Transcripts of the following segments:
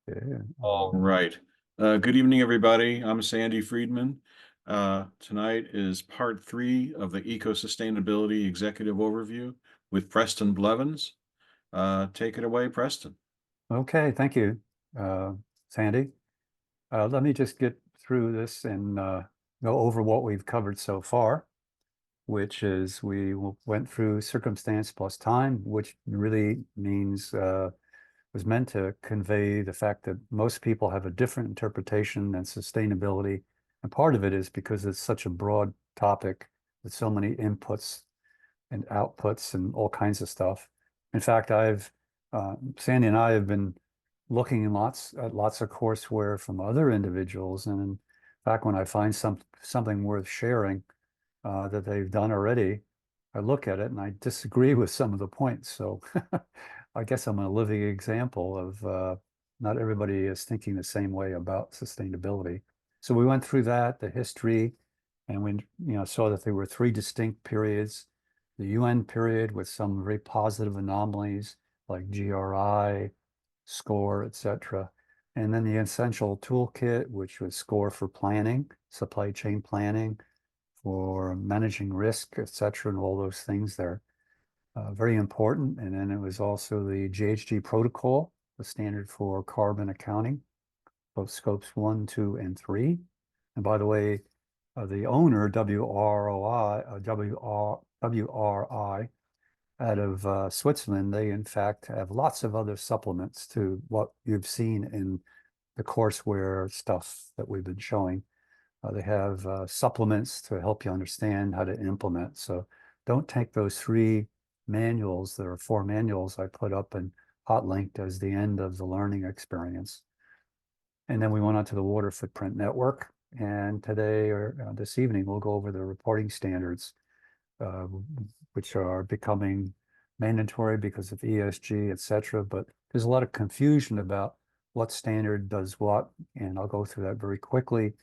Okay. All right. Good evening, everybody. I'm Sandy Friedman. Tonight is part three of the Eco-Sustainability Executive Overview with Preston Blevins. Take it away, Preston. Okay, thank you, Sandy. Let me just get through this and go over what we've covered so far, which is went through circumstance plus time, which really means was meant to convey the fact that most people have a different interpretation than sustainability. And part of it is because it's such a broad topic with so many inputs and outputs and all kinds of stuff. In fact, Sandy and I have been looking at lots of courseware from other individuals. And in fact, when I find something worth sharing that they've done already, I look at it and I disagree with some of the points. So I guess I'm a living example of not everybody is thinking the same way about sustainability. So we went through that, the history, and we saw that there were three distinct periods. The UN period with some very positive anomalies like GRI, SCORE, etc. And then the essential toolkit, which was SCORE for planning, supply chain planning, for managing risk, etc., and all those things there. Very important. And then it was also the GHG protocol, the standard for carbon accounting, both scopes 1, 2, and 3. And by the way, the owner, WRI, out of Switzerland, they in fact have lots of other supplements to what you've seen in the courseware stuff that we've been showing. They have supplements to help you understand how to implement. So don't take those three manuals. There are four manuals I put up and hot linked as the end of the learning experience. And then we went on to the water footprint network. And today or this evening, we'll go over the reporting standards, uh, which are becoming mandatory because of ESG, et cetera. But there's a lot of confusion about what standard does what. And I'll go through that very quickly.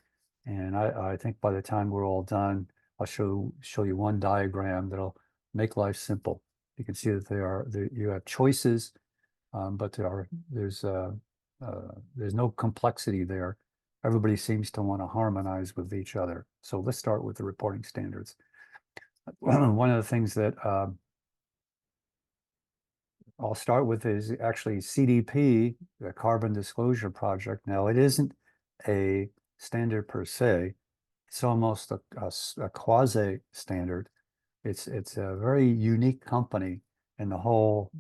And I think by the time we're all done, I'll show you one diagram that'll make life simple. You can see that you have choices, but there's no complexity there. Everybody seems to want to harmonize with each other. So let's start with the reporting standards. One of the things that I'll start with is actually CDP, the Carbon Disclosure Project. Now, it isn't a standard per se. It's almost a quasi standard. It's a very unique company and the whole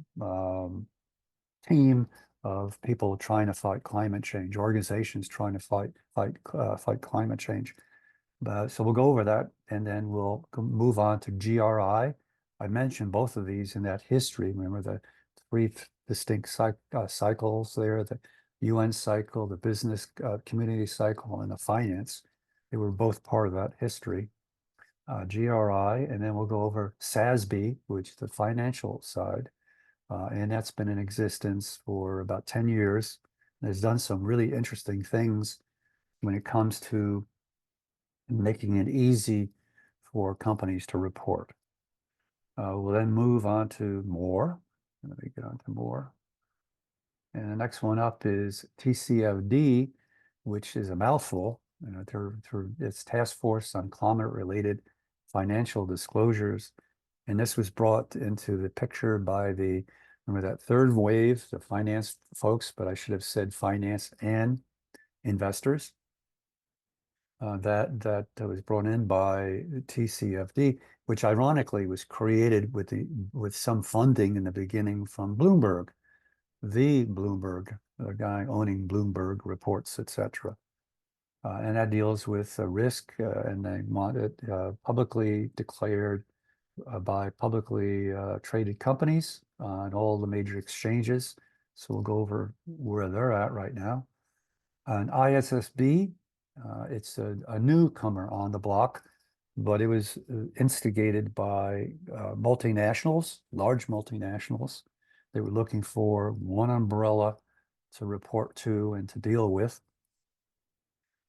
team of people trying to fight climate change, organizations trying to fight climate change. So we'll go over that, and then we'll move on to GRI. I mentioned both of these in that history. Remember the three distinct cycles there, the UN cycle, the business community cycle, and the finance. They were both part of that history. GRI, and then we'll go over SASB, which is the financial side. And that's been in existence for about 10 years. And has done some really interesting things when it comes to making it easy for companies to report. We'll then move on to more. Let me get on to more. And the next one up is TCFD, which is a mouthful. It's Task Force on Climate-Related Financial Disclosures. And this was brought into the picture by remember that third wave, the finance folks, but I should have said finance and investors. That was brought in by TCFD, which ironically was created with some funding in the beginning from Bloomberg, the guy owning Bloomberg reports, etc. And that deals with risk, and they want it publicly declared by publicly traded companies on all the major exchanges. So we'll go over where they're at right now. An ISSB, it's a newcomer on the block, but it was instigated by multinationals, large multinationals. They were looking for one umbrella to report to and to deal with.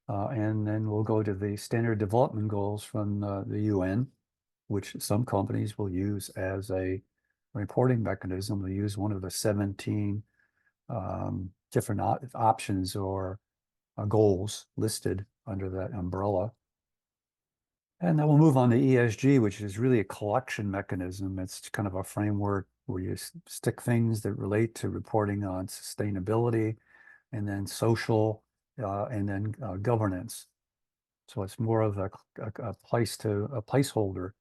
And then we'll go to the Standard Development Goals from the UN, which some companies will use as a reporting mechanism. They use one of the 17 different options or goals listed under that umbrella. And then we'll move on to ESG, which is really a collection mechanism. It's kind of a framework where you stick things that relate to reporting on sustainability and then social and then governance. So it's more of a placeholder.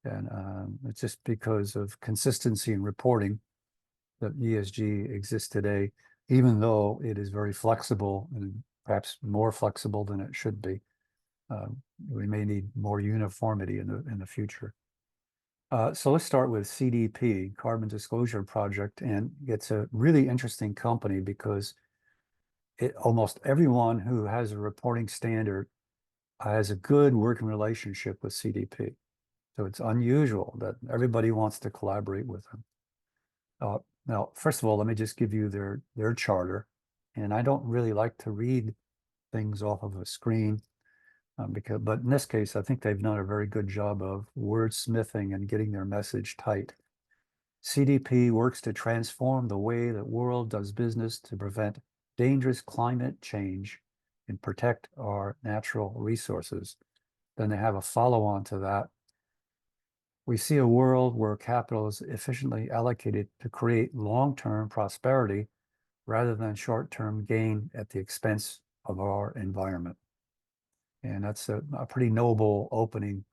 And it's just because of consistency in reporting that ESG exists today, even though it is very flexible and perhaps more flexible than it should be. We may need more uniformity in the future. So let's start with CDP, Carbon Disclosure Project, and it's a really interesting company because almost everyone who has a reporting standard has a good working relationship with CDP. So it's unusual that everybody wants to collaborate with them. Now, first of all, let me just give you their charter. And I don't really like to read things off of a screen but in this case, I think they've done a very good job of wordsmithing and getting their message tight. CDP works to transform the way the world does business to prevent dangerous climate change and protect our natural resources. Then they have a follow-on to that. We see a world where capital is efficiently allocated to create long-term prosperity rather than short-term gain at the expense of our environment. And that's a pretty noble opening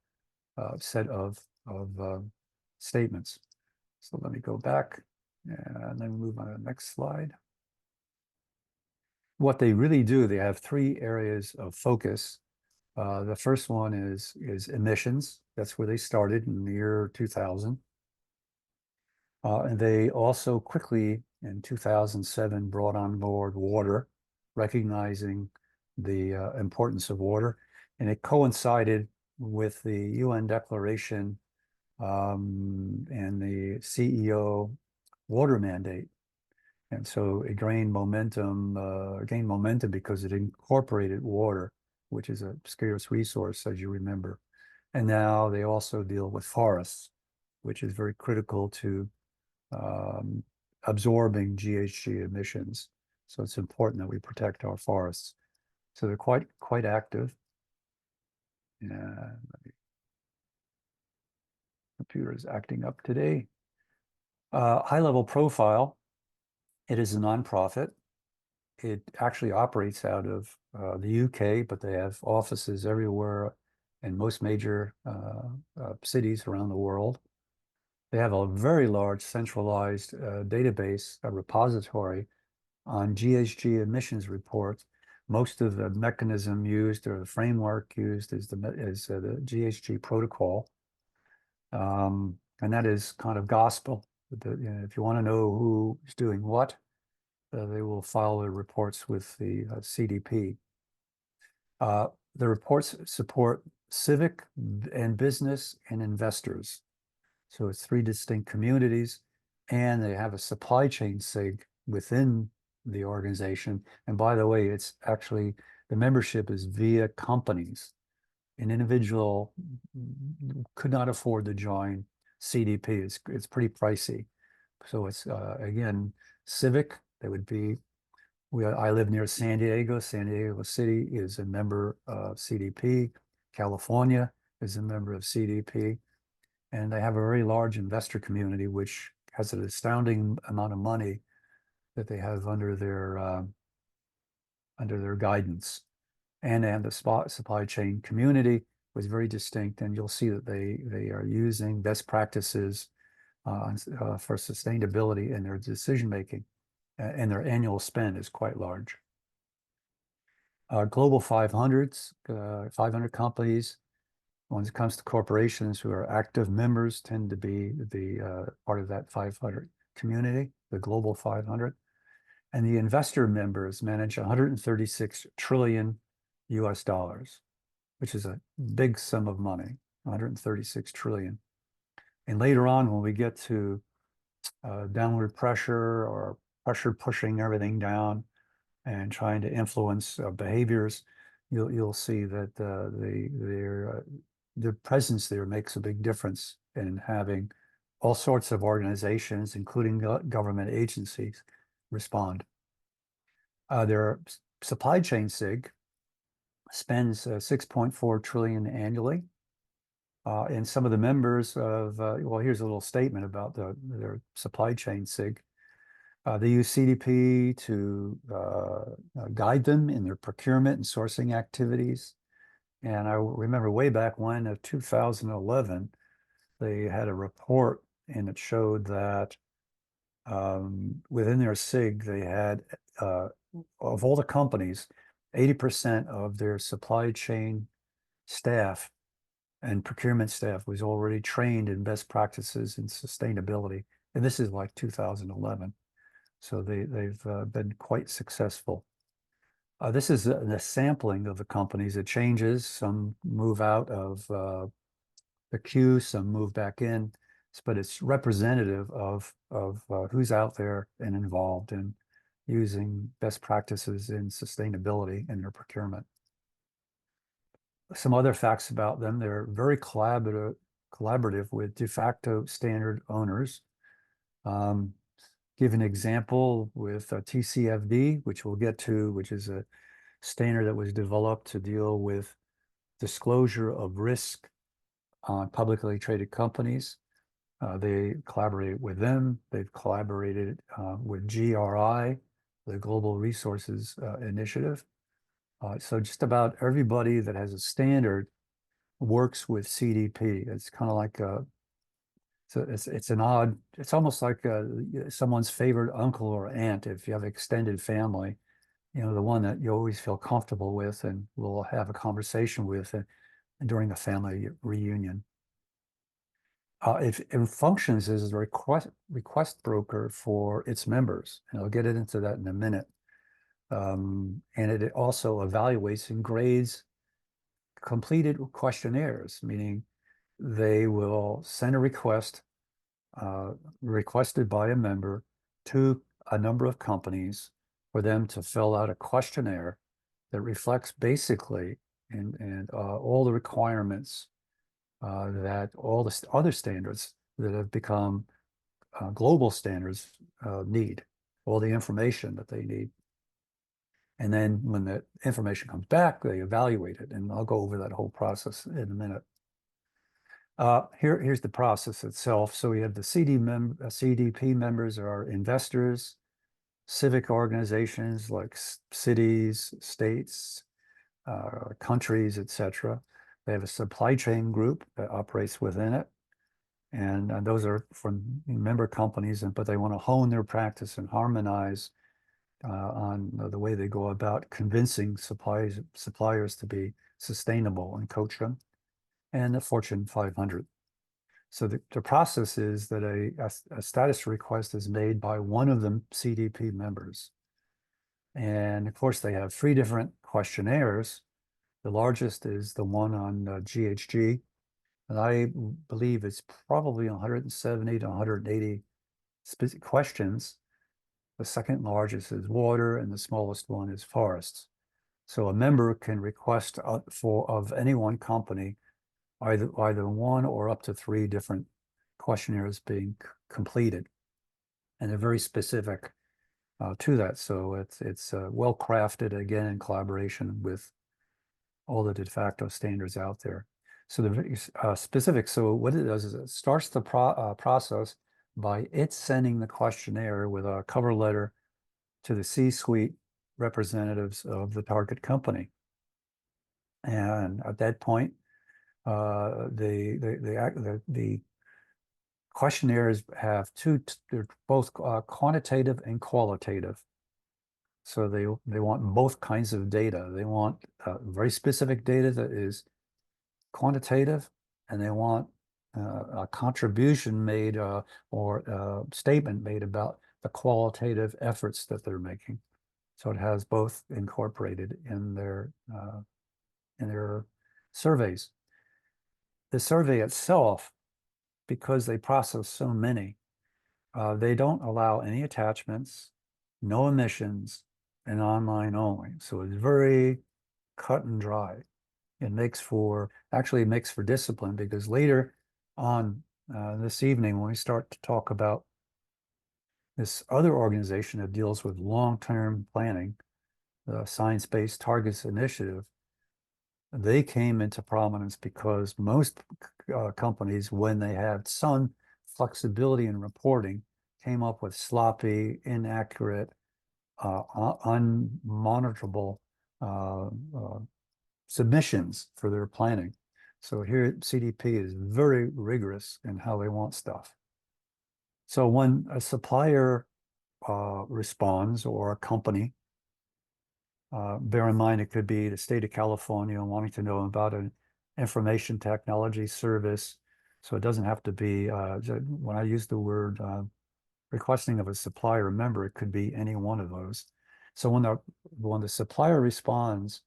set of statements. So let me go back and then move on to the next slide. What they really do, they have three areas of focus. The first one is emissions. That's where they started in the year 2000. And they also quickly, in 2007, brought on board water, recognizing the importance of water. And it coincided with the UN declaration and the CEO water mandate. And so it gained momentum because it incorporated water, which is a scarce resource, as you remember. And now they also deal with forests, which is very critical to absorbing GHG emissions. So it's important that we protect our forests. So they're quite active. Yeah, computer is acting up today. High level profile. It is a nonprofit. It actually operates out of the UK, but they have offices everywhere in most major cities around the world. They have a very large centralized database, a repository on GHG emissions reports. Most of the mechanism used or the framework used is the GHG protocol. And that is kind of gospel. If you want to know who's doing what, they will file their reports with the CDP. The reports support civic and business and investors. So it's three distinct communities, and they have a supply chain SIG within the organization. And by the way, it's actually the membership is via companies. An individual could not afford to join CDP. It's pretty pricey. So it's again civic. They would be. I live near San Diego. San Diego City is a member of CDP. California is a member of CDP. And they have a very large investor community, which has an astounding amount of money that they have under their guidance. And the supply chain community was very distinct, and you'll see that they are using best practices for sustainability in their decision making, and their annual spend is quite large. Global 500s, 500 companies. When it comes to corporations who are active members, tend to be the part of that 500 community, the global 500. And the investor members manage 136 trillion US dollars, which is a big sum of money, 136 trillion. And later on, when we get to downward pressure or pressure pushing everything down and trying to influence behaviors, you'll see that their presence there makes a big difference in having all sorts of organizations, including government agencies, respond. Their supply chain SIG spends 6.4 trillion annually. And some of the members of, well, here's a little statement about their supply chain SIG. They use CDP to guide them in their procurement and sourcing activities. And I remember way back when, 2011, they had a report and it showed that within their SIG, they had, of all the companies, 80% of their supply chain staff and procurement staff was already trained in best practices in sustainability. And this is like 2011. So they've been quite successful. This is a sampling of the companies. It changes. Some move out of the queue, some move back in, but it's representative of who's out there and involved in using best practices in sustainability in their procurement. Some other facts about them: they're very collaborative with de facto standard owners. Give an example with TCFD, which we'll get to, which is a standard that was developed to deal with disclosure of risk on publicly traded companies. They collaborate with them. They've collaborated with GRI, the Global Resources Initiative. So just about everybody that has a standard works with CDP. It's kind of like it's an odd. It's almost like someone's favorite uncle or aunt. If you have extended family, the one that you always feel comfortable with and will have a conversation with during the family reunion. It functions as a request broker for its members, and I'll get into that in a minute. And it also evaluates and grades completed questionnaires, meaning they will send a request requested by a member to a number of companies for them to fill out a questionnaire that reflects basically and all the requirements that all the other standards that have become global standards need, all the information that they need. And then when the information comes back, they evaluate it. And I'll go over that whole process in a minute. Here's the process itself. So we have the CDP members are investors, civic organizations like cities, states, countries, etc. They have a supply chain group that operates within it. And those are from member companies, but they want to hone their practice and harmonize on the way they go about convincing suppliers to be sustainable and coach them, and the Fortune 500. So the process is that a status request is made by one of the CDP members. And of course, they have 3 different questionnaires. The largest is the one on GHG, and I believe it's probably 170 to 180 questions. The second largest is water, and the smallest one is forests. So a member can request of any one company either 1 or up to 3 different questionnaires being completed, and they're very specific to that. So it's well crafted, again, in collaboration with all the de facto standards out there. So the specific. So what it does is it starts the process by it sending the questionnaire with a cover letter to the C-suite representatives of the target company. And at that point, the questionnaires have they're both quantitative and qualitative. So they want both kinds of data. They want very specific data that is quantitative, and they want a contribution made or a statement made about the qualitative efforts that they're making. So it has both incorporated in their surveys. The survey itself, because they process so many, they don't allow any attachments, no omissions, and online only. So it's very cut and dry. It makes for discipline, because later on this evening, when we start to talk about this other organization that deals with long-term planning, the Science-Based Targets Initiative, they came into prominence because most companies, when they had some flexibility in reporting, came up with sloppy, inaccurate, unmonitorable submissions for their planning. So here, CDP is very rigorous in how they want stuff. So when a supplier responds, or a company, bear in mind it could be the state of California wanting to know about an information technology service. So it doesn't have to be, when I use the word requesting of a supplier, remember, it could be any one of those. So when the supplier responds,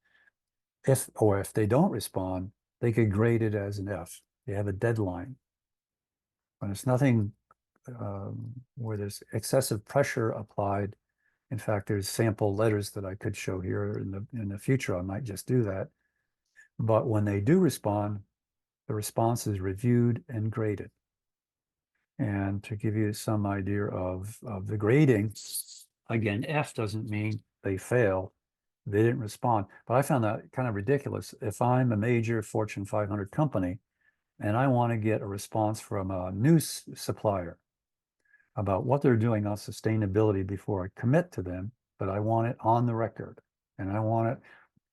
if they don't respond, they could grade it as an F. They have a deadline. When it's nothing where there's excessive pressure applied. In fact, there's sample letters that I could show here in the future. I might just do that. But when they do respond, the response is reviewed and graded. And to give you some idea of the grading, again, F doesn't mean they fail. They didn't respond. But I found that kind of ridiculous. If I'm a major Fortune 500 company and I want to get a response from a new supplier about what they're doing on sustainability before I commit to them, but I want it on the record. And I want it,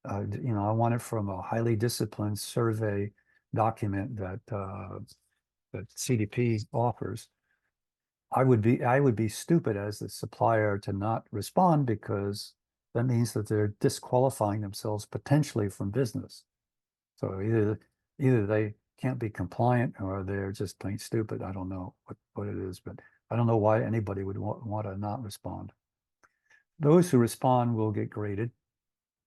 I want it from a highly disciplined survey document that CDP offers. I would be stupid as the supplier to not respond, because that means that they're disqualifying themselves potentially from business. So either they can't be compliant, or they're just plain stupid. I don't know what it is, but I don't know why anybody would want to not respond. Those who respond will get graded,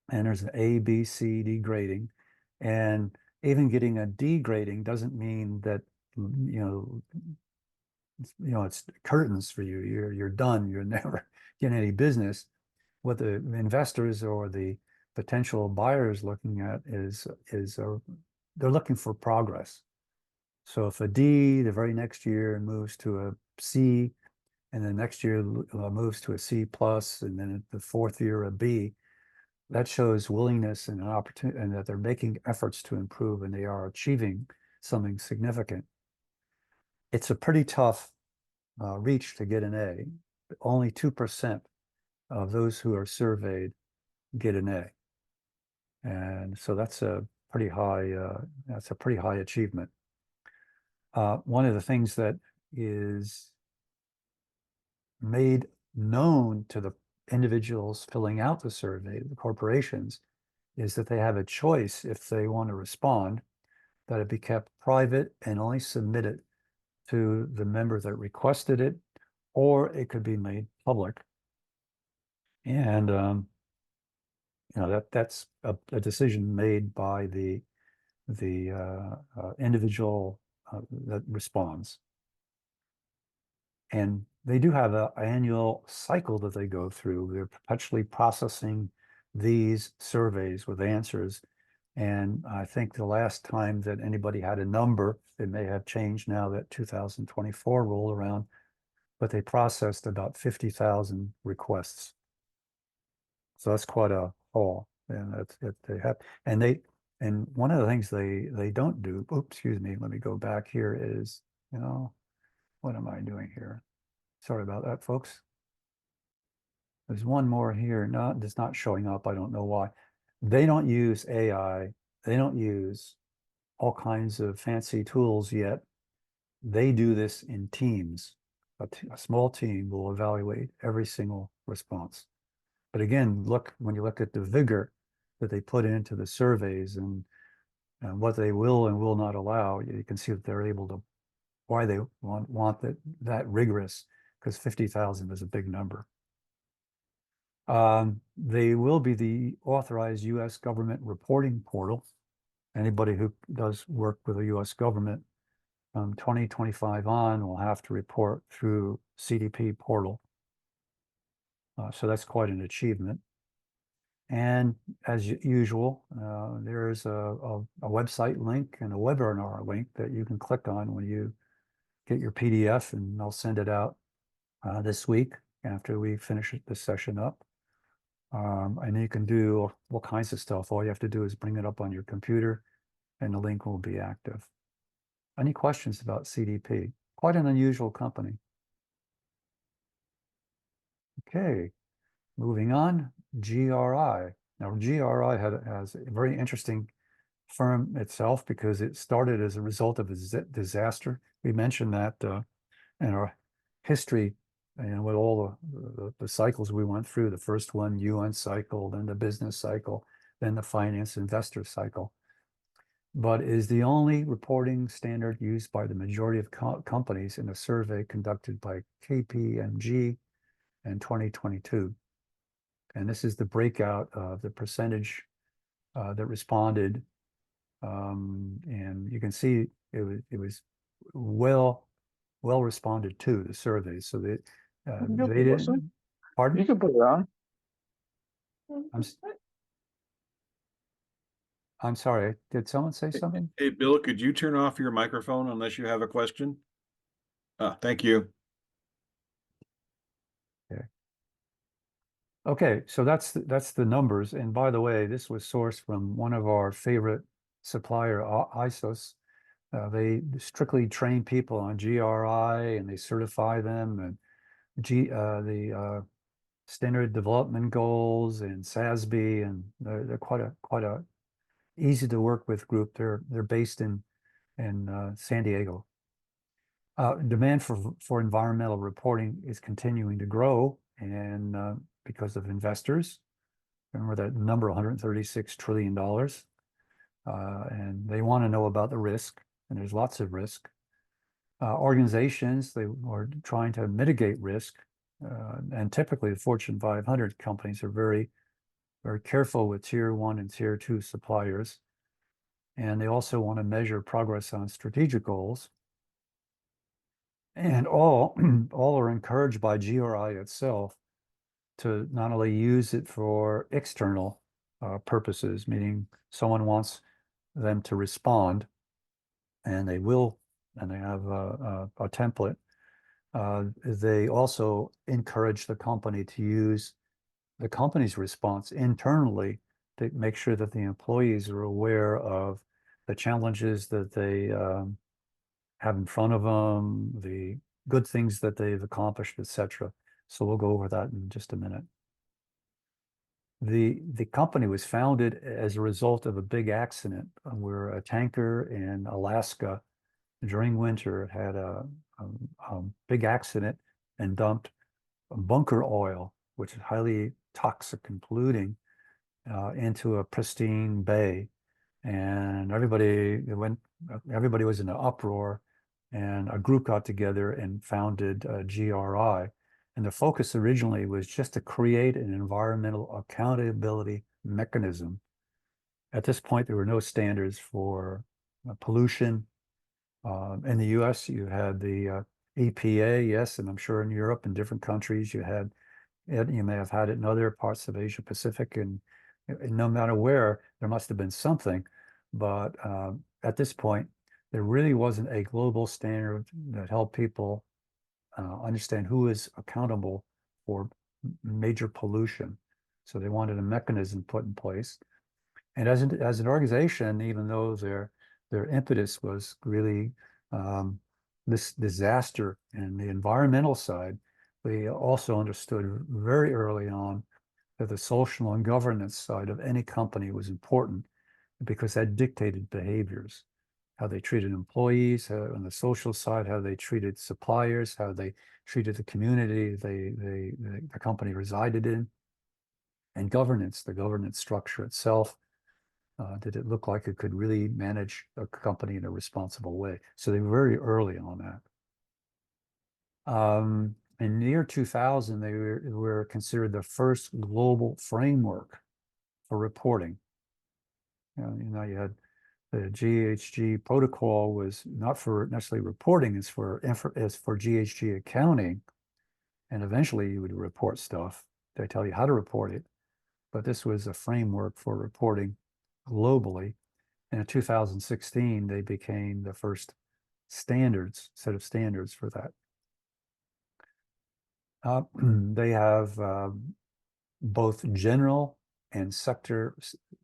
and there's an A, B, C, D grading. And even getting a D grading doesn't mean that, it's curtains for you. You're done. You're never getting any business. What the investors or the potential buyers looking at is they're looking for progress. So if a D the very next year moves to a C, and the next year moves to a C plus, and then the fourth year a B, that shows willingness and an opportunity, and that they're making efforts to improve, and they are achieving something significant. It's a pretty tough reach to get an A. Only 2% of those who are surveyed get an A. And so that's a pretty high achievement. One of the things that is made known to the individuals filling out the survey, the corporations, is that they have a choice, if they want to respond, that it be kept private and only submitted to the member that requested it, or it could be made public. And that's a decision made by the individual that responds. And they do have an annual cycle that they go through. They're perpetually processing these surveys with answers. And I think the last time that anybody had a number, it may have changed now that 2024 rolled around, but they processed about 50,000 requests. So that's quite a haul. And they have, and one of the things they don't do, oops, excuse me, let me go back here, is, what am I doing here? Sorry about that, folks. There's one more here. No, it's not showing up. I don't know why. They don't use AI. They don't use all kinds of fancy tools yet. They do this in teams. A small team will evaluate every single response. But again, when you look at the vigor that they put into the surveys, and what they will and will not allow, you can see that they're able to, why they want that rigorous, because 50,000 is a big number. They will be the authorized U.S. government reporting portal. Anybody who does work with the U.S. government from 2025 on will have to report through CDP portal. So that's quite an achievement. And as usual, there's a website link and a webinar link that you can click on when you get your PDF, and I'll send it out this week after we finish this session up. And you can do all kinds of stuff. All you have to do is bring it up on your computer and the link will be active. Any questions about CDP? Quite an unusual company. Okay, moving on, GRI. Now, GRI has a very interesting firm itself because it started as a result of a disaster. We mentioned that in our history and with all the cycles we went through, the first one, UN cycle, then the business cycle, then the finance investor cycle, but is the only reporting standard used by the majority of companies in a survey conducted by KPMG in 2022. And this is the breakout of the percentage that responded. And you can see it was well responded to, the survey. So that they didn't. Pardon? You can put it on. I'm sorry. Did someone say something? Hey, Bill, could you turn off your microphone unless you have a question? Thank you. Okay, so that's the numbers. And by the way, this was sourced from one of our favorite supplier, ISOs. They strictly train people on GRI and they certify them, and the standard development goals and SASB, and they're quite a easy to work with group. They're based in San Diego. Demand for environmental reporting is continuing to grow, and because of investors. Remember that number, $136 trillion. And they want to know about the risk, and there's lots of risk. Organizations, they are trying to mitigate risk. And typically the Fortune 500 companies are very, very careful with tier 1 and tier 2 suppliers. And they also want to measure progress on strategic goals. And all are encouraged by GRI itself to not only use it for external purposes, meaning someone wants them to respond, and they will, and they have a template. They also encourage the company to use the company's response internally to make sure that the employees are aware of the challenges that they have in front of them, the good things that they've accomplished, etc. So we'll go over that in just a minute. The company was founded as a result of a big accident where a tanker in Alaska during winter had a big accident and dumped bunker oil, which is highly toxic and polluting, into a pristine bay. And everybody was in an uproar, and a group got together and founded GRI. And the focus originally was just to create an environmental accountability mechanism. At this point, there were no standards for pollution. In the US, you had the EPA, yes, and I'm sure in Europe and different countries you had it. You may have had it in other parts of Asia Pacific, and no matter where, there must have been something. But at this point, there really wasn't a global standard that helped people understand who is accountable for major pollution. So they wanted a mechanism put in place. And as an organization, even though their impetus was really this disaster and the environmental side, they also understood very early on that the social and governance side of any company was important because that dictated behaviors, how they treated employees, on the social side, how they treated suppliers, how they treated the community the company resided in, and governance, the governance structure itself. Did it look like it could really manage a company in a responsible way? So they were very early on that. In the year 2000, they were considered the first global framework for reporting. You had the GHG protocol was not for necessarily reporting, it's for GHG accounting. And eventually you would report stuff. They tell you how to report it. But this was a framework for reporting globally. And in 2016, they became the first set of standards for that. They have both general and sector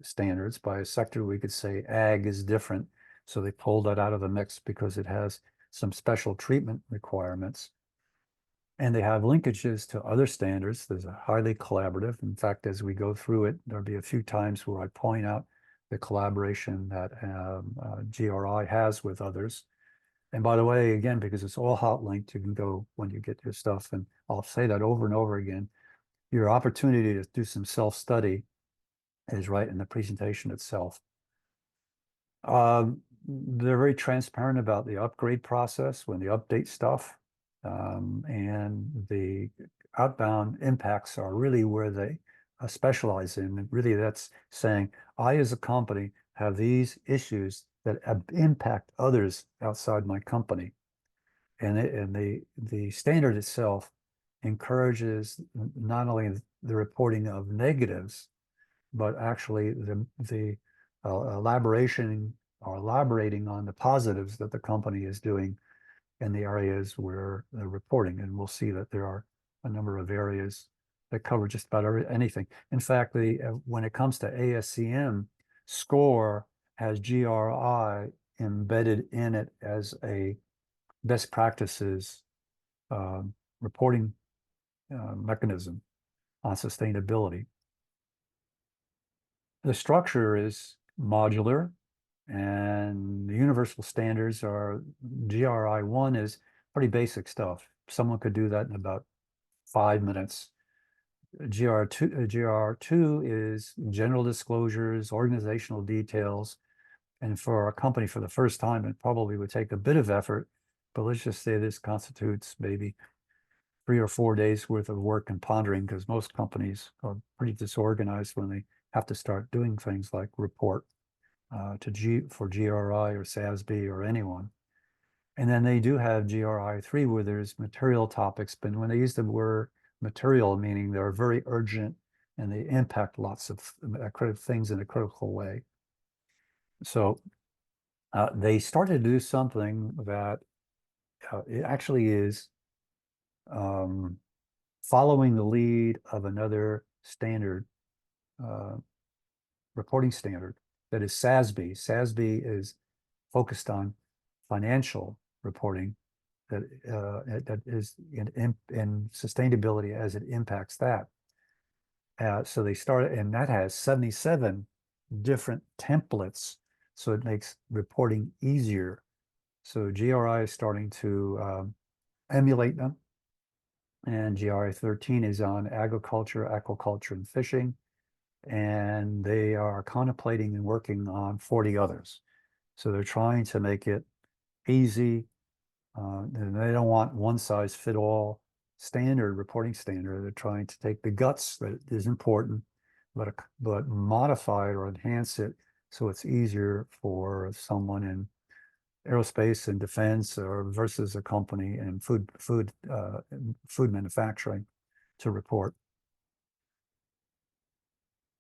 standards. By a sector, we could say ag is different. So they pulled that out of the mix because it has some special treatment requirements. And they have linkages to other standards. There's a highly collaborative. In fact, as we go through it, there'll be a few times where I point out the collaboration that GRI has with others. And by the way, again, because it's all hot linked, you can go when you get your stuff. And I'll say that over and over again. Your opportunity to do some self-study is right in the presentation itself. They're very transparent about the upgrade process when they update stuff. And the outbound impacts are really where they specialize in. And really, that's saying, I, as a company, have these issues that impact others outside my company. And the standard itself encourages not only the reporting of negatives, but actually the elaboration or elaborating on the positives that the company is doing in the areas where they're reporting. And we'll see that there are a number of areas that cover just about anything. In fact, when it comes to ASCM, SCORE has GRI embedded in it as a best practices reporting mechanism on sustainability. The structure is modular, and the universal standards are GRI 1 is pretty basic stuff. Someone could do that in about 5 minutes. GR2 is general disclosures, organizational details. And for a company for the first time, it probably would take a bit of effort, but let's just say this constitutes maybe 3 or 4 days worth of work and pondering, because most companies are pretty disorganized when they have to start doing things like report for GRI or SASB or anyone. And then they do have GRI 3 where there's material topics, but when they use the word material, meaning they're very urgent and they impact lots of things in a critical way. So they started to do something that it actually is following the lead of another standard, reporting standard, that is SASB. SASB is focused on financial reporting that is in sustainability as it impacts that. So they started, and that has 77 different templates, so it makes reporting easier. So GRI is starting to emulate them. And GRI 13 is on agriculture, aquaculture, and fishing. And they are contemplating and working on 40 others. So they're trying to make it easy. And they don't want one size fit all reporting standard. They're trying to take the guts that is important, but modify it or enhance it so it's easier for someone in aerospace and defense or versus a company in food manufacturing to report.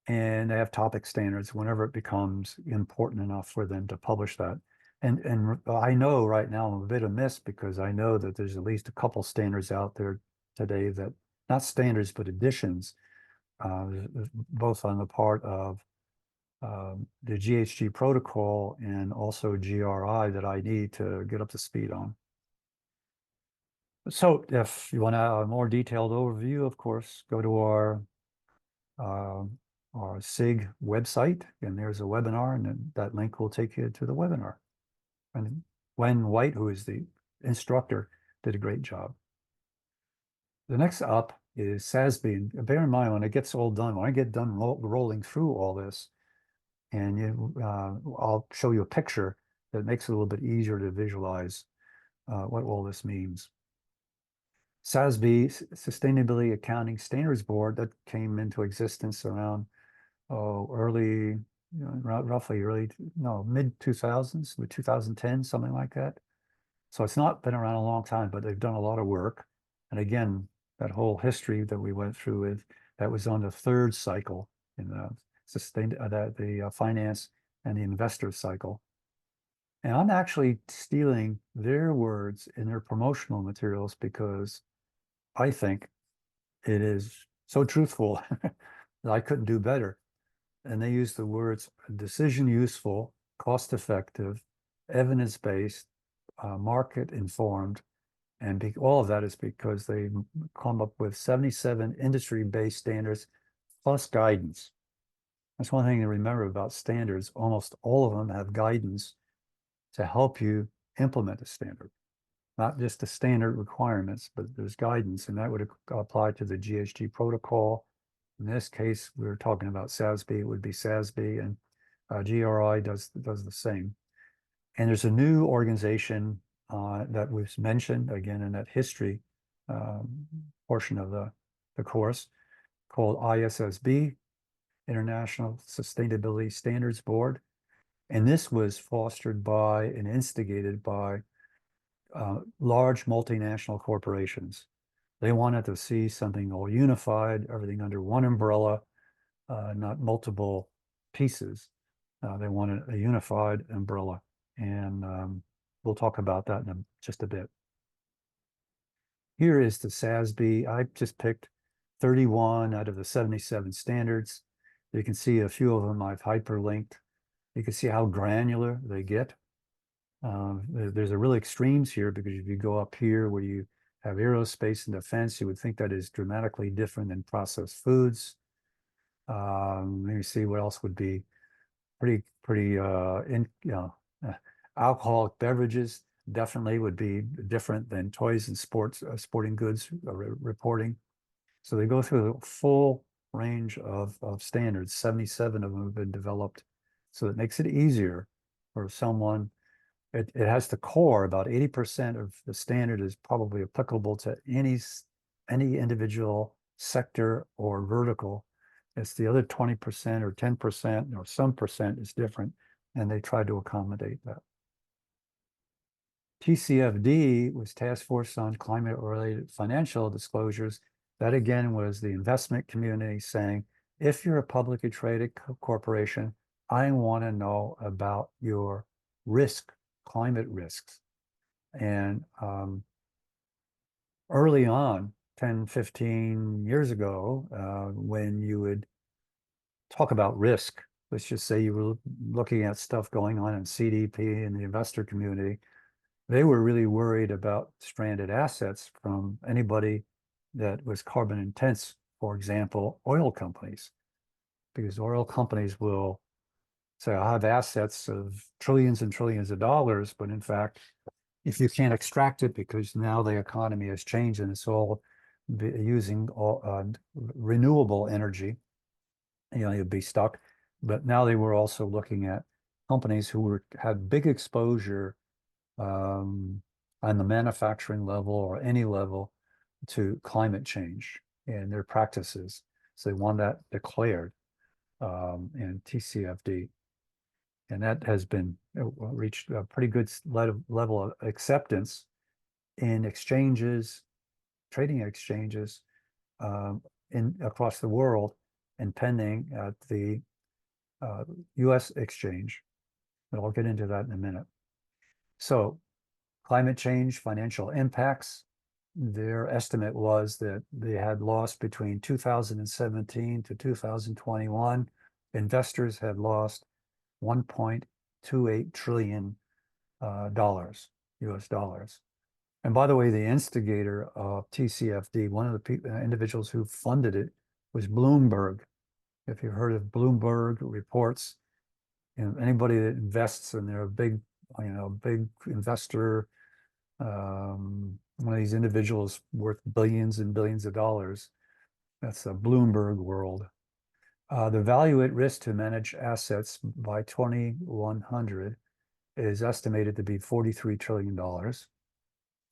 And they have topic standards whenever it becomes important enough for them to publish that. And I know right now I'm a bit amiss because I know that there's at least a couple standards out there today that, not standards, but additions, both on the part of the GHG protocol and also GRI that I need to get up to speed on. So if you want a more detailed overview, of course, go to our SIG website, and there's a webinar, and then that link will take you to the webinar. And Gwen White, who is the instructor, did a great job. The next up is SASB. And bear in mind, when it gets all done, when I get done rolling through all this, and I'll show you a picture that makes it a little bit easier to visualize what all this means. SASB, Sustainability Accounting Standards Board, that came into existence around roughly mid 2000s, with 2010, something like that. So it's not been around a long time, but they've done a lot of work. And again, that whole history that we went through with, that was on the third cycle in the finance and the investor cycle. And I'm actually stealing their words in their promotional materials because I think it is so truthful that I couldn't do better. And they use the words decision useful, cost effective, evidence based, market informed. And all of that is because they come up with 77 industry based standards plus guidance. That's one thing to remember about standards. Almost all of them have guidance to help you implement a standard, not just the standard requirements, but there's guidance, and that would apply to the GHG protocol. In this case, we were talking about SASB, it would be SASB, and GRI does the same. And there's a new organization that was mentioned again in that history portion of the course called ISSB, International Sustainability Standards Board. And this was fostered by and instigated by large multinational corporations. They wanted to see something all unified, everything under one umbrella, not multiple pieces. They wanted a unified umbrella. And we'll talk about that in just a bit. Here is the SASB. I just picked 31 out of the 77 standards. You can see a few of them I've hyperlinked. You can see how granular they get. There's a real extremes here because if you go up here where you have aerospace and defense, you would think that is dramatically different than processed foods. Let me see what else would be pretty alcoholic beverages definitely would be different than toys and sporting goods reporting. So they go through the full range of standards. 77 of them have been developed. So it makes it easier for someone. It has the core, about 80% of the standard is probably applicable to any individual sector or vertical. It's the other 20% or 10% or some percent is different, and they try to accommodate that. TCFD was Task Force on Climate-Related Financial Disclosures. That again was the investment community saying, if you're a publicly traded corporation, I want to know about your climate risks. And early on, 10, 15 years ago, when you would talk about risk, let's just say you were looking at stuff going on in CDP and the investor community, they were really worried about stranded assets from anybody that was carbon intense, for example, oil companies, because oil companies will say, I have assets of trillions and trillions of dollars, but in fact, if you can't extract it because now the economy has changed and it's all using renewable energy, you'd be stuck. But now they were also looking at companies who had big exposure on the manufacturing level or any level to climate change and their practices. So they want that declared in TCFD. And that has been reached a pretty good level of acceptance in exchanges, trading exchanges across the world and pending at the US exchange. But I'll get into that in a minute. So climate change, financial impacts, their estimate was that they had lost between 2017 to 2021. Investors had lost $1.28 trillion US dollars. And by the way, the instigator of TCFD, one of the individuals who funded it was Bloomberg. If you've heard of Bloomberg reports, anybody that invests and they're a big investor, one of these individuals worth billions and billions of dollars. That's a Bloomberg world. The value at risk to manage assets by 2100 is estimated to be $43 trillion.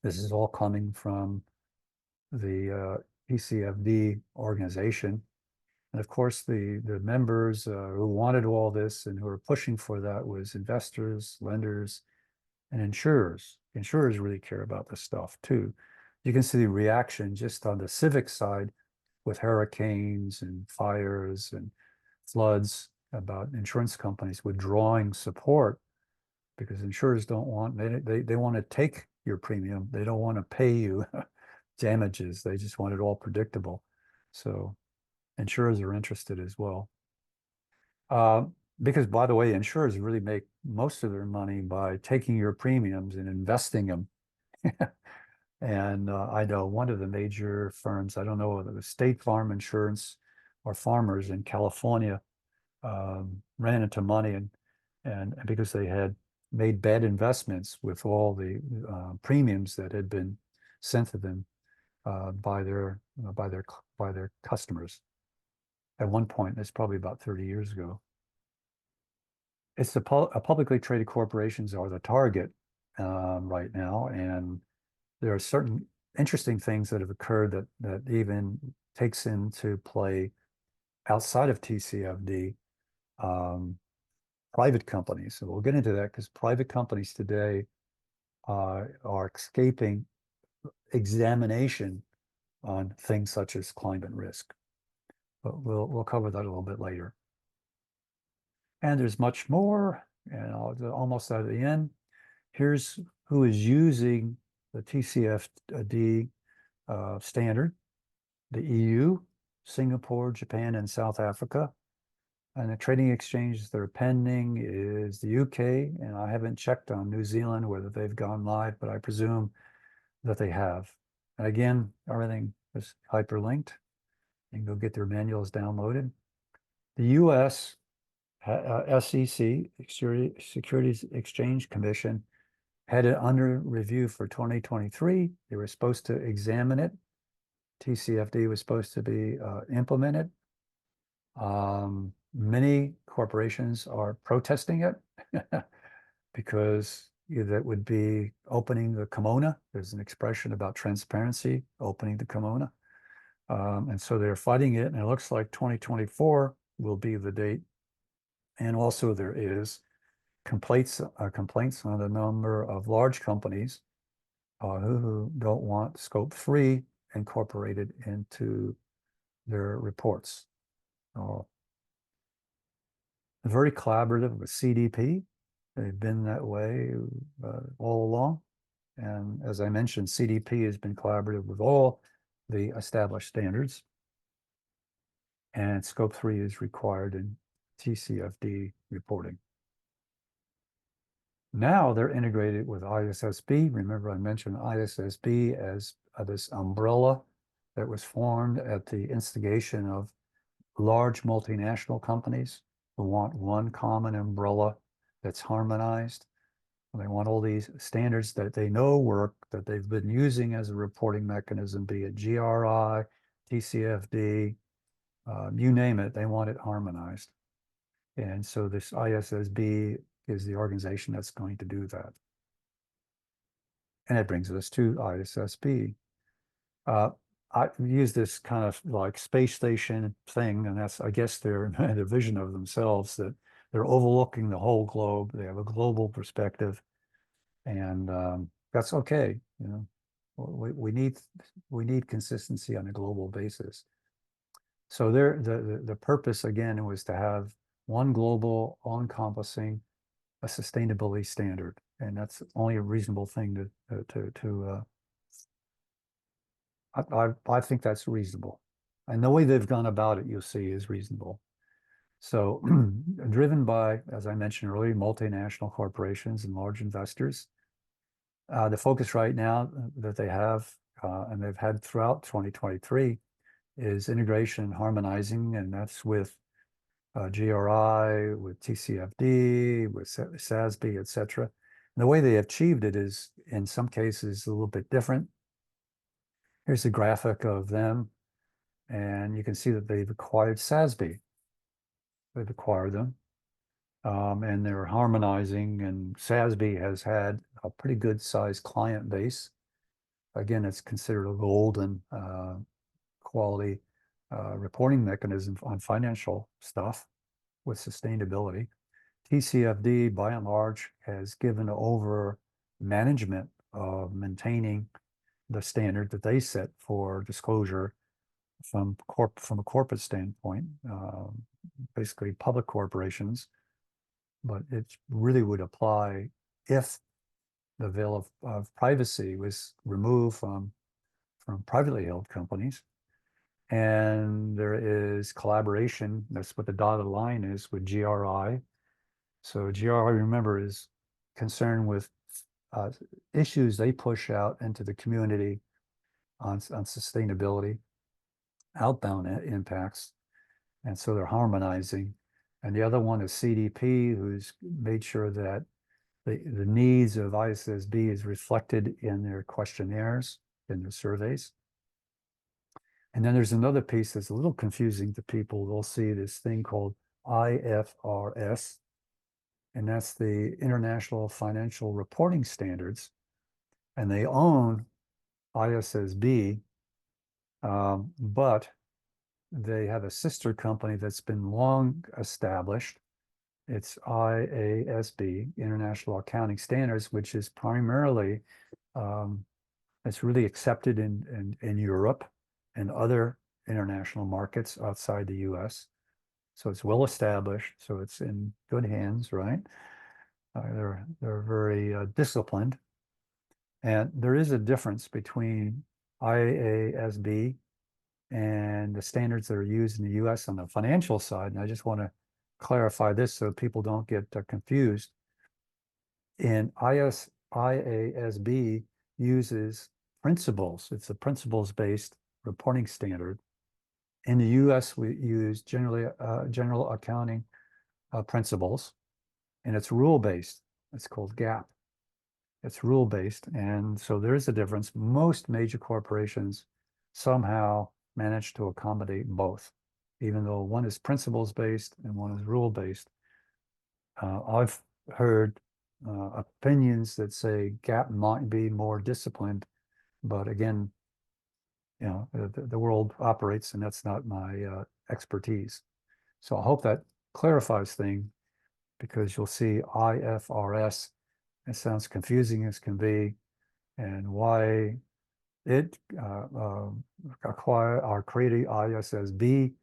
This is all coming from the PCFD organization. And of course, the members who wanted all this and who were pushing for that was investors, lenders, and insurers. Insurers really care about this stuff too. You can see the reaction just on the civic side with hurricanes and fires and floods about insurance companies withdrawing support because insurers don't want, they want to take your premium. They don't want to pay you damages. They just want it all predictable. So insurers are interested as well. Uh, because, by the way, insurers really make most of their money by taking your premiums and investing them. And I know one of the major firms, I don't know whether it was State Farm Insurance or Farmers in California, ran into money and because they had made bad investments with all the premiums that had been sent to them by their customers. At one point, it's probably about 30 years ago. It's the publicly traded corporations are the target right now, and there are certain interesting things that have occurred that even takes into play outside of TCFD, private companies. So we'll get into that because private companies today are escaping examination on things such as climate risk. But we'll cover that a little bit later. And there's much more, and almost at the end. Here's who is using the TCFD standard: the EU, Singapore, Japan, and South Africa. And the trading exchanges that are pending is the UK, and I haven't checked on New Zealand whether they've gone live, but I presume that they have. And again, everything is hyperlinked. You can go get their manuals downloaded. The US SEC, Securities Exchange Commission, had it under review for 2023. They were supposed to examine it. TCFD was supposed to be implemented. Many corporations are protesting it because that would be opening the kimono. There's an expression about transparency, opening the kimono. And so they're fighting it, and it looks like 2024 will be the date. And also there is complaints on a number of large companies who don't want Scope 3 incorporated into their reports. Very collaborative with CDP. They've been that way all along. And as I mentioned, CDP has been collaborative with all the established standards. And Scope 3 is required in TCFD reporting. Now they're integrated with ISSB. Remember, I mentioned ISSB as this umbrella that was formed at the instigation of large multinational companies who want one common umbrella that's harmonized. They want all these standards that they know work, that they've been using as a reporting mechanism, be it GRI, TCFD, you name it, they want it harmonized. And so this ISSB is the organization that's going to do that. And it brings us to ISSB. I use this kind of like space station thing, and that's, I guess, their vision of themselves, that they're overlooking the whole globe. They have a global perspective, and that's okay. You know, we need consistency on a global basis. So the purpose again was to have one global, all-encompassing, a sustainability standard, and that's only a reasonable thing I think that's reasonable. And the way they've gone about it, you'll see, is reasonable. So driven by, as I mentioned earlier, multinational corporations and large investors. The focus right now that they have, and they've had throughout 2023, is integration and harmonizing, and that's with GRI, with TCFD, with SASB, et cetera. And the way they achieved it is, in some cases, a little bit different. Here's a graphic of them, and you can see that they've acquired SASB. They've acquired them, and they're harmonizing, and SASB has had a pretty good sized client base. Again, it's considered a golden quality reporting mechanism on financial stuff with sustainability. TCFD, by and large, has given over management of maintaining the standard that they set for disclosure from a corporate standpoint, basically public corporations, but it really would apply if the veil of privacy was removed from privately held companies. And there is collaboration. That's what the dotted line is with GRI. So GRI, remember, is concerned with issues they push out into the community on sustainability, outbound impacts. And so they're harmonizing. And the other one is CDP, who's made sure that the needs of ISSB is reflected in their questionnaires, in their surveys. And then there's another piece that's a little confusing to people. They'll see this thing called IFRS, and that's the International Financial Reporting Standards. And they own ISSB, but they have a sister company that's been long established. It's IASB, International Accounting Standards, which is primarily, it's really accepted in Europe and other international markets outside the US. So it's well established. So it's in good hands, right? They're very disciplined. And there is a difference between IASB and the standards that are used in the US on the financial side. And I just want to clarify this so people don't get confused. And IASB uses principles. It's a principles-based reporting standard. In the US, we use general accounting principles, and it's rule-based. It's called GAAP. It's rule-based, and so there is a difference. Most major corporations somehow manage to accommodate both, even though one is principles-based and one is rule-based. I've heard opinions that say GAAP might be more disciplined, but again, you know, the world operates, and that's not my expertise. So I hope that clarifies things, because you'll see IFRS. It sounds confusing as can be, and why it created ISSB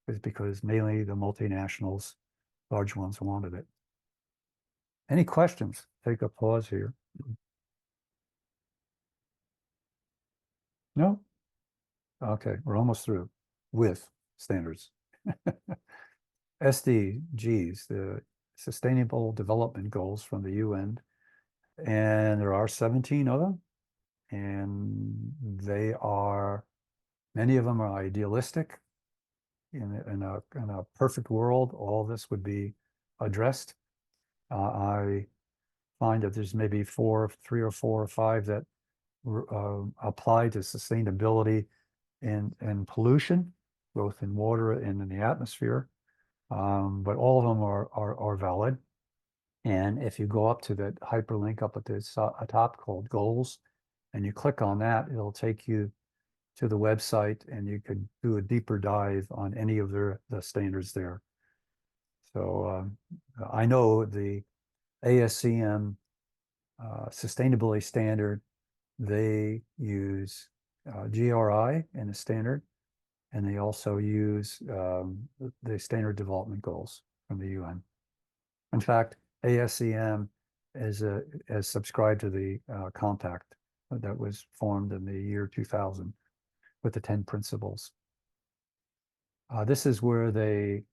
is because mainly the multinationals, large ones, wanted it. Any questions? Take a pause here. No? Okay, we're almost through with standards. SDGs, the Sustainable Development Goals from the UN, and there are 17 of them, and they are, many of them are idealistic. In a perfect world, all this would be addressed. I find that there's maybe three or four or five that apply to sustainability and pollution, both in water and in the atmosphere. But all of them are valid. And if you go up to that hyperlink up at the top called goals, and you click on that, it'll take you to the website, and you could do a deeper dive on any of the standards there. So I know the ASCM sustainability standard, they use GRI in the standard, and they also use the standard development goals from the UN. In fact, ASCM has subscribed to the compact that was formed in the year 2000 with the 10 principles. This is where they,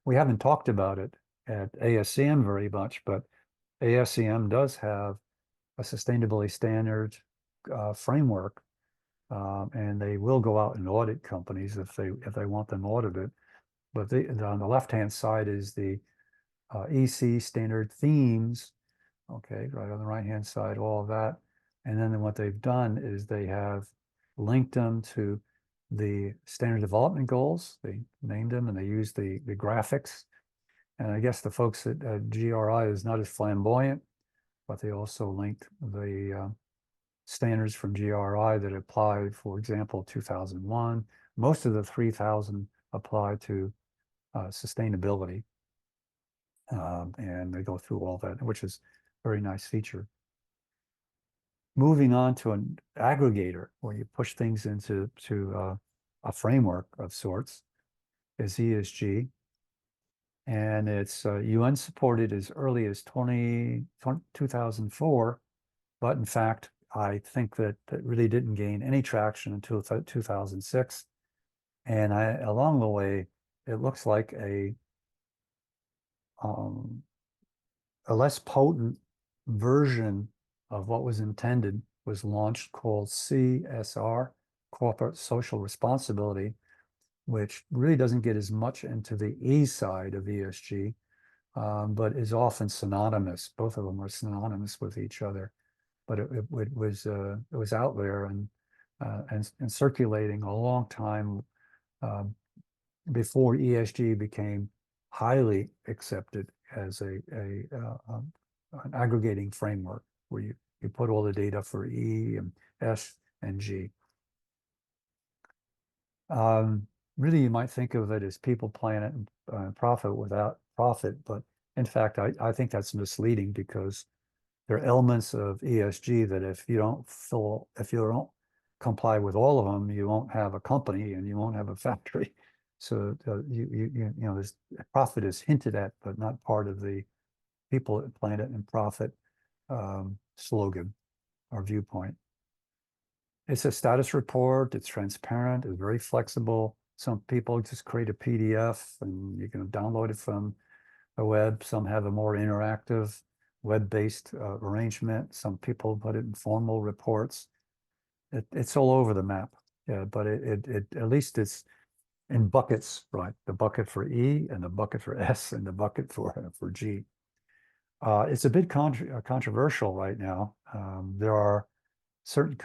we haven't talked about it at ASCM very much, but ASCM does have a sustainability standard framework, and they will go out and audit companies if they want them audited. But on the left-hand side is the EC standard themes. Okay, right on the right-hand side, all of that. And then what they've done is they have linked them to the standard development goals. They named them, and they use the graphics. And I guess the folks at GRI is not as flamboyant, but they also linked the standards from GRI that apply, for example, 2001. Most of the 3000 apply to sustainability. And they go through all that, which is a very nice feature. Moving on to an aggregator where you push things into a framework of sorts is ESG. And it's UN supported as early as 2004, but in fact, I think that really didn't gain any traction until 2006. And along the way, it looks like um, a less potent version of what was intended was launched called CSR, Corporate Social Responsibility, which really doesn't get as much into the E side of ESG, but is often synonymous. Both of them are synonymous with each other. But it was out there and circulating a long time um, before ESG became highly accepted as an aggregating framework where you put all the data for E and S and G. Really, you might think of it as people, planet, and profit without profit, but in fact, I think that's misleading because there are elements of ESG that if you don't comply with all of them, you won't have a company and you won't have a factory. So you know, this profit is hinted at, but not part of the people, planet, and profit slogan or viewpoint. It's a status report. It's transparent. It's very flexible. Some people just create a PDF and you can download it from the web. Some have a more interactive web-based arrangement. Some people put it in formal reports. It's all over the map. Yeah, but it at least it's in buckets, right? The bucket for E and the bucket for S and the bucket for G. It's a bit controversial right now. There are certain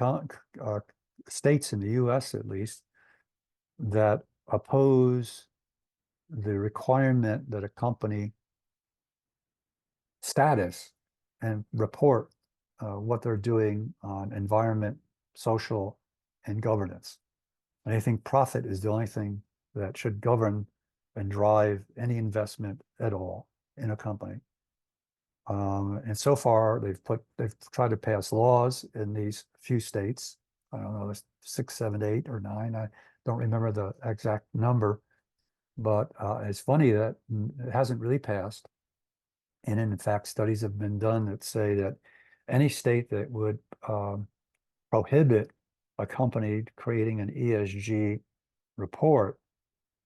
states in the US at least that oppose the requirement that a company status and report what they're doing on environment, social, and governance. And I think profit is the only thing that should govern and drive any investment at all in a company. And so far, they've tried to pass laws in these few states. I don't know, there's 6, 7, 8, or 9. I don't remember the exact number, but it's funny that it hasn't really passed. And in fact, studies have been done that say that any state that would prohibit a company creating an ESG report,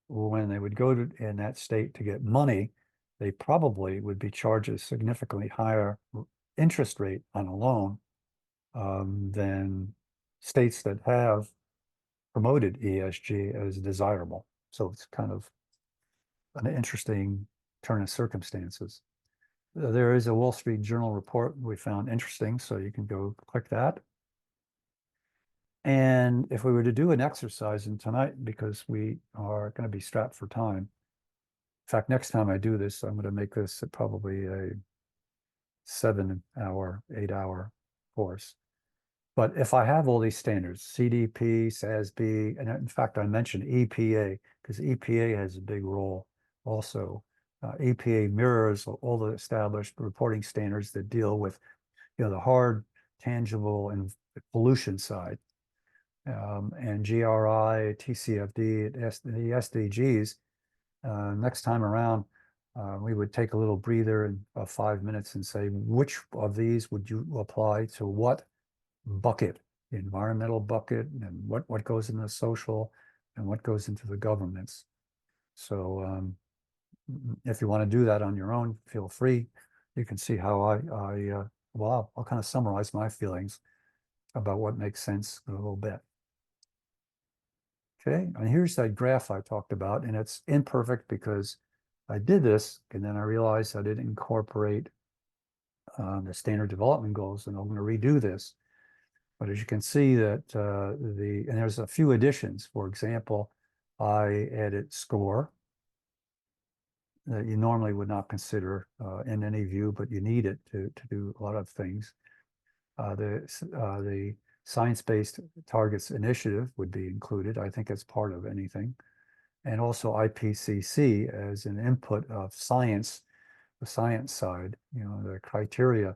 when they would go in that state to get money, they probably would be charged a significantly higher interest rate on a loan than states that have promoted ESG as desirable. So it's kind of an interesting turn of circumstances. There is a Wall Street Journal report we found interesting, so you can go click that. And if we were to do an exercise in tonight, because we are going to be strapped for time. In fact, next time I do this, I'm going to make this probably a 7-hour, 8-hour course. But if I have all these standards, CDP, SASB, and in fact, I mentioned EPA, because EPA has a big role also. EPA mirrors all the established reporting standards that deal with, the hard, tangible, and pollution side. And GRI, TCFD, the SDGs. Next time around, we would take a little breather in 5 minutes and say, which of these would you apply to what bucket, the environmental bucket, and what goes in the social, and what goes into the governance. So if you want to do that on your own, feel free. You can see how well, I'll kind of summarize my feelings about what makes sense a little bit. Okay, and here's that graph I talked about, and it's imperfect because I did this, and then I realized I didn't incorporate the standard development goals, and I'm going to redo this. But as you can see that and there's a few additions. For example, I added score that you normally would not consider in any view, but you need it to do a lot of things. The Science-Based Targets Initiative would be included. I think it's part of anything. And also IPCC as an input of science, the science side, the criteria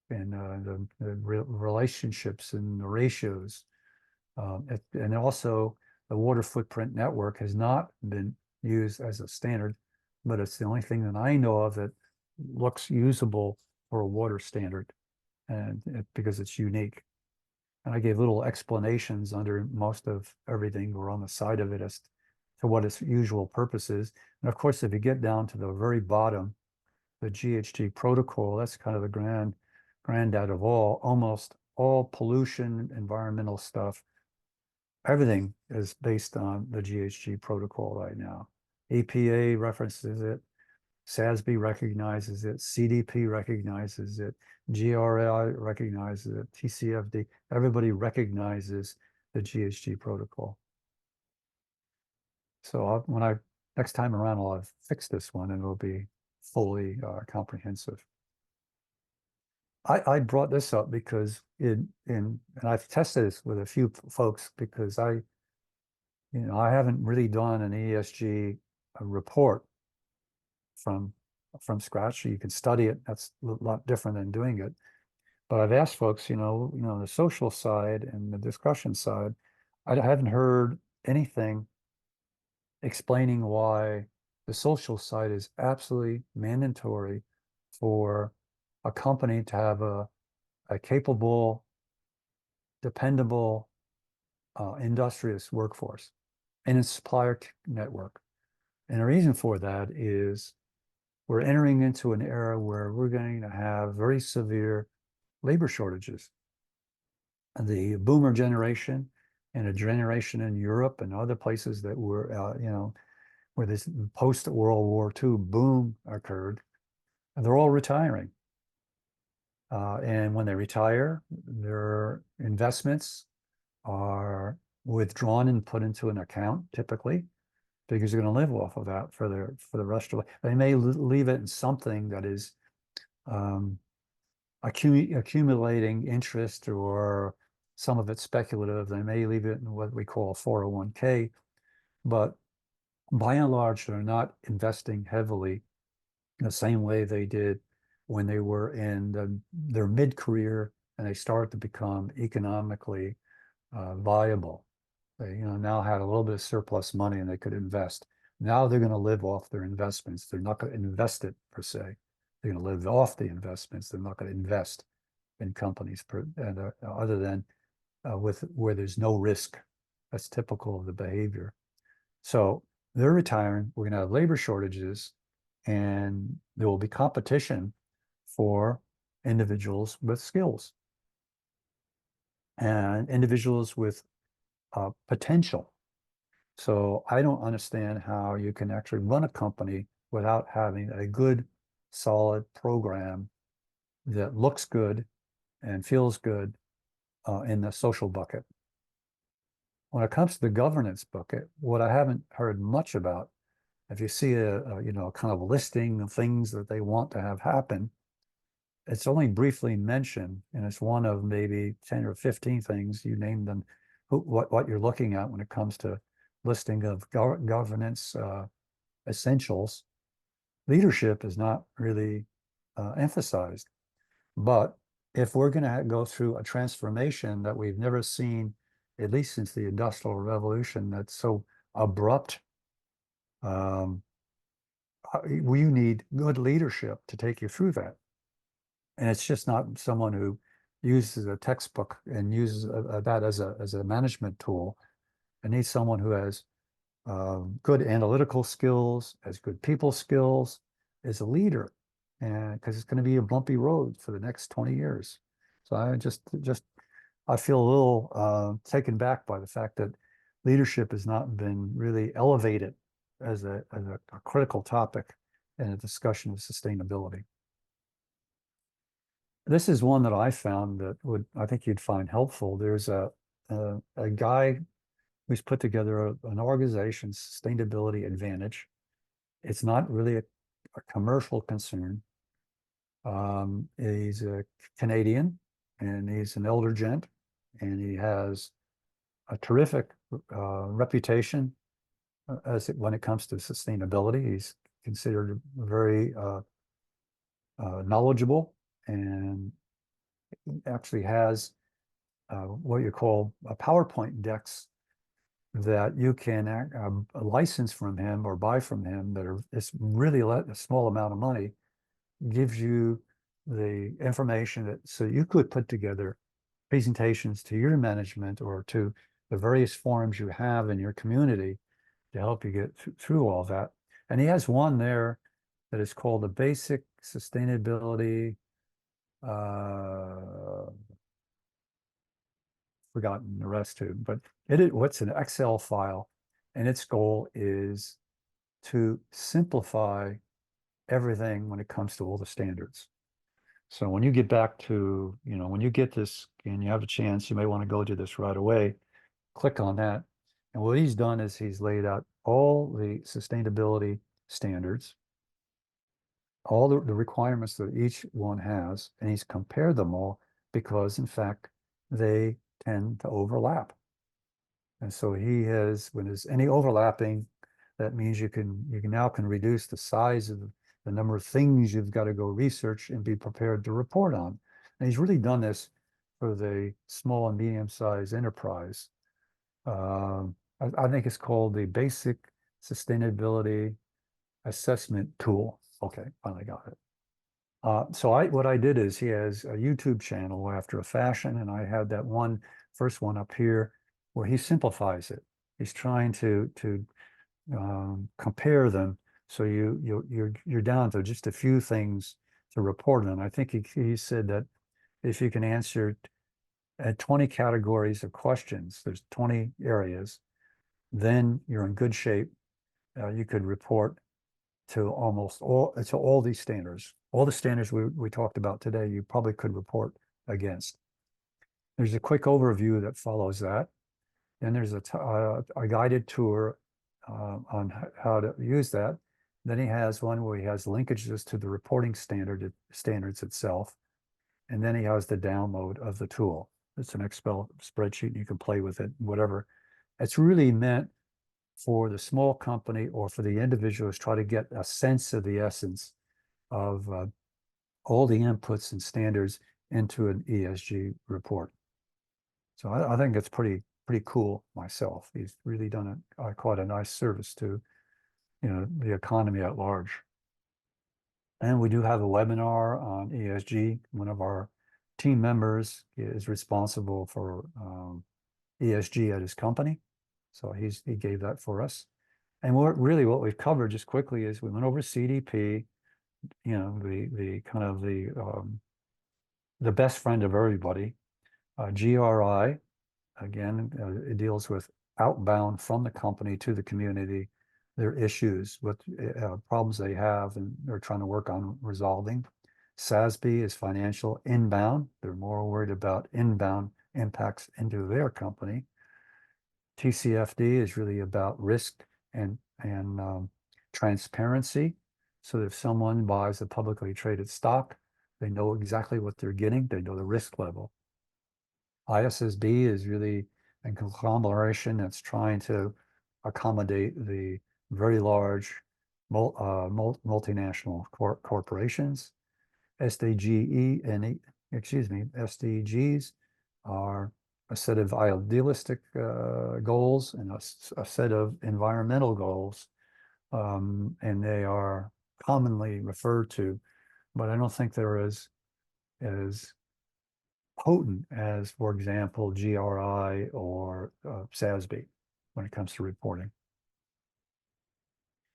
and the relationships and the ratios. And also the water footprint network has not been used as a standard, but it's the only thing that I know of that looks usable for a water standard, and because it's unique. And I gave little explanations under most of everything or on the side of it as to what its usual purpose is. And of course, if you get down to the very bottom, the GHG protocol, that's kind of the granddad of all, almost all pollution, environmental stuff, everything is based on the GHG protocol right now. EPA references it, SASB recognizes it, CDP recognizes it, GRI recognizes it, TCFD, everybody recognizes the GHG protocol. So next time around, I'll have fixed this one and it'll be fully comprehensive. I brought this up because and I've tested this with a few folks because I haven't really done an ESG report from scratch. You can study it. That's a lot different than doing it. But I've asked folks, the social side and the discussion side, I haven't heard anything explaining why the social side is absolutely mandatory for a company to have a capable, dependable, industrious workforce and its supplier network. And the reason for that is we're entering into an era where we're going to have very severe labor shortages. And the boomer generation and a generation in Europe and other places that were, where this post-World War II boom occurred, and they're all retiring. And when they retire, their investments are withdrawn and put into an account typically because they're going to live off of that for the rest of it. They may leave it in something that is accumulating interest or some of it's speculative. They may leave it in what we call a 401k, but by and large, they're not investing heavily the same way they did when they were in their mid-career and they start to become economically viable. They now had a little bit of surplus money and they could invest. Now they're going to live off their investments. They're not going to invest it per se. They're going to live off the investments. They're not going to invest in companies other than where there's no risk. That's typical of the behavior. So they're retiring. We're going to have labor shortages, and there will be competition for individuals with skills and individuals with potential. So I don't understand how you can actually run a company without having a good, solid program that looks good and feels good in the social bucket. When it comes to the governance bucket, what I haven't heard much about, if you see a kind of listing of things that they want to have happen, it's only briefly mentioned, and it's one of maybe 10 or 15 things. You name them, what you're looking at when it comes to listing of governance essentials. Leadership is not really emphasized. But if we're going to go through a transformation that we've never seen, at least since the Industrial Revolution, that's so abrupt, we need good leadership to take you through that. And it's just not someone who uses a textbook and uses that as a management tool. It needs someone who has good analytical skills, has good people skills, is a leader, and because it's going to be a bumpy road for the next 20 years. So I feel a little taken back by the fact that leadership has not been really elevated as a critical topic in a discussion of sustainability. This is one that I found that I think you'd find helpful. There's a guy who's put together an organization, Sustainability Advantage. It's not really a commercial concern. He's a Canadian and he's an elder gent, and he has a terrific reputation when it comes to sustainability. He's considered very knowledgeable, and actually has what you call a PowerPoint decks that you can license from him or buy from him it's really a small amount of money, gives you the information so you could put together presentations to your management or to the various forums you have in your community to help you get through all that. And he has one there that is called the Basic Sustainability, uh, forgotten the rest too, but what's an Excel file, and its goal is to simplify everything when it comes to all the standards. So when you get back to, when you get this and you have a chance, you may want to go to this right away, click on that. And what he's done is he's laid out all the sustainability standards, all the requirements that each one has, and he's compared them all because, in fact, they tend to overlap. And so he has, when there's any overlapping, that means you now can reduce the size of the number of things you've got to go research and be prepared to report on. And he's really done this for the small and medium-sized enterprise. I think it's called the Basic Sustainability Assessment Tool. Okay, finally got it. So what I did is he has a YouTube channel after a fashion, and I had that first one up here where he simplifies it. He's trying to compare them, so you're down to just a few things to report on. I think he said that if you can answer at 20 categories of questions, there's 20 areas, then you're in good shape. You could report to all these standards. All the standards we talked about today, you probably could report against. There's a quick overview that follows that. Then there's a guided tour on how to use that. Then he has one where he has linkages to the reporting standards itself. And then he has the download of the tool. It's an Excel spreadsheet, and you can play with it, whatever. It's really meant for the small company or for the individuals try to get a sense of the essence of all the inputs and standards into an ESG report. So I think it's pretty cool myself. He's really done quite a nice service to the economy at large. And we do have a webinar on ESG. One of our team members is responsible for ESG at his company. So he gave that for us. And what we've covered just quickly is we went over CDP, the kind of the best friend of everybody. GRI, again, it deals with outbound from the company to the community, their issues, what problems they have, and they're trying to work on resolving. SASB is financial inbound. They're more worried about inbound impacts into their company. TCFD is really about risk and transparency. So if someone buys a publicly traded stock, they know exactly what they're getting. They know the risk level. ISSB is really a conglomeration that's trying to accommodate the very large multinational corporations. SDGs are a set of idealistic goals and a set of environmental goals, and they are commonly referred to, but I don't think they're as potent as, for example, GRI or SASB when it comes to reporting.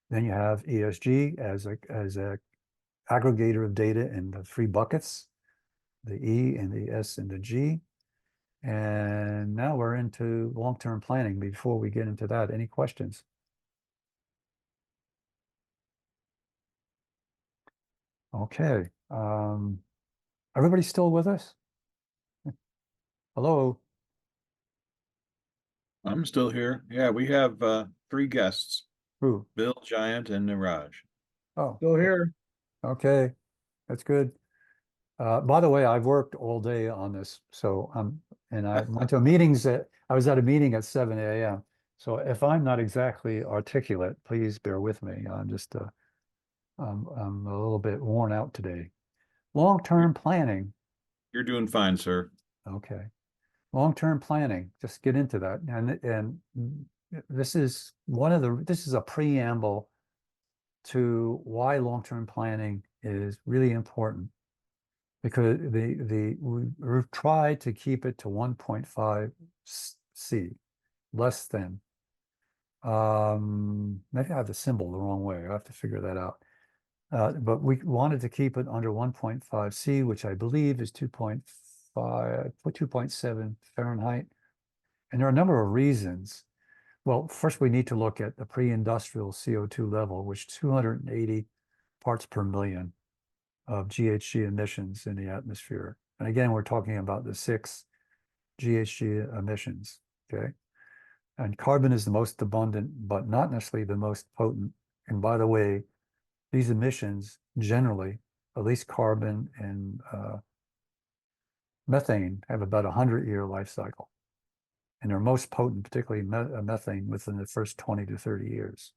Then you have ESG as a aggregator of data in the three buckets, the E and the S and the G. And now we're into long-term planning. Before we get into that, any questions? Okay. Everybody still with us? Hello? I'm still here. Yeah, we have three guests, Who? Bill, Giant, and Niraj. Oh, Still here. okay. That's good. By the way, I've worked all day on this, so and I went to meetings I was at a meeting at 7 a.m. So if I'm not exactly articulate, please bear with me. I'm a little bit worn out today. Long-term planning. You're doing fine, sir. Okay. Long-term planning, just get into that. And this is this is a preamble to why long-term planning is really important. because we've tried to keep it to 1.5 C, less than. Maybe I have the symbol the wrong way. I have to figure that out. But we wanted to keep it under 1.5 C, which I believe is 2.5, 2.7 Fahrenheit. And there are a number of reasons. Well, first we need to look at the pre-industrial CO2 level, which 280 parts per million of GHG emissions in the atmosphere. And again, we're talking about the 6 GHG emissions, okay? And carbon is the most abundant, but not necessarily the most potent. And by the way, these emissions generally, at least carbon and methane, have about a 100-year life cycle. And they're most potent, particularly methane, within the first 20 to 30 years,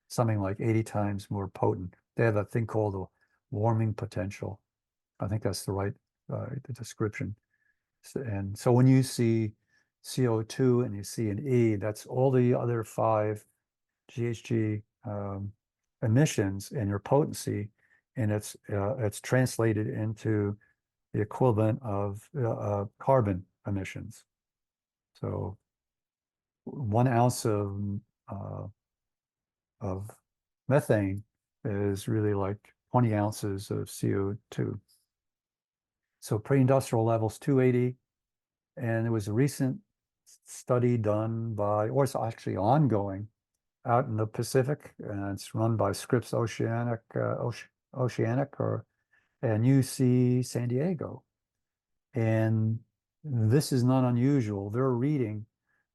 something like 80 times more potent. They have a thing called a warming potential. I think that's the right description. And so when you see CO2 and you see an E, that's all the other 5 GHG emissions and your potency, and it's translated into the equivalent of carbon emissions. So 1 ounce of methane is really like 20 ounces of CO2. So pre-industrial levels 280, and there was a recent study done by, or it's actually ongoing, out in the Pacific, and it's run by Scripps Oceanic, and UC San Diego. And this is not unusual. Their reading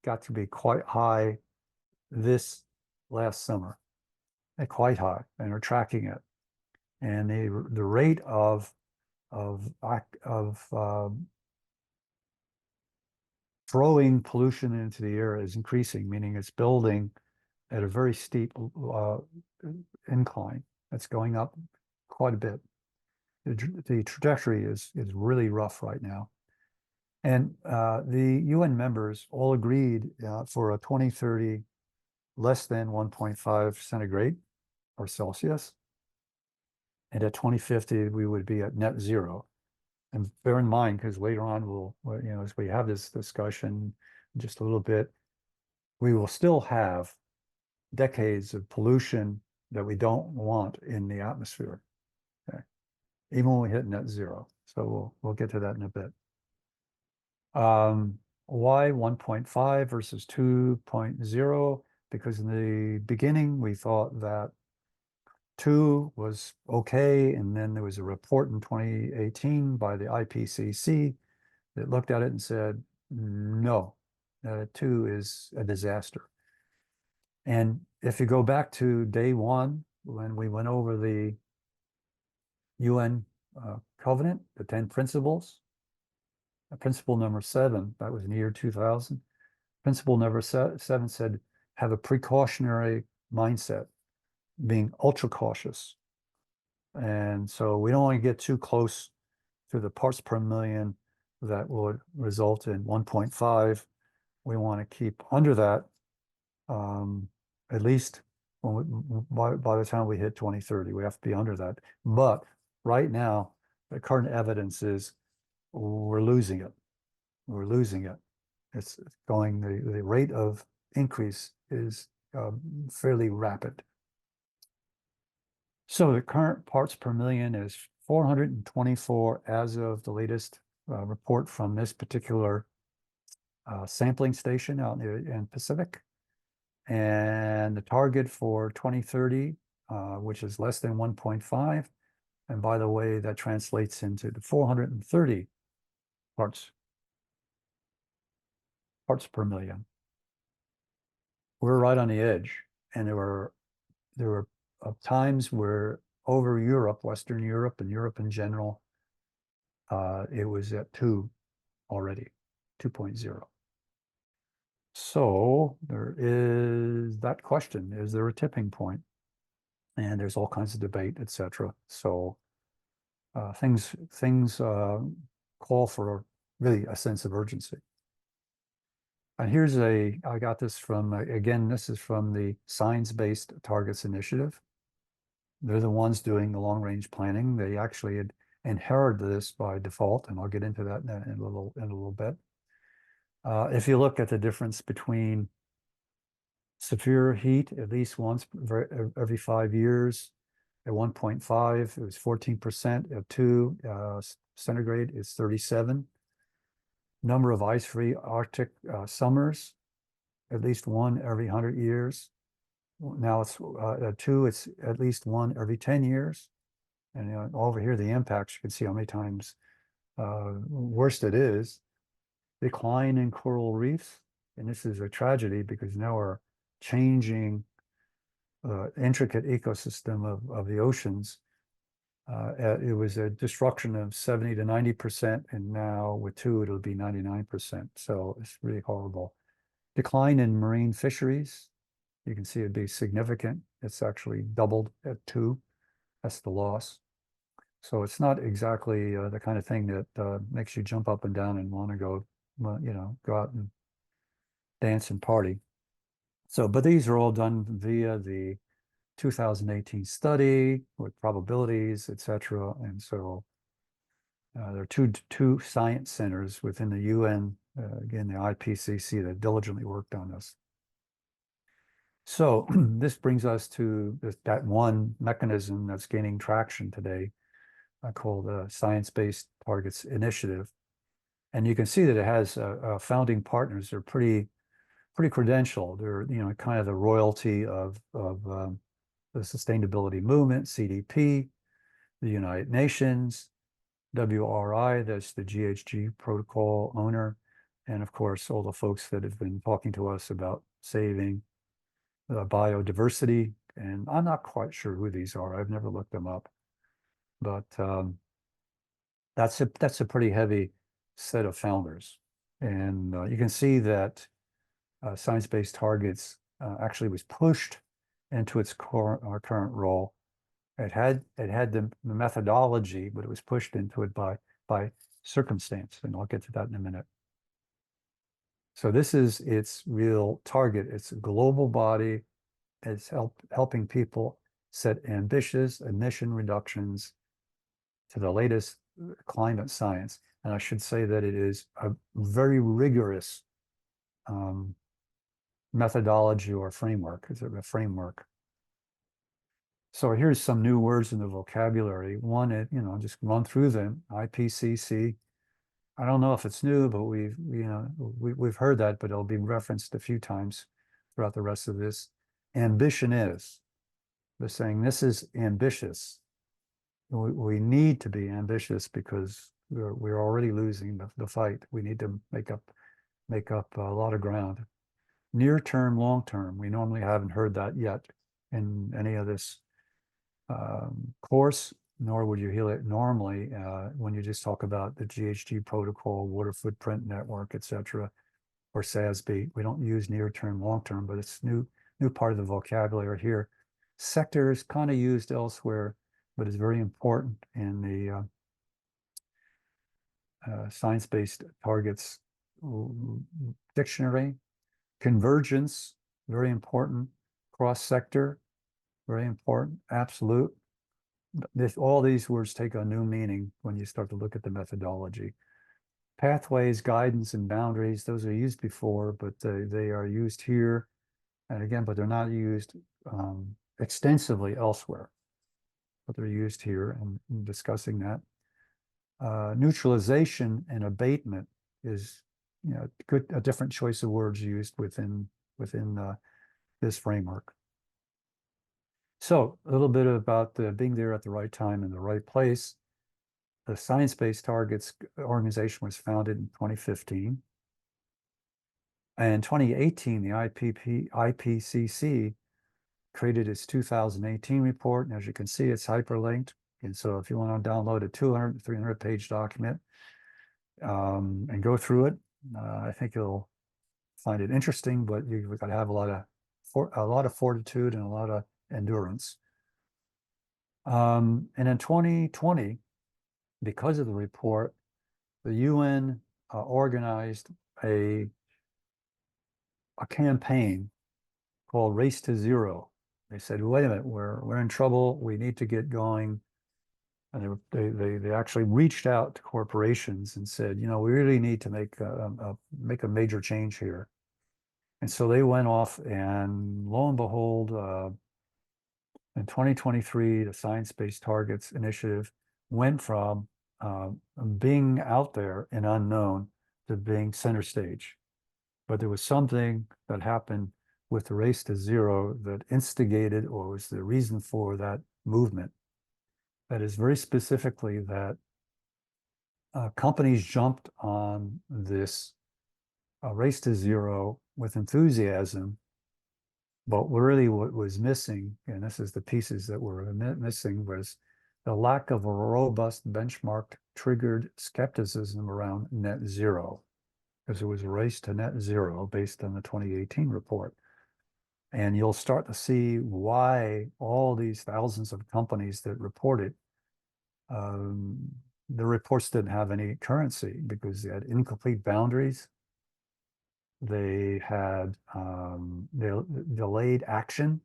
got to be quite high this last summer, quite high, and are tracking it. And the rate of throwing pollution into the air is increasing, meaning it's building at a very steep incline. It's going up quite a bit. The trajectory is really rough right now. And the UN members all agreed for a 2030 less than 1.5 centigrade or Celsius. And at 2050, we would be at net zero. And bear in mind, because later on as we have this discussion just a little bit, we will still have decades of pollution that we don't want in the atmosphere, okay? Even when we hit net zero. So we'll get to that in a bit. Why 1.5 versus 2.0? Because in the beginning, we thought that 2 was okay, and then there was a report in 2018 by the IPCC that looked at it and said, no, 2 is a disaster. And if you go back to day 1, when we went over the UN covenant, the 10 principles, principle number 7, that was in the year 2000. Principle number 7 said, have a precautionary mindset, being ultra cautious. And so we don't want to get too close to the parts per million that would result in 1.5. We want to keep under that, at least by the time we hit 2030, we have to be under that. But right now, the current evidence is we're losing it. We're losing it. It's going, the rate of increase is fairly rapid. So the current parts per million is 424 as of the latest report from this particular sampling station out in Pacific. And the target for 2030, which is less than 1.5. And by the way, that translates into the 430 parts per million. We're right on the edge. And there were times where over Europe, Western Europe and Europe in general, it was at 2 already, 2.0. So there is that question, is there a tipping point? And there's all kinds of debate, etc. So things call for really a sense of urgency. And I got this from, again, this is from the Science-Based Targets Initiative. They're the ones doing the long-range planning. They actually had inherit this by default, and I'll get into that in a little bit. If you look at the difference between severe heat, at least once every 5 years, at 1.5, it was 14%. At 2 centigrade, it's 37. Number of ice-free Arctic summers, at least one every 100 years. Now it's at 2, it's at least one every 10 years. And over here, the impacts, you can see how many times worse it is. Decline in coral reefs. And this is a tragedy because now we're changing the intricate ecosystem of the oceans. It was a destruction of 70 to 90%, and now with 2, it'll be 99%. So it's really horrible. Decline in marine fisheries. You can see it'd be significant. It's actually doubled at 2. That's the loss. So it's not exactly the kind of thing that makes you jump up and down and want to go, go out and dance and party. So, but these are all done via the 2018 study with probabilities, etc. And so there are two science centers within the UN, again, the IPCC, that diligently worked on this. So this brings us to that one mechanism that's gaining traction today, called the Science-Based Targets Initiative. And you can see that it has founding partners. They're pretty credentialed. They're kind of the royalty of the sustainability movement, CDP, the United Nations, WRI, that's the GHG protocol owner, and of course all the folks that have been talking to us about saving biodiversity. And I'm not quite sure who these are. I've never looked them up, but that's a pretty heavy set of founders. And you can see that science-based targets actually was pushed into its our current role. It had the methodology, but it was pushed into it by circumstance, and I'll get to that in a minute. So this is its real target. It's a global body. It's helping people set ambitious emission reductions to the latest climate science. And I should say that it is a very rigorous methodology or framework. It's a framework. So here's some new words in the vocabulary. One, just run through them. IPCC. I don't know if it's new, but we've heard that, but it'll be referenced a few times throughout the rest of this. Ambition is. They're saying this is ambitious. We need to be ambitious because we're already losing the fight. We need to make up a lot of ground. Near term, long term. We normally haven't heard that yet in any of this course, nor would you hear it normally when you just talk about the GHG protocol, water footprint network, etc., or SASB. We don't use near term, long term, but it's new part of the vocabulary here. Sector is kind of used elsewhere, but it's very important in the science-based targets dictionary. Convergence, very important. Cross-sector, very important. Absolute. All these words take a new meaning when you start to look at the methodology. Pathways, guidance, and boundaries, those are used before, but they are used here. And again, but they're not used extensively elsewhere. But they're used here and discussing that. Neutralization and abatement is a different choice of words used within this framework. So a little bit about being there at the right time in the right place. The Science-Based Targets organization was founded in 2015. And in 2018, the IPCC created its 2018 report. And as you can see, it's hyperlinked. And so if you want to download a 200, 300-page document and go through it, I think you'll find it interesting, but you've got to have a lot of fortitude and a lot of endurance. And in 2020, because of the report, the UN organized a campaign called Race to Zero. They said, wait a minute, we're in trouble. We need to get going. And they actually reached out to corporations and said, you know, we really need to make a major change here. And so they went off, and lo and behold, in 2023, the Science Based Targets Initiative went from uh, being out there and unknown to being center stage. But there was something that happened with the race to zero that instigated or was the reason for that movement. That is very specifically that companies jumped on this race to zero with enthusiasm, but really what was missing, and this is the pieces that were missing, was the lack of a robust benchmark triggered skepticism around net zero, because it was a race to net zero based on the 2018 report. And you'll start to see why all these thousands of companies that reported, the reports didn't have any currency because they had incomplete boundaries. They had delayed action,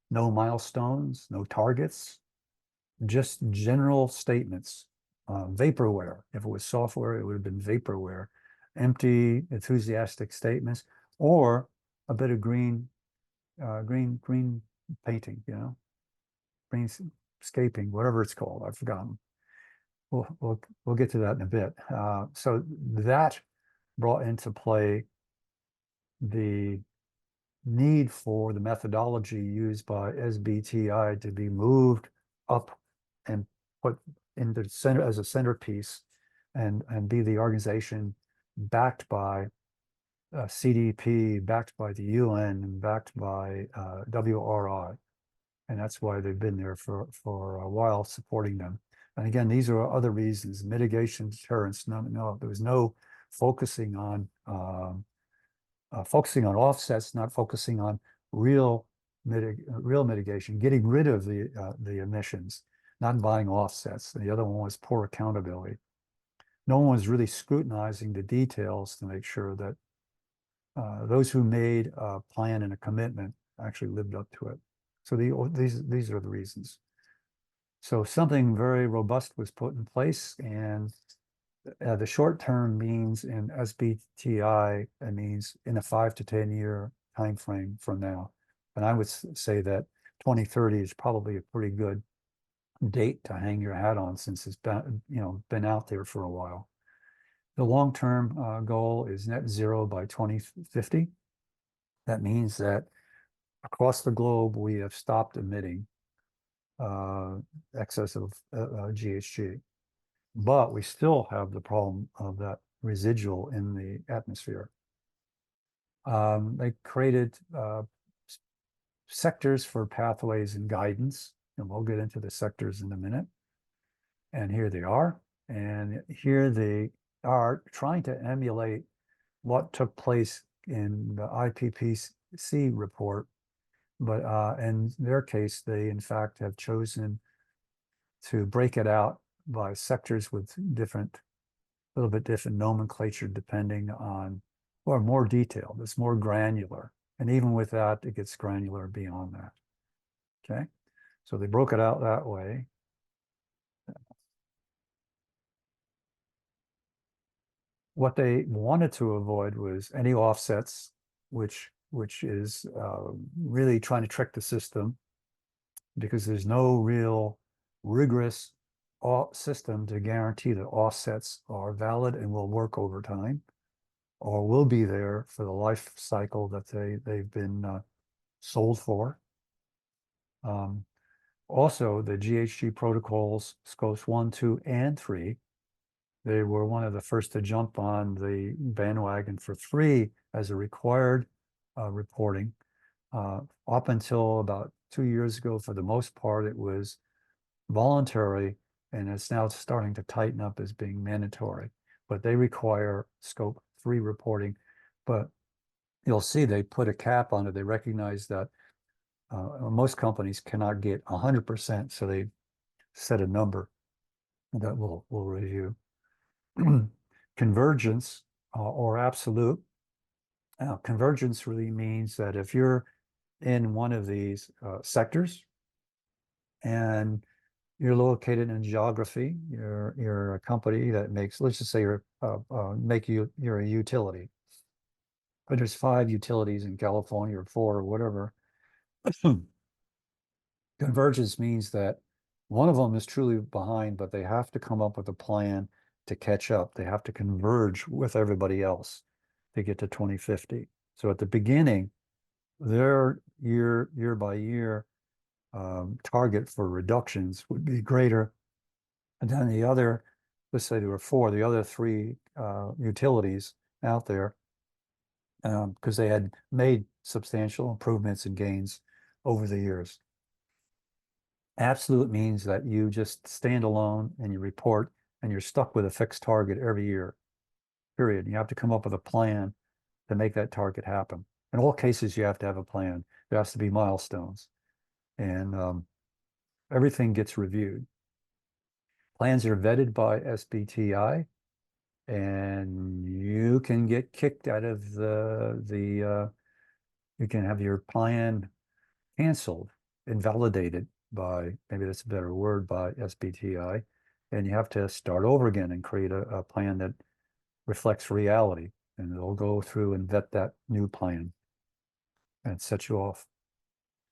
no milestones, no targets, just general statements. Vaporware. If it was software, it would have been vaporware. Empty, enthusiastic statements, or a bit of green painting, you know, greenscaping, whatever it's called. I've forgotten. We'll get to that in a bit. So that brought into play the need for the methodology used by SBTI to be moved up and put in the center as a centerpiece, and be the organization backed by CDP, backed by the UN, and backed by WRI. And that's why they've been there for a while, supporting them. And again, these are other reasons: mitigation, deterrence. No, there was no focusing on offsets, not focusing on real mitigation, getting rid of the emissions, not buying offsets. The other one was poor accountability. No one was really scrutinizing the details to make sure that those who made a plan and a commitment actually lived up to it. So these are the reasons. So something very robust was put in place, and the short term means in SBTI, it means in a 5 to 10 year time frame from now. And I would say that 2030 is probably a pretty good date to hang your hat on, since it's been out there for a while. The long term goal is net zero by 2050. That means that across the globe we have stopped emitting excess of GHG. But we still have the problem of that residual in the atmosphere. They created sectors for pathways and guidance, and we'll get into the sectors in a minute. And here they are. And here they are trying to emulate what took place in the IPCC report. But in their case, they in fact have chosen to break it out by sectors with a little bit different nomenclature depending on, or more detailed. It's more granular. And even with that, it gets granular beyond that. Okay. So they broke it out that way. What they wanted to avoid was any offsets, which is really trying to trick the system, because there's no real rigorous system to guarantee that offsets are valid and will work over time, or will be there for the life cycle that they've been sold for. Also, the GHG protocols, scopes 1, 2, and 3, they were one of the first to jump on the bandwagon for 3 as a required reporting. Up until about 2 years ago, for the most part, it was voluntary, and it's now starting to tighten up as being mandatory. But they require scope 3 reporting. But you'll see they put a cap on it. They recognize that most companies cannot get 100%, so they set a number that we'll review. Convergence or absolute. Convergence really means that if you're in one of these sectors and you're located in geography. You're a company that makes, let's just say you're a utility. But there's 5 utilities in California or 4 or whatever. Convergence means that one of them is truly behind, but they have to come up with a plan to catch up. They have to converge with everybody else to get to 2050. So at the beginning, their year by year target for reductions would be greater. And then the other, let's say there were 4, the other 3 utilities out there, because they had made substantial improvements and gains over the years. Absolute means that you just stand alone and you report and you're stuck with a fixed target every year, period. You have to come up with a plan to make that target happen. In all cases, you have to have a plan. There has to be milestones, and everything gets reviewed. Plans are vetted by SBTI, and you can get kicked out of you can have your plan canceled, invalidated by, maybe that's a better word, by SBTI, and you have to start over again and create a plan that reflects reality, and they'll go through and vet that new plan and set you off.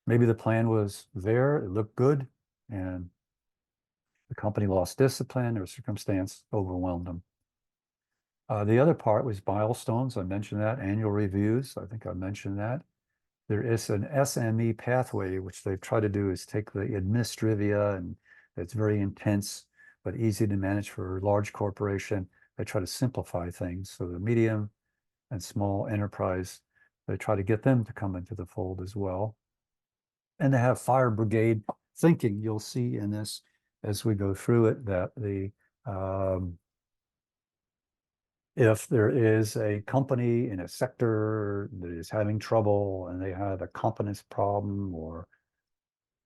Maybe the plan was there, it looked good, and the company lost discipline or circumstance overwhelmed them. The other part was milestones. I mentioned that, annual reviews. I think I mentioned that. There is an SME pathway, which they've tried to do is take the administrivia, and it's very intense, but easy to manage for a large corporation. They try to simplify things. So the medium and small enterprise, they try to get them to come into the fold as well. And they have fire brigade thinking. You'll see in this as we go through it that if there is a company in a sector that is having trouble and they have a competence problem, or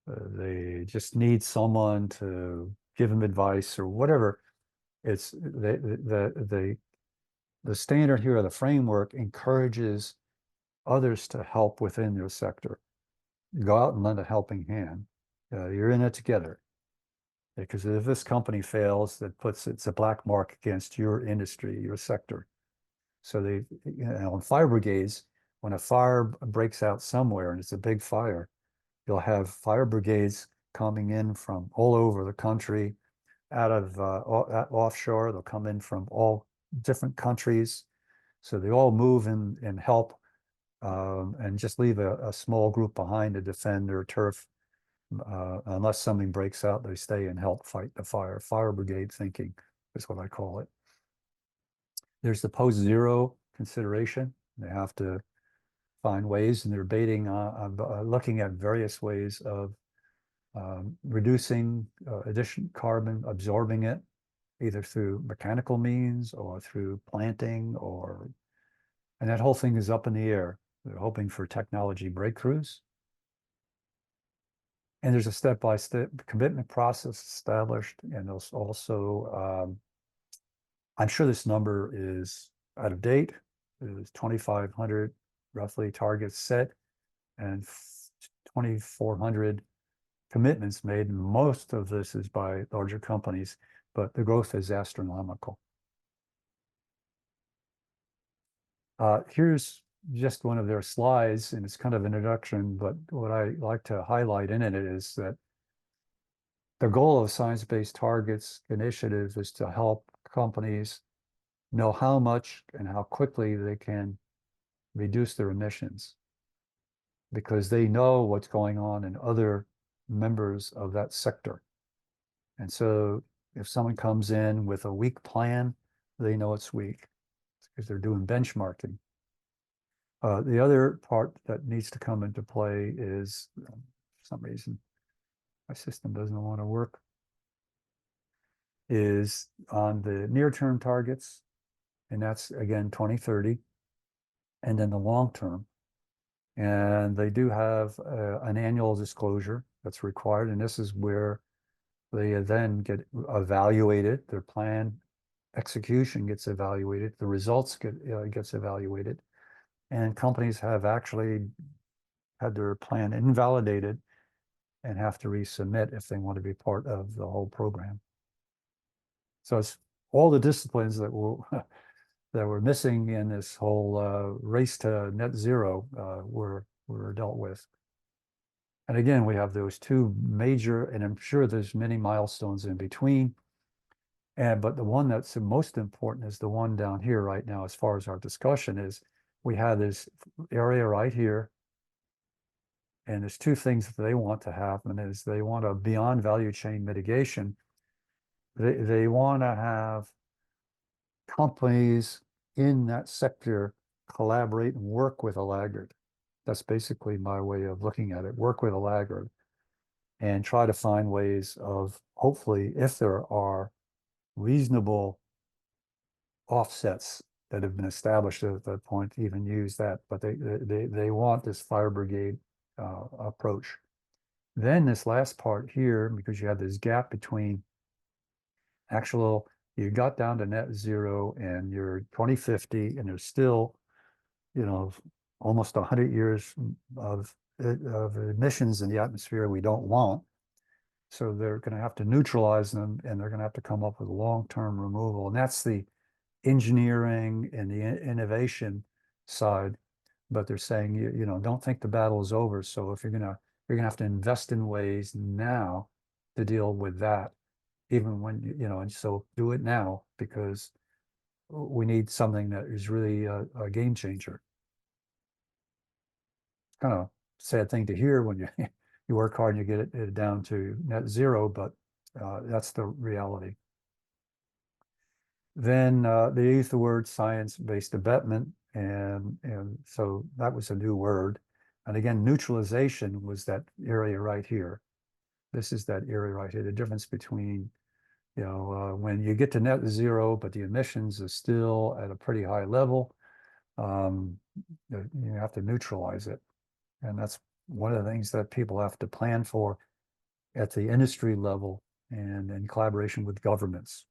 they just need someone to give them advice or whatever, it's the standard here, the framework encourages others to help within their sector. Go out and lend a helping hand. You're in it together. Because if this company fails, it's a black mark against your industry, your sector. So in fire brigades, when a fire breaks out somewhere and it's a big fire, you'll have fire brigades coming in from all over the country, out of offshore. They'll come in from all different countries. So they all move and help, and just leave a small group behind to defend their turf. Unless something breaks out, they stay and help fight the fire. Fire brigade thinking is what I call it. There's the post-zero consideration. They have to find ways, and they're debating, looking at various ways of reducing additional carbon, absorbing it, either through mechanical means or through planting, and that whole thing is up in the air. They're hoping for technology breakthroughs. And there's a step-by-step commitment process established, and there's also, I'm sure this number is out of date. There's 2,500 roughly targets set and 2,400 commitments made. And most of this is by larger companies, but the growth is astronomical. Here's just one of their slides, and it's kind of an introduction, but what I like to highlight in it is that the goal of science-based targets initiative is to help companies know how much and how quickly they can reduce their emissions, because they know what's going on in other members of that sector. And so if someone comes in with a weak plan, they know it's weak because they're doing benchmarking. The other part that needs to come into play is, for some reason, my system doesn't want to work, is on the near-term targets, and that's, again, 2030, and then the long term. And they do have an annual disclosure that's required, and this is where they then get evaluated. Their plan execution gets evaluated. The results gets evaluated. And companies have actually had their plan invalidated and have to resubmit if they want to be part of the whole program. So it's all the disciplines that were missing in this whole race to net zero were dealt with. And again, we have those two major, and I'm sure there's many milestones in between. But the one that's the most important is the one down here right now, as far as our discussion is, we have this area right here. And there's two things that they want to happen is they want a beyond value chain mitigation. They want to have companies in that sector collaborate and work with a laggard. That's basically my way of looking at it. Work with a laggard and try to find ways of, hopefully, if there are reasonable offsets that have been established at that point, even use that. But they want this fire brigade approach. Then this last part here, because you have this gap between actual, you got down to net zero and you're 2050, and there's still, almost 100 years of emissions in the atmosphere we don't want. So they're going to have to neutralize them, and they're going to have to come up with long-term removal. And that's the engineering and the innovation side. But they're saying, don't think the battle is over. So if you're gonna have to invest in ways now to deal with that, even when and so do it now, because we need something that is really a game changer. Kind of sad thing to hear when you you work hard and you get it down to net zero, but that's the reality. Then they used the word science-based abatement, and so that was a new word. And again, neutralization was that area right here. This is that area right here. The difference between, when you get to net zero, but the emissions are still at a pretty high level, you have to neutralize it. And that's one of the things that people have to plan for at the industry level and in collaboration with governments.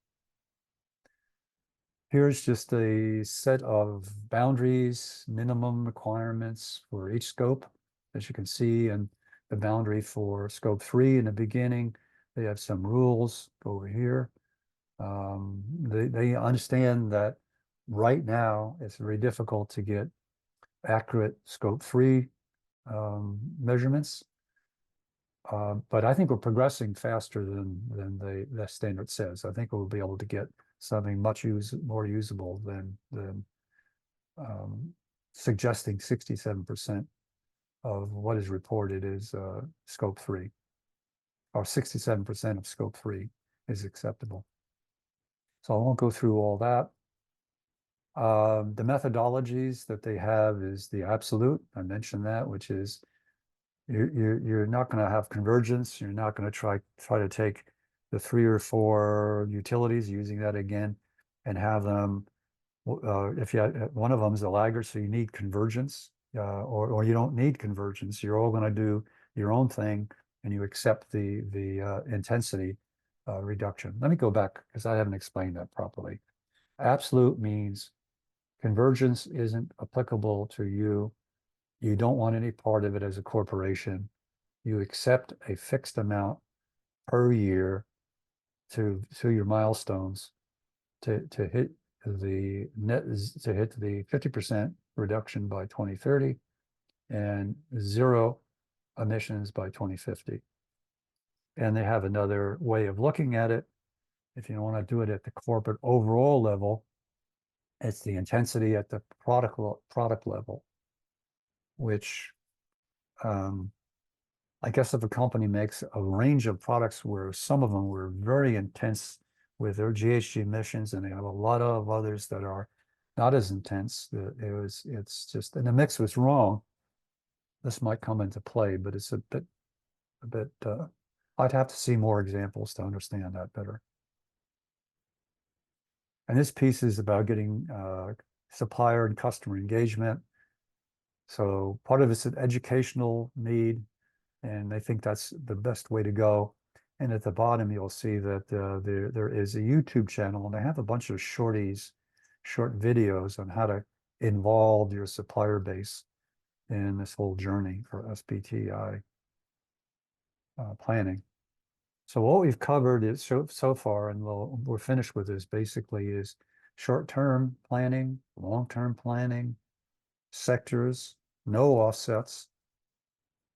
Here's just a set of boundaries, minimum requirements for each scope. As you can see, and the boundary for scope 3 in the beginning, they have some rules over here. They understand that right now it's very difficult to get accurate scope 3 measurements. But I think we're progressing faster than the standard says. I think we'll be able to get something much more usable than suggesting 67% of what is reported is scope 3, or 67% of scope 3 is acceptable. So I won't go through all that. The methodologies that they have is the absolute. I mentioned that, which is you're not going to have convergence. You're not going to try to take the 3 or 4 utilities, using that again, and have them. If one of them is a laggard, so you need convergence, or you don't need convergence. You're all going to do your own thing, and you accept the intensity reduction. Let me go back because I haven't explained that properly. Absolute means convergence isn't applicable to you. You don't want any part of it as a corporation. You accept a fixed amount per year to your milestones to hit the net, to hit the 50% reduction by 2030 and 0 emissions by 2050. And they have another way of looking at it. If you want to do it at the corporate overall level, it's the intensity at the product level, which I guess if a company makes a range of products where some of them were very intense with their GHG emissions, and they have a lot of others that are not as intense, it's just, and the mix was wrong. This might come into play, but it's a bit, I'd have to see more examples to understand that better. And this piece is about getting supplier and customer engagement. So part of it's an educational need, and they think that's the best way to go. And at the bottom, you'll see that there is a YouTube channel, and they have a bunch of short videos on how to involve your supplier base in this whole journey for SBTI. planning. So what we've covered is so far, and we're finished with this basically is short-term planning, long-term planning, sectors, no offsets.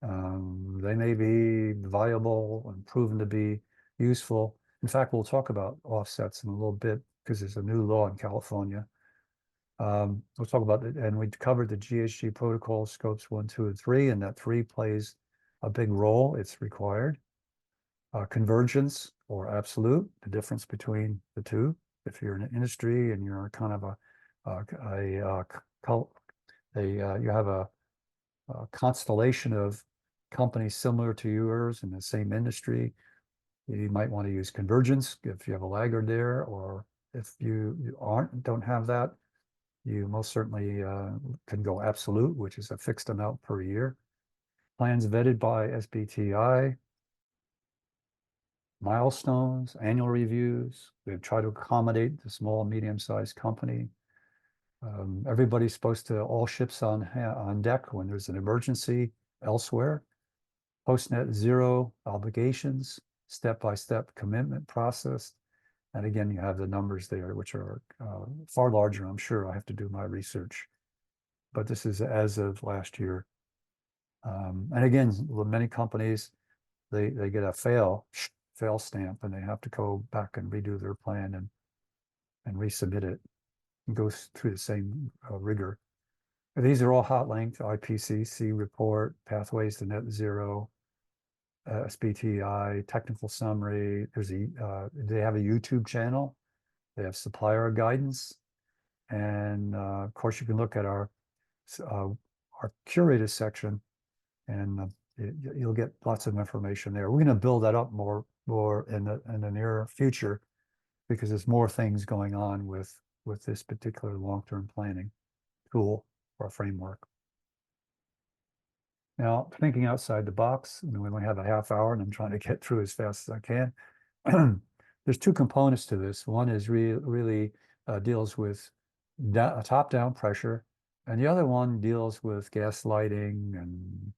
They may be viable and proven to be useful. In fact, we'll talk about offsets in a little bit because there's a new law in California. We'll talk about it, and we covered the GHG protocol scopes 1, 2, and 3, and that 3 plays a big role. It's required. Convergence or absolute, the difference between the two. If you're in an industry and you're kind of you have a constellation of companies similar to yours in the same industry, you might want to use convergence if you have a laggard there, or if you don't have that, you most certainly can go absolute, which is a fixed amount per year. Plans vetted by SBTI, milestones, annual reviews. We've tried to accommodate the small and medium-sized company. Everybody's supposed to, all ships on deck when there's an emergency elsewhere. Post net zero obligations, step-by-step commitment process. And again, you have the numbers there, which are far larger. I'm sure I have to do my research, but this is as of last year. And again, with many companies, they get a fail stamp, and they have to go back and redo their plan and resubmit it. It goes through the same rigor. And these are all hot linked: IPCC report, pathways to net zero, SBTI, technical summary. They have a YouTube channel. They have supplier guidance. And of course, you can look at our curated section, and you'll get lots of information there. We're going to build that up more in the near future, because there's more things going on with this particular long-term planning tool or framework. Now, thinking outside the box, we only have a half hour, and I'm trying to get through as fast as I can. There's 2 components to this. One is really deals with top-down pressure, and the other one deals with gaslighting and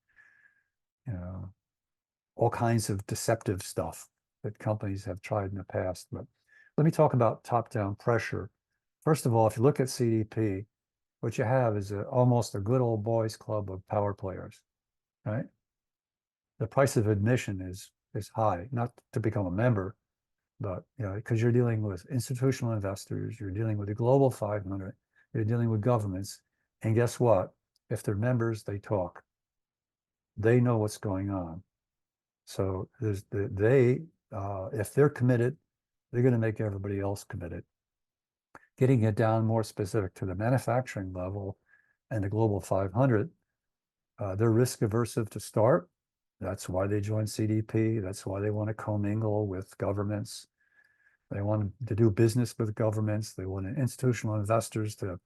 all kinds of deceptive stuff that companies have tried in the past. But let me talk about top-down pressure. First of all, if you look at CDP, what you have is almost a good old boys club of power players, right? The price of admission is high, not to become a member, but because you're dealing with institutional investors, you're dealing with the global 500, you're dealing with governments, and guess what? If they're members, they talk. They know what's going on. So if they're committed, they're going to make everybody else committed. Getting it down more specific to the manufacturing level and the global 500, they're risk aversive to start. That's why they joined CDP. That's why they want to commingle with governments. They want to do business with governments. They want institutional investors to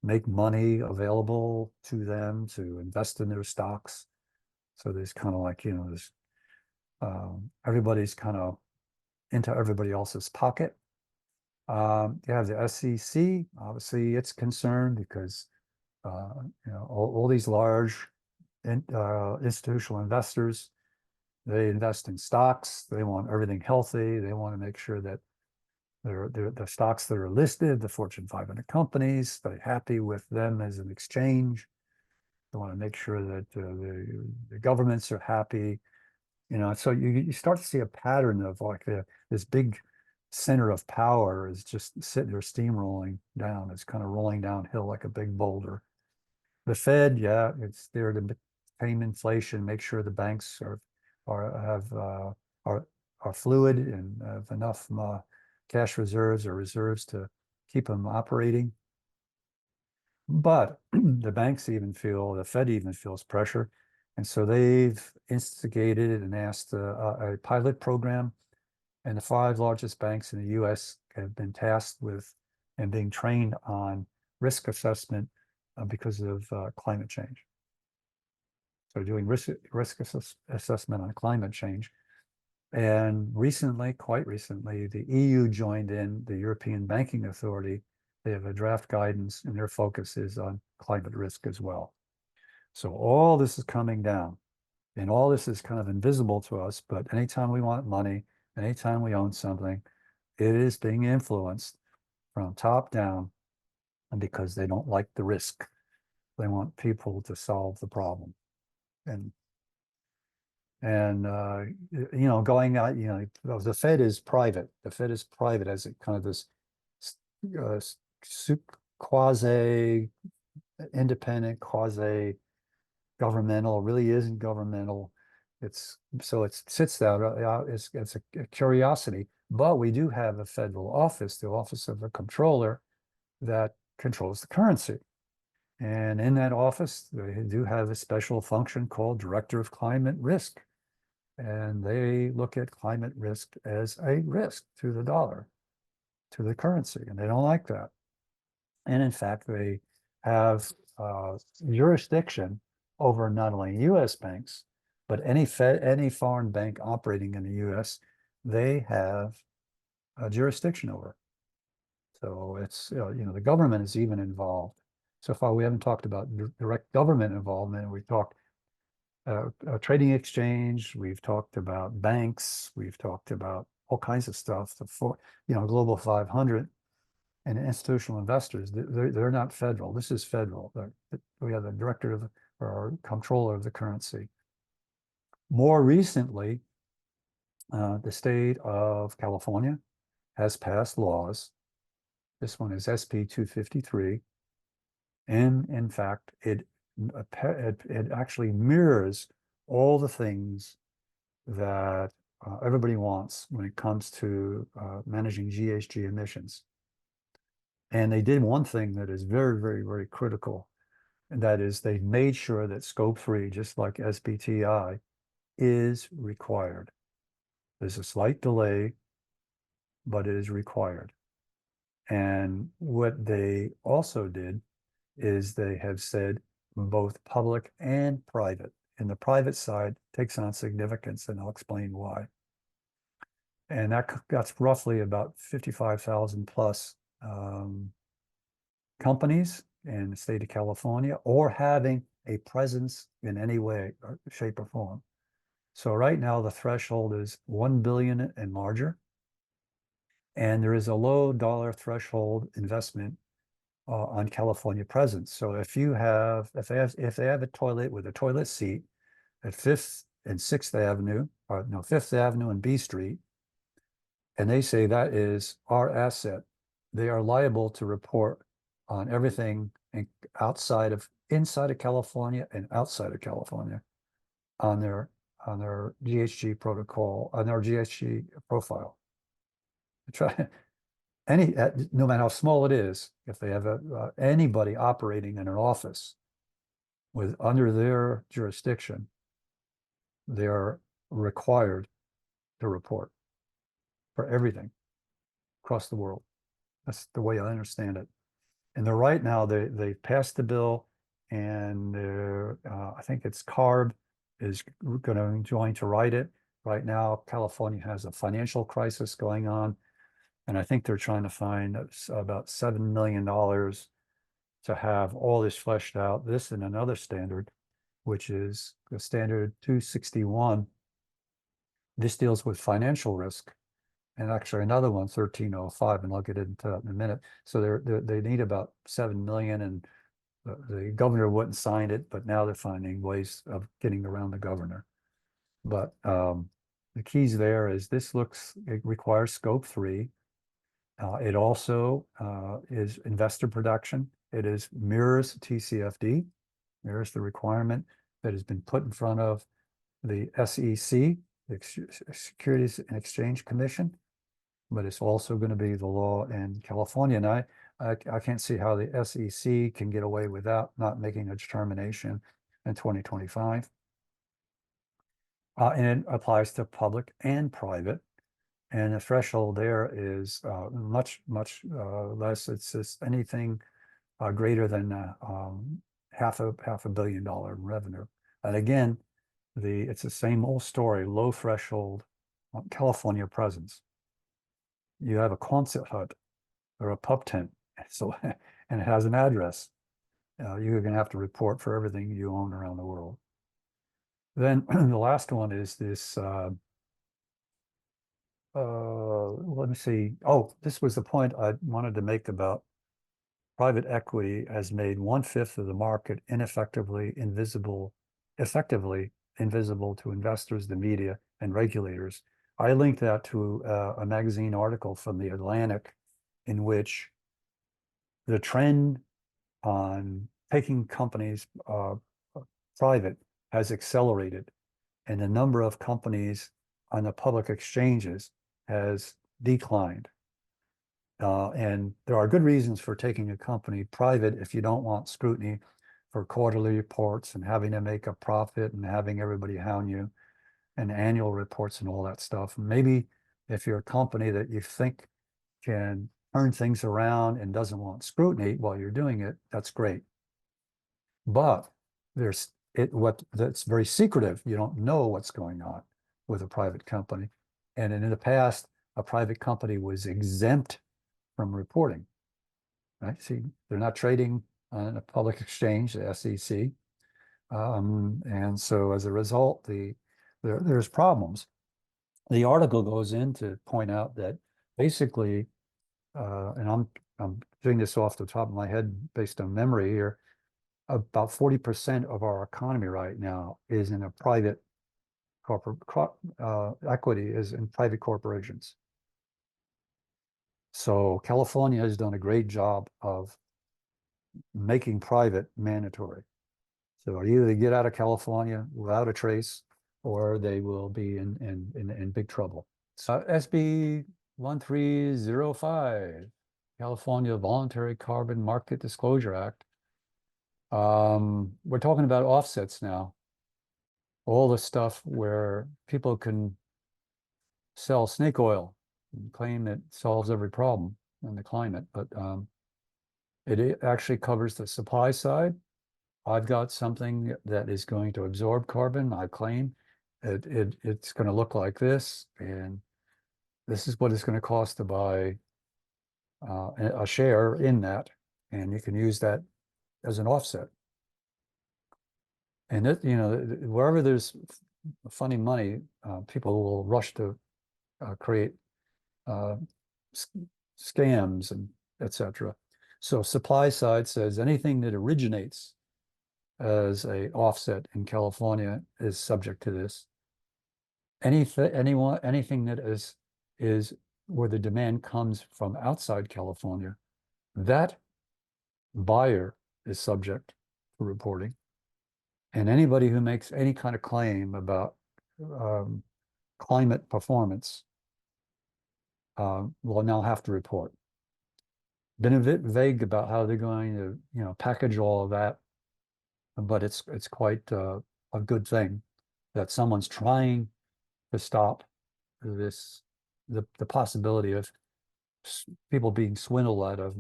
make money available to them to invest in their stocks. So there's kind of like, this everybody's kind of into everybody else's pocket. You have the SEC. Obviously, it's concerned because all these large institutional investors, they invest in stocks. They want everything healthy. They want to make sure that the stocks that are listed, the Fortune 500 companies, they're happy with them as an exchange. They want to make sure that the governments are happy. So you start to see a pattern of like this big center of power is just sitting there steamrolling down. It's kind of rolling downhill like a big boulder. The Fed, yeah, it's there to tame inflation, make sure the banks are fluid and have enough cash reserves or reserves to keep them operating. But the Fed even feels pressure. And so they've instigated and asked a pilot program, and the 5 largest banks in the US have been tasked with and being trained on risk assessment because of climate change. So doing risk assessment on climate change. And quite recently, the EU joined in, the European Banking Authority. They have a draft guidance, and their focus is on climate risk as well. So all this is coming down. And all this is kind of invisible to us, but anytime we want money, anytime we own something, it is being influenced from top down, and because they don't like the risk. They want people to solve the problem. And going out, the Fed is private. The Fed is private as a kind of this uh, quasi independent, quasi governmental, really isn't governmental. It sits there, it's a curiosity, but we do have a federal office, the Office of the Comptroller, that controls the currency. And in that office, they do have a special function called Director of Climate Risk. And they look at climate risk as a risk to the dollar, to the currency, and they don't like that. And in fact, they have jurisdiction over not only US banks, but any foreign bank operating in the US, they have a jurisdiction over. So it's, the government is even involved. So far, we haven't talked about direct government involvement. We've talked a trading exchange. We've talked about banks. We've talked about all kinds of stuff. Global 500 and institutional investors. They're not federal. This is federal. We have the director of or controller of the currency. More recently, the state of California has passed laws. This one is SB 253. And in fact, it actually mirrors all the things that everybody wants when it comes to managing GHG emissions. And they did one thing that is very, very, very critical, and that is they made sure that scope 3, just like SBTI, is required. There's a slight delay, but it is required. And what they also did is they have said both public and private. And the private side takes on significance, and I'll explain why. And that's roughly about 55,000 plus companies in the state of California, or having a presence in any way, or shape, or form. So right now the threshold is 1 billion and larger, and there is a low dollar threshold investment on California presence. So if they have a toilet with a toilet seat at 5th and 6th Avenue, or no, 5th Avenue and B Street, and they say that is our asset, they are liable to report on everything inside of California and outside of California on their GHG protocol, on their GHG profile. No matter how small it is, if they have anybody operating in an office under their jurisdiction, they are required to report for everything across the world. That's the way I understand it. And right now they passed the bill, and I think it's CARB is going to write it. Right now, California has a financial crisis going on, and I think they're trying to find about $7 million to have all this fleshed out. This and another standard, which is the standard 261. This deals with financial risk, and actually another one, 1305, and I'll get into that in a minute. So they need about 7 million, and the governor wouldn't sign it, but now they're finding ways of getting around the governor. But the keys there is it requires scope 3. It also is investor production. It mirrors TCFD, mirrors the requirement that has been put in front of the SEC, the Securities and Exchange Commission, but it's also going to be the law in California. And I can't see how the SEC can get away without not making a determination in 2025. And it applies to public and private. And the threshold there is much, much less. It's just anything greater than half a billion dollar in revenue. And again, it's the same old story, low threshold on California presence. You have a Quonset hut or a pup tent, so and it has an address. You're going to have to report for everything you own around the world. Then the last one is this, let me see. Oh, this was the point I wanted to make about private equity has made 1/5 of the market effectively invisible to investors, the media, and regulators. I linked that to a magazine article from the Atlantic in which the trend on taking companies private has accelerated, and the number of companies on the public exchanges has declined. And there are good reasons for taking a company private if you don't want scrutiny for quarterly reports and having to make a profit and having everybody hound you and annual reports and all that stuff. Maybe if you're a company that you think can turn things around and doesn't want scrutiny while you're doing it, that's great. But there's what that's very secretive. You don't know what's going on with a private company. And in the past, a private company was exempt from reporting. Right? See, they're not trading on a public exchange, the SEC. And so as a result, there's problems. The article goes in to point out that basically, and I'm doing this off the top of my head based on memory here, about 40% of our economy right now is in a private corporate equity is in private corporations. So California has done a great job of making private mandatory. So either they get out of California without a trace, or they will be in big trouble. So SB 1305, California Voluntary Carbon Market Disclosure Act. We're talking about offsets now. All the stuff where people can sell snake oil and claim it solves every problem in the climate, but it actually covers the supply side. I've got something that is going to absorb carbon, I claim. It's going to look like this, and this is what it's going to cost to buy a share in that, and you can use that as an offset. And it, wherever there's funny money, people will rush to create scams and etc. So supply side says anything that originates as a offset in California is subject to this. Anything that is where the demand comes from outside California, that buyer is subject to reporting. And anybody who makes any kind of claim about climate performance will now have to report. Been a bit vague about how they're going to, package all of that, but it's quite a good thing that someone's trying to stop the possibility of people being swindled out of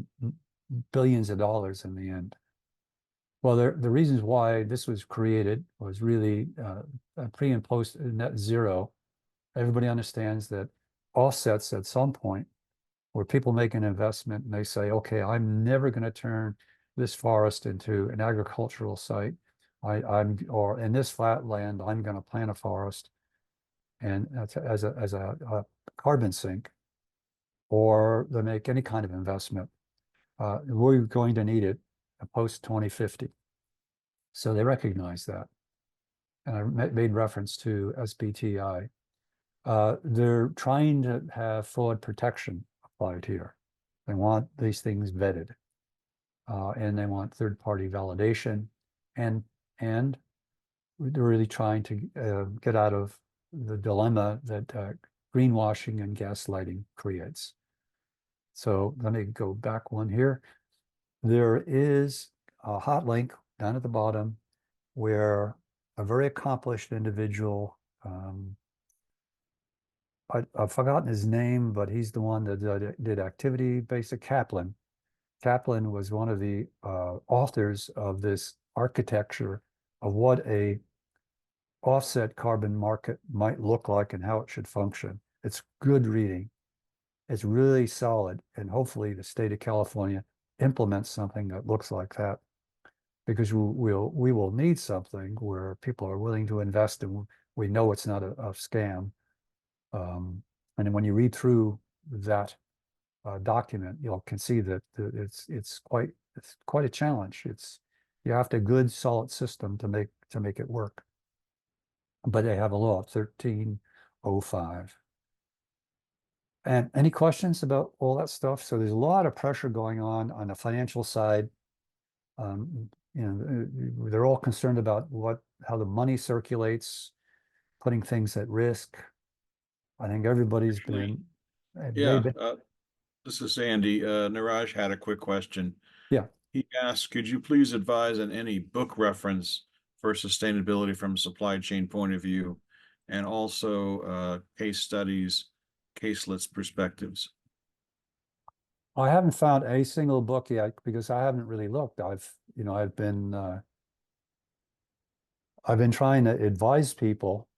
billions of dollars in the end. Well, the reasons why this was created was really pre and post net zero. Everybody understands that offsets at some point where people make an investment and they say, okay, I'm never going to turn this forest into an agricultural site. Or in this flat land, I'm going to plant a forest and as a carbon sink, or they make any kind of investment. We're going to need it post 2050. So they recognize that. And I made reference to SBTI. They're trying to have fraud protection applied here. They want these things vetted, and they want third-party validation, and they're really trying to get out of the dilemma that greenwashing and gaslighting creates. So let me go back one here. There is a hot link down at the bottom where a very accomplished individual, I've forgotten his name, but he's the one that did activity-based Kaplan. Kaplan was one of the authors of this architecture of what a offset carbon market might look like and how it should function. It's good reading. It's really solid, and hopefully the state of California implements something that looks like that. because we will need something where people are willing to invest and we know it's not a scam. And then when you read through that document, you can see that it's quite a challenge. You have to have a good solid system to make it work. But they have a law, 1305. And any questions about all that stuff? So there's a lot of pressure going on the financial side. They're all concerned about how the money circulates, putting things at risk. I think everybody's Actually, been, they've yeah, been, this is Sandy. Niraj had a quick question. yeah. He asked, could you please advise on any book reference for sustainability from a supply chain point of view, and also case studies, caselets perspectives? I haven't found a single book yet because I haven't really looked. I've been trying to advise people.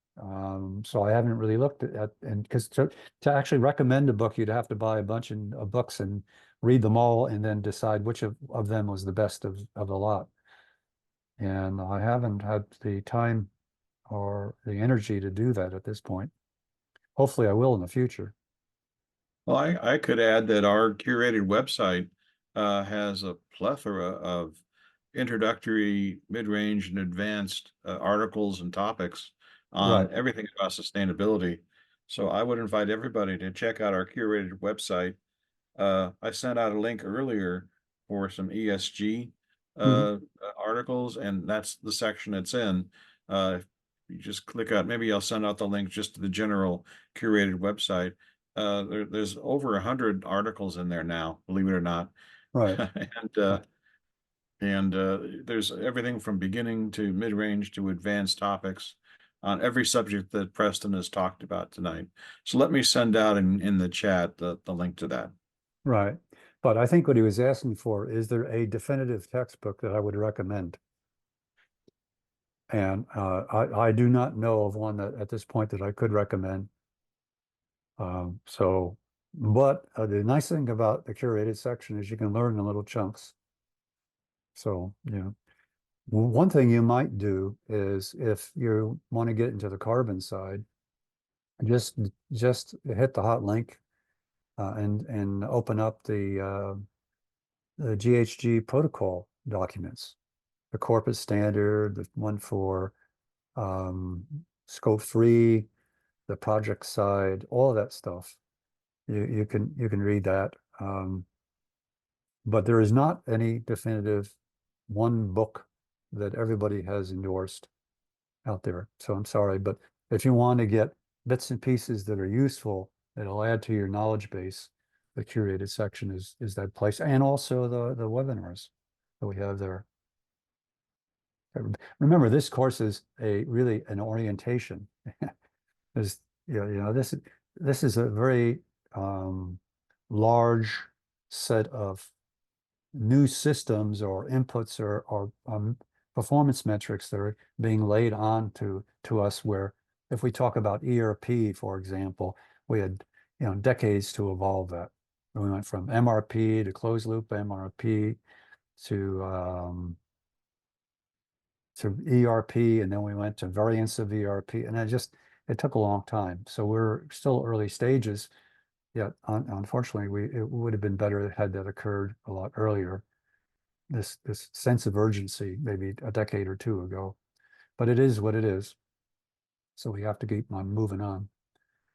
So I haven't really looked and because to actually recommend a book, you'd have to buy a bunch of books and read them all and then decide which of them was the best of the lot. And I haven't had the time or the energy to do that at this point. Hopefully I will in the future. Well, I could add that our curated website has a plethora of introductory, mid-range, and advanced articles and topics Right. on everything about sustainability. So I would invite everybody to check out our curated website. I sent out a link earlier for some ESG Mhm. articles, and that's the section it's in. If you just click out, maybe I'll send out the link just to the general curated website. There's over 100 articles in there now, believe it or not. Right. And there's everything from beginning to mid-range to advanced topics on every subject that Preston has talked about tonight. So let me send out in the chat the link to that. Right. But I think what he was asking for, is there a definitive textbook that I would recommend? And I do not know of one that at this point that I could recommend. But the nice thing about the curated section is you can learn in little chunks. So, one thing you might do is if you want to get into the carbon side, just just hit the hot link and open up the GHG protocol documents, the corporate standard, the one for scope 3, the project side, all of that stuff. You can read that. But there is not any definitive one book that everybody has endorsed out there. So I'm sorry, but if you want to get bits and pieces that are useful, that'll add to your knowledge base, the curated section is that place, and also the webinars that we have there. Remember, this course is really an orientation. Is this is a very large set of new systems or inputs or performance metrics that are being laid on to us, where if we talk about ERP, for example, we had decades to evolve that. We went from MRP to closed loop MRP to ERP, and then we went to variants of ERP, and it took a long time. So we're still early stages. Yet, unfortunately, it would have been better had that occurred a lot earlier. This sense of urgency, maybe a decade or two ago, but it is what it is. So we have to keep on moving on.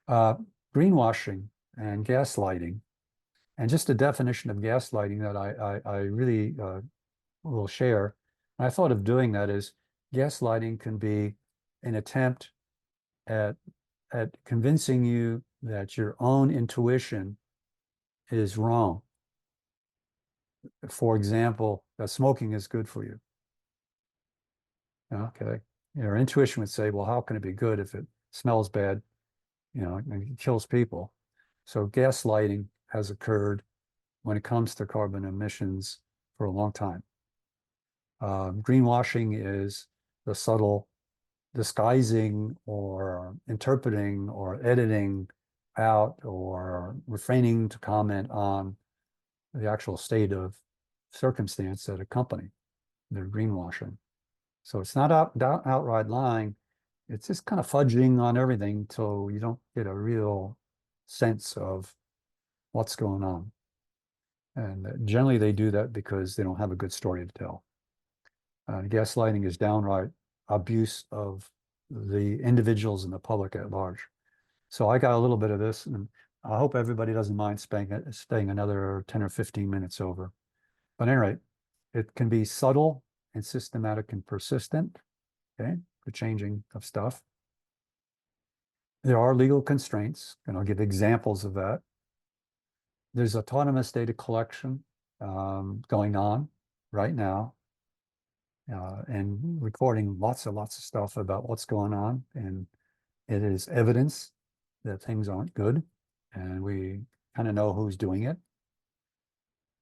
Uh, Greenwashing and gaslighting, and just a definition of gaslighting that I really will share. I thought of doing that as gaslighting can be an attempt at convincing you that your own intuition is wrong. For example, that smoking is good for you. Okay. Your intuition would say, well, how can it be good if it smells bad, and it kills people? So gaslighting has occurred when it comes to carbon emissions for a long time. Greenwashing is the subtle disguising or interpreting or editing out or refraining to comment on the actual state of circumstance at a company. They're greenwashing. So it's not outright lying. It's just kind of fudging on everything until you don't get a real sense of what's going on. And generally they do that because they don't have a good story to tell. Gaslighting is downright abuse of the individuals and the public at large. So I got a little bit of this, and I hope everybody doesn't mind staying another 10 or 15 minutes over. But at any rate, it can be subtle and systematic and persistent, okay, the changing of stuff. There are legal constraints, and I'll give examples of that. There's autonomous data collection going on right now, and recording lots of stuff about what's going on. And it is evidence that things aren't good, and we kind of know who's doing it.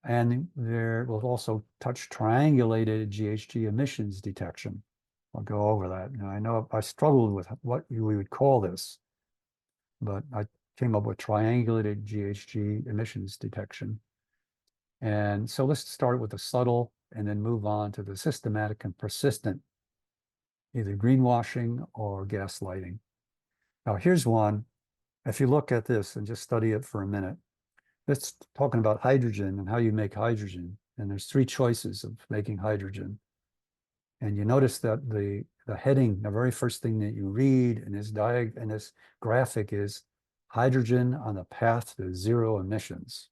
And there will also touch triangulated GHG emissions detection. I'll go over that. And I know I struggled with what we would call this, but I came up with triangulated GHG emissions detection. And so let's start with the subtle and then move on to the systematic and persistent, either greenwashing or gaslighting. Now, here's one. If you look at this and just study it for a minute, it's talking about hydrogen and how you make hydrogen. And there's three choices of making hydrogen. And you notice that the heading, the very first thing that you read in this graphic is hydrogen on the path to zero emissions.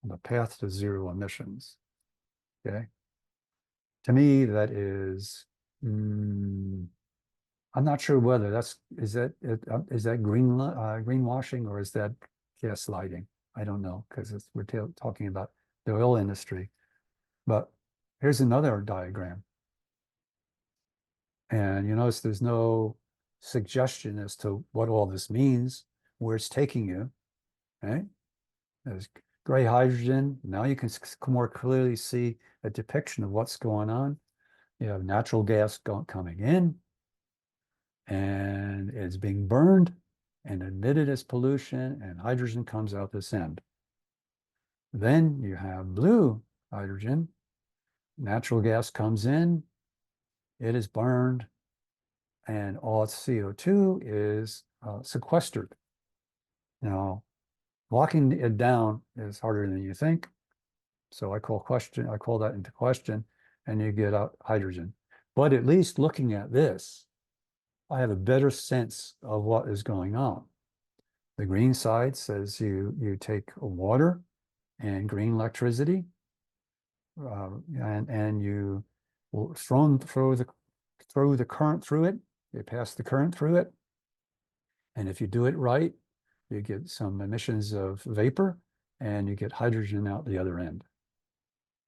On the path to zero emissions. Okay. To me, that is, I'm not sure whether is that greenwashing or is that gaslighting? I don't know, because we're talking about the oil industry. But here's another diagram. And you notice there's no suggestion as to what all this means, where it's taking you, right? There's gray hydrogen. Now you can more clearly see a depiction of what's going on. You have natural gas coming in, and it's being burned and emitted as pollution, and hydrogen comes out this end. Then you have blue hydrogen. Natural gas comes in, it is burned, and all its CO2 is sequestered. Now, locking it down is harder than you think. So I call that into question, and you get out hydrogen. But at least looking at this, I have a better sense of what is going on. The green side says you take water and green electricity, and you will throw the current through it. You pass the current through it, and if you do it right, you get some emissions of vapor, and you get hydrogen out the other end.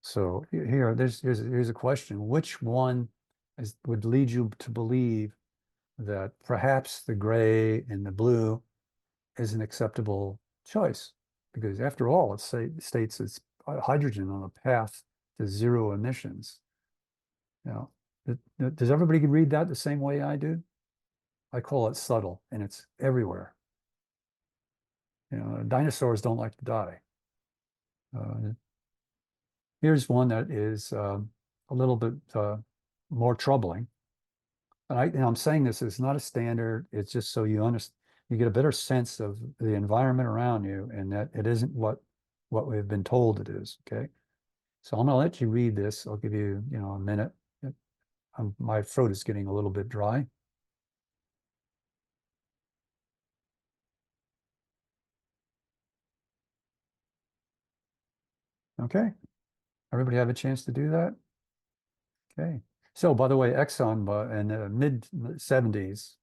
So here's a question: which one would lead you to believe that perhaps the gray and the blue is an acceptable choice? Because after all, it states it's hydrogen on a path to zero emissions. You know, does everybody read that the same way I do? I call it subtle, and it's everywhere. You know, dinosaurs don't like to die. Here's one that is a little bit more troubling. And I'm saying this is not a standard. It's just so you understand, you get a better sense of the environment around you, and that it isn't what we've been told it is. Okay, so I'm going to let you read this. I'll give you a minute. My throat is getting a little bit dry. Okay, everybody have a chance to do that? Okay. So by the way, Exxon in the mid 70s,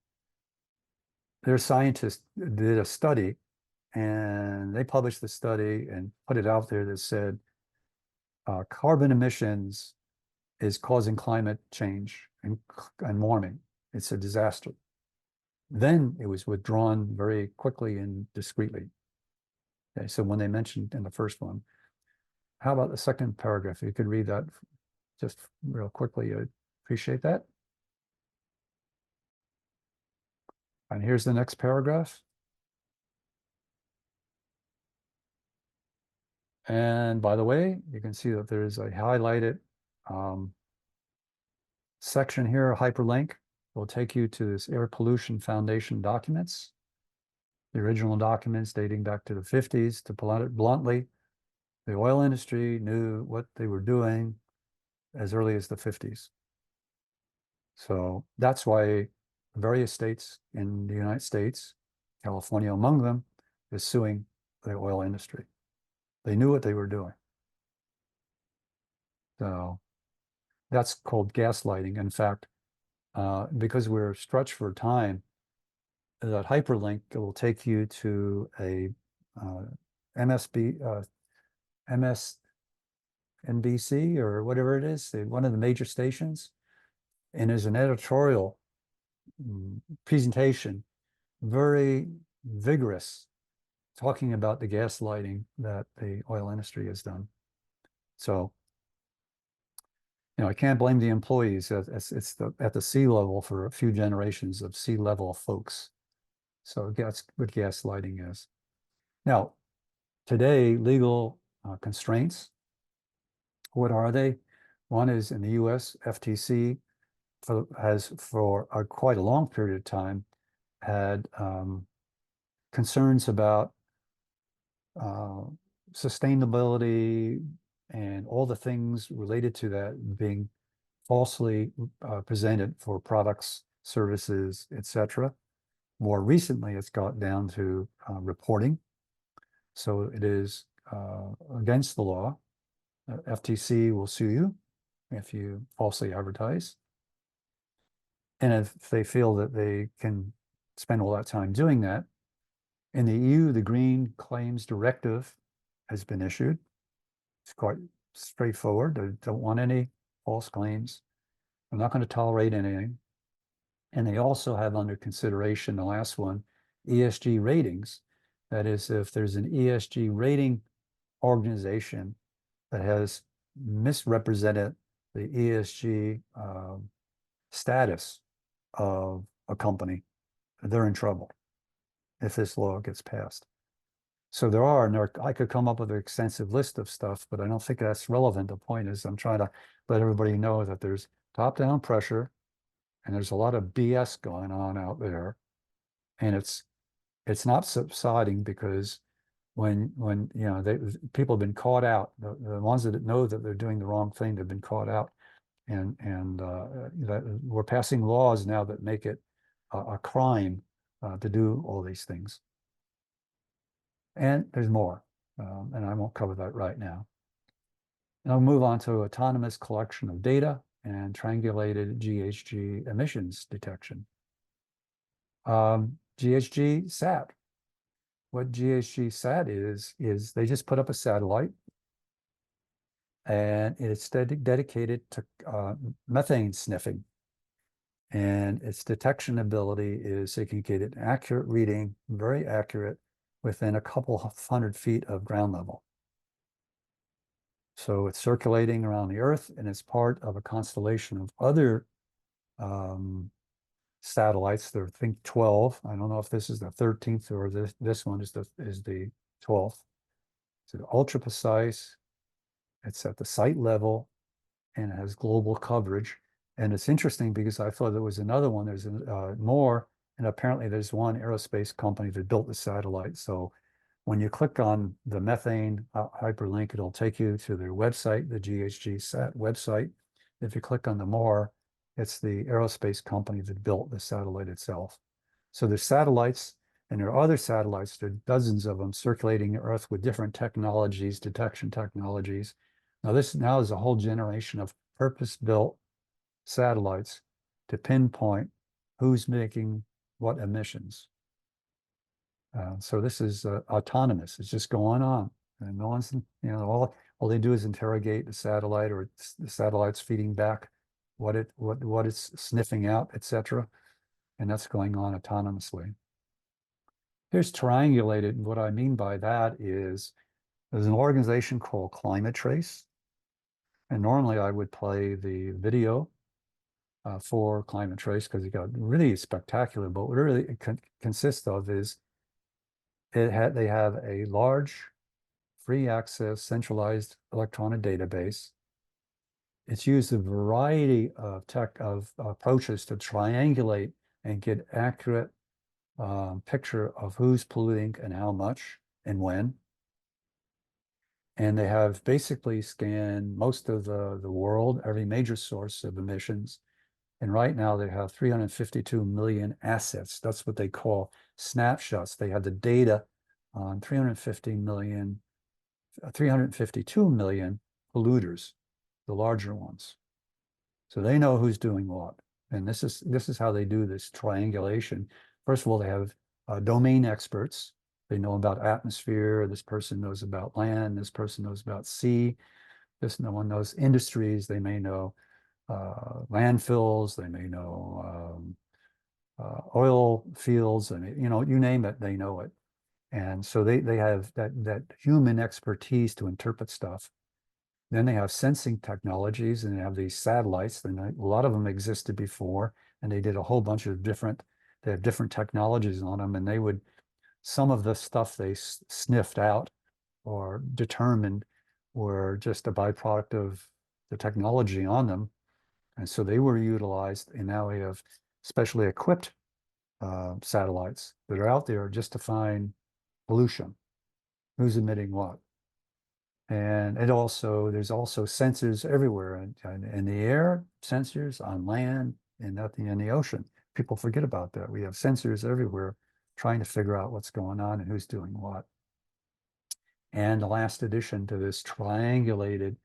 their scientists did a study, and they published the study and put it out there that said carbon emissions is causing climate change and warming. It's a disaster. Then it was withdrawn very quickly and discreetly. Okay, so when they mentioned in the first one, how about the second paragraph? You could read that just real quickly. I'd appreciate that. And here's the next paragraph. And by the way, you can see that there's a highlighted section here, a hyperlink, will take you to this Air Pollution Foundation documents. The original documents dating back to the 50s. To put it bluntly, the oil industry knew what they were doing as early as the 50s. So that's why various states in the United States, California among them, is suing the oil industry. They knew what they were doing. So that's called gaslighting. In fact, because we're stretched for time, that hyperlink will take you to a MSB, MSNBC or whatever it is, one of the major stations, and there's an editorial presentation, very vigorous, talking about the gaslighting that the oil industry has done. So, I can't blame the employees. It's at the sea level for a few generations of sea level folks. So that's what gaslighting is. Now, today, legal constraints, what are they? One is in the US, FTC has for quite a long period of time had concerns about sustainability and all the things related to that being falsely presented for products, services, etc. More recently, it's got down to reporting. So it is against the law. FTC will sue you if you falsely advertise. And if they feel that they can spend all that time doing that, in the EU, the Green Claims Directive has been issued. It's quite straightforward. They don't want any false claims. They're not going to tolerate anything. And they also have under consideration, the last one, ESG ratings. That is, if there's an ESG rating organization that has misrepresented the ESG status of a company, they're in trouble if this law gets passed. So I could come up with an extensive list of stuff, but I don't think that's relevant. The point is I'm trying to let everybody know that there's top-down pressure and there's a lot of BS going on out there. And it's not subsiding because when people have been caught out, the ones that know that they're doing the wrong thing, they've been caught out. And we're passing laws now that make it a crime to do all these things. And there's more, and I won't cover that right now. And I'll move on to autonomous collection of data and triangulated GHG emissions detection. GHG SAT. What GHG SAT is they just put up a satellite and it's dedicated to methane sniffing. And its detection ability is it can get an accurate reading, very accurate, within a couple hundred feet of ground level. So it's circulating around the Earth and it's part of a constellation of other satellites. There are, I think, 12. I don't know if this is the 13th or this one is the 12th. So ultra precise. It's at the site level and it has global coverage. And it's interesting because I thought there was another one. There's more, and apparently there's one aerospace company that built the satellite. So when you click on the methane hyperlink, it'll take you to their website, the GHG SAT website. If you click on the more, it's the aerospace company that built the satellite itself. So there's satellites, and there are other satellites. There are dozens of them circulating the Earth with different technologies, detection technologies. Now this now is a whole generation of purpose-built satellites to pinpoint who's making what emissions. So this is autonomous. It's just going on, and no one's, all they do is interrogate the satellite, or the satellite's feeding back what it's sniffing out, etc. And that's going on autonomously. Here's triangulated. What I mean by that is there's an organization called Climate Trace, and normally I would play the video for Climate Trace because it got really spectacular. But what it really consists of is they have a large free access centralized electronic database It's used a variety of approaches to triangulate and get accurate picture of who's polluting and how much and when. And they have basically scanned most of the world, every major source of emissions. And right now they have 352 million assets. That's what they call snapshots. They have the data on 352 million polluters, the larger ones. So they know who's doing what. And this is how they do this triangulation. First of all, they have domain experts. They know about atmosphere. This person knows about land. This person knows about sea. This no one knows industries. They may know landfills. They may know oil fields. I mean, you name it, they know it. And so they have that human expertise to interpret stuff. Then they have sensing technologies, and they have these satellites. And a lot of them existed before, and they did a whole bunch of they have different technologies on them. And some of the stuff they sniffed out or determined were just a byproduct of the technology on them. And so they were utilized. And now we have specially equipped satellites that are out there just to find pollution, who's emitting what. And there's also sensors everywhere in the air, sensors on land, and nothing in the ocean. People forget about that. We have sensors everywhere trying to figure out what's going on and who's doing what. And the last addition to this triangulated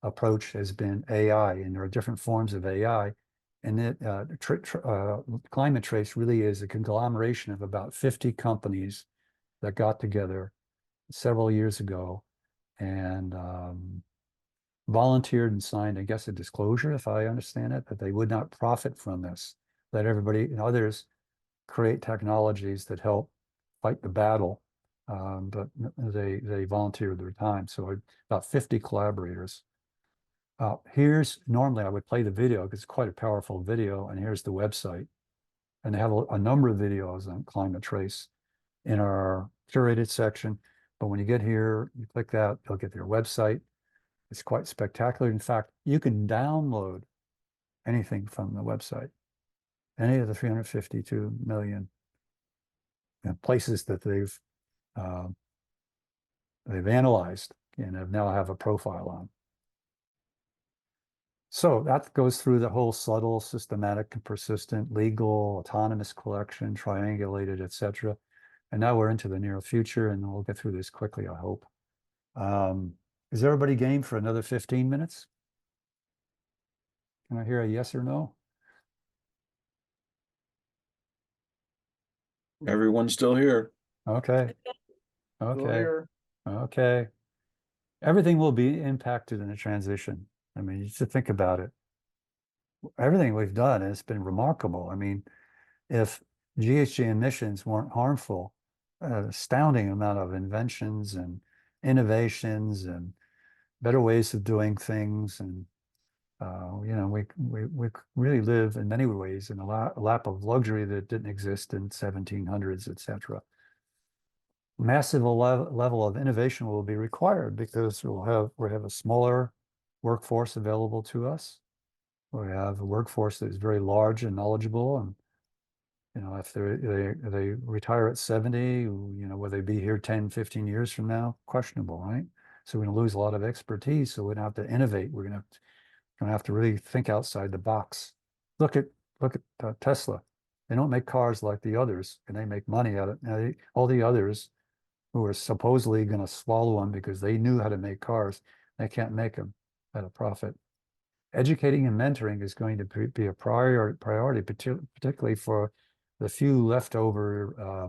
approach has been AI, and there are different forms of AI. And Climate Trace really is a conglomeration of about 50 companies that got together several years ago and volunteered and signed, I guess, a disclosure, if I understand it, that they would not profit from this. Let everybody and others create technologies that help fight the battle, but they volunteered their time. So about 50 collaborators. Normally I would play the video because it's quite a powerful video, and here's the website. And they have a number of videos on Climate Trace in our curated section. But when you get here, you click that, you'll get their website. It's quite spectacular. In fact, you can download anything from the website, any of the 352 million places that uh, they've analyzed and now have a profile on. So that goes through the whole subtle, systematic, and persistent, legal, autonomous collection, triangulated, etc. And now we're into the near future, and we'll get through this quickly, I hope. Is everybody game for another 15 minutes? Can I hear a yes or no? Everyone's still here. Okay. Still Okay. here. Okay. Everything will be impacted in the transition. I mean, you should think about it. Everything we've done has been remarkable. I mean, if GHG emissions weren't harmful, an astounding amount of inventions and innovations and better ways of doing things. And, we really live in many ways in a lap of luxury that didn't exist in 1700s, etc. Massive level of innovation will be required because we have a smaller workforce available to us. We have a workforce that is very large and knowledgeable, and if they retire at 70, will they be here 10, 15 years from now? Questionable, right? So we're going to lose a lot of expertise. So we're going to have to innovate. We're going to have to really think outside the box. Look at Tesla. They don't make cars like the others, and they make money out of it. All the others who are supposedly going to swallow them because they knew how to make cars, they can't make them at a profit. Educating and mentoring is going to be a priority, particularly for the few leftover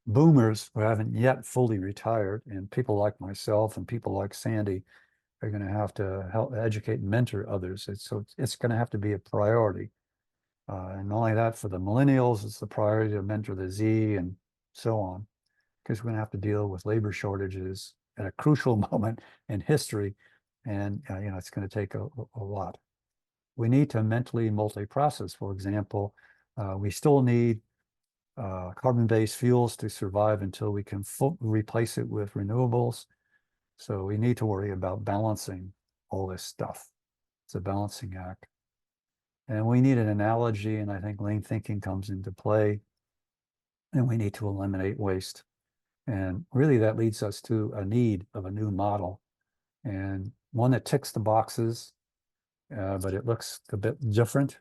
boomers who haven't yet fully retired, and people like myself and people like Sandy are going to have to help educate and mentor others. It's going to have to be a priority. And not only that, for the millennials, it's the priority to mentor the Z and so on, because we're going to have to deal with labor shortages at a crucial moment in history. And, it's going to take a lot. We need to mentally multi-process. For example, we still need carbon-based fuels to survive until we can replace it with renewables. So we need to worry about balancing. all this stuff. It's a balancing act. And we need an analogy, and I think lean thinking comes into play, and we need to eliminate waste. And really that leads us to a need of a new model, and one that ticks the boxes, but it looks a bit different,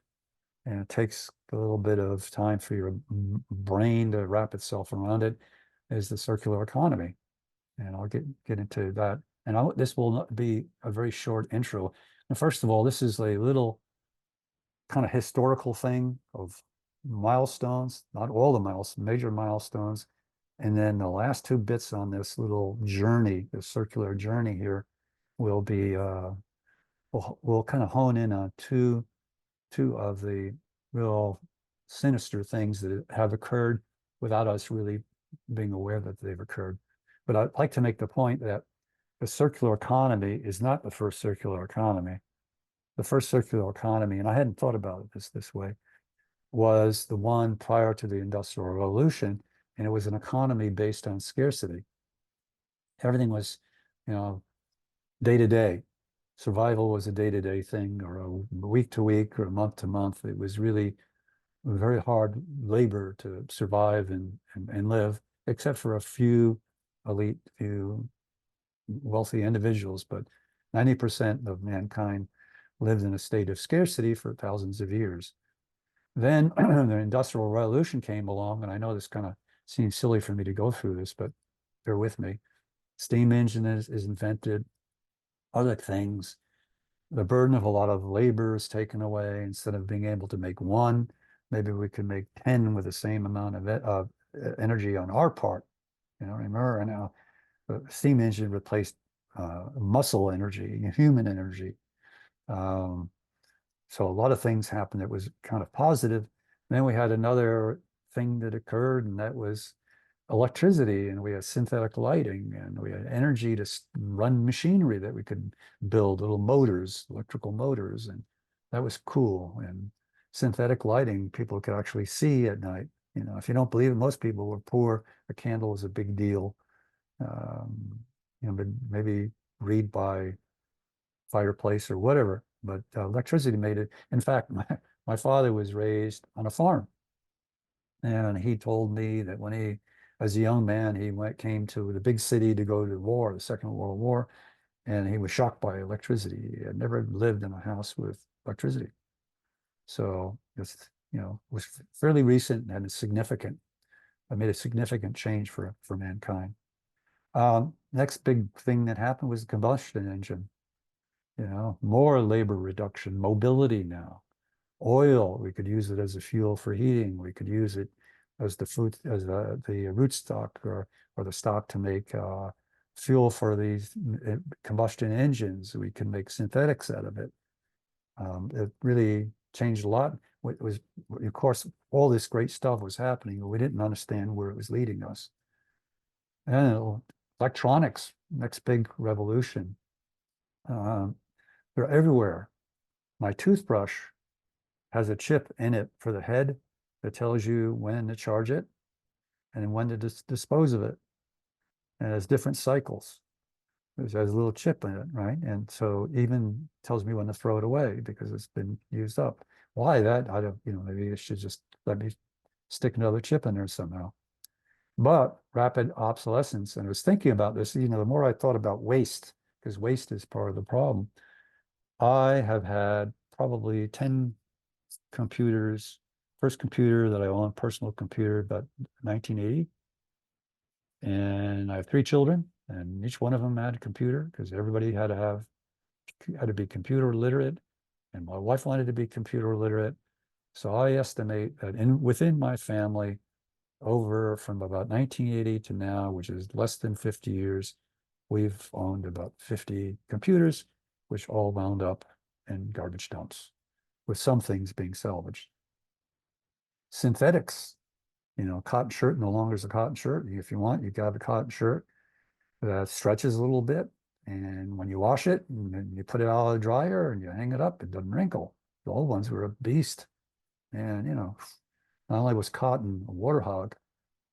and it takes a little bit of time for your brain to wrap itself around it, is the circular economy. And I'll get into that. And this will not be a very short intro. And first of all, this is a little kind of historical thing of milestones, not all the major milestones. And then the last two bits on this little journey, the circular journey here, will be we'll kind of hone in on two of the real sinister things that have occurred without us really being aware that they've occurred. But I'd like to make the point that the circular economy is not the first circular economy. The first circular economy, and I hadn't thought about this way, was the one prior to the Industrial Revolution, and it was an economy based on scarcity. Everything was, you know, day to day. Survival was a day-to-day thing, or a week to week, or a month to month. It was really very hard labor to survive and live, except for a few elite, few wealthy individuals. But 90% of mankind lived in a state of scarcity for thousands of years. Then the Industrial Revolution came along, and I know this kind of seems silly for me to go through this, but bear with me. Steam engine is invented, other things. The burden of a lot of labor is taken away. Instead of being able to make one, maybe we can make 10 with the same amount of energy on our part. Remember now, the steam engine replaced muscle energy, human energy. So a lot of things happened that was kind of positive. Then we had another thing that occurred, and that was electricity, and we had synthetic lighting, and we had energy to run machinery that we could build, little motors, electrical motors, and that was cool. And synthetic lighting, people could actually see at night. If you don't believe it, most people were poor. A candle was a big deal. But maybe read by fireplace or whatever. But electricity made it. In fact, my father was raised on a farm, and he told me that when he, as a young man, he came to the big city to go to the war, the Second World War, and he was shocked by electricity. He had never lived in a house with electricity. So it's, was fairly recent and made a significant change for mankind. Next big thing that happened was the combustion engine. More labor reduction, mobility now. Oil, we could use it as a fuel for heating. We could use it as the root stock or the stock to make fuel for these combustion engines. We can make synthetics out of it. It really changed a lot. Of course, all this great stuff was happening, but we didn't understand where it was leading us. And electronics, next big revolution. They're everywhere. My toothbrush has a chip in it for the head that tells you when to charge it and when to dispose of it. And it has different cycles. It has a little chip in it, right? And so even tells me when to throw it away because it's been used up. Why that? I don't, maybe it should just let me stick another chip in there somehow. But rapid obsolescence, and I was thinking about this, the more I thought about waste, because waste is part of the problem. I have had probably 10 computers. First computer that I owned, personal computer, about 1980. And I have 3 children, and each one of them had a computer because everybody had to be computer literate, and my wife wanted to be computer literate. So I estimate that within my family, over from about 1980 to now, which is less than 50 years, we've owned about 50 computers, which all wound up in garbage dumps, with some things being salvaged. Synthetics, cotton shirt no longer is a cotton shirt. If you want, you can have a cotton shirt that stretches a little bit. And when you wash it and you put it out of the dryer and you hang it up, it doesn't wrinkle. The old ones were a beast. And, not only was cotton a water hog,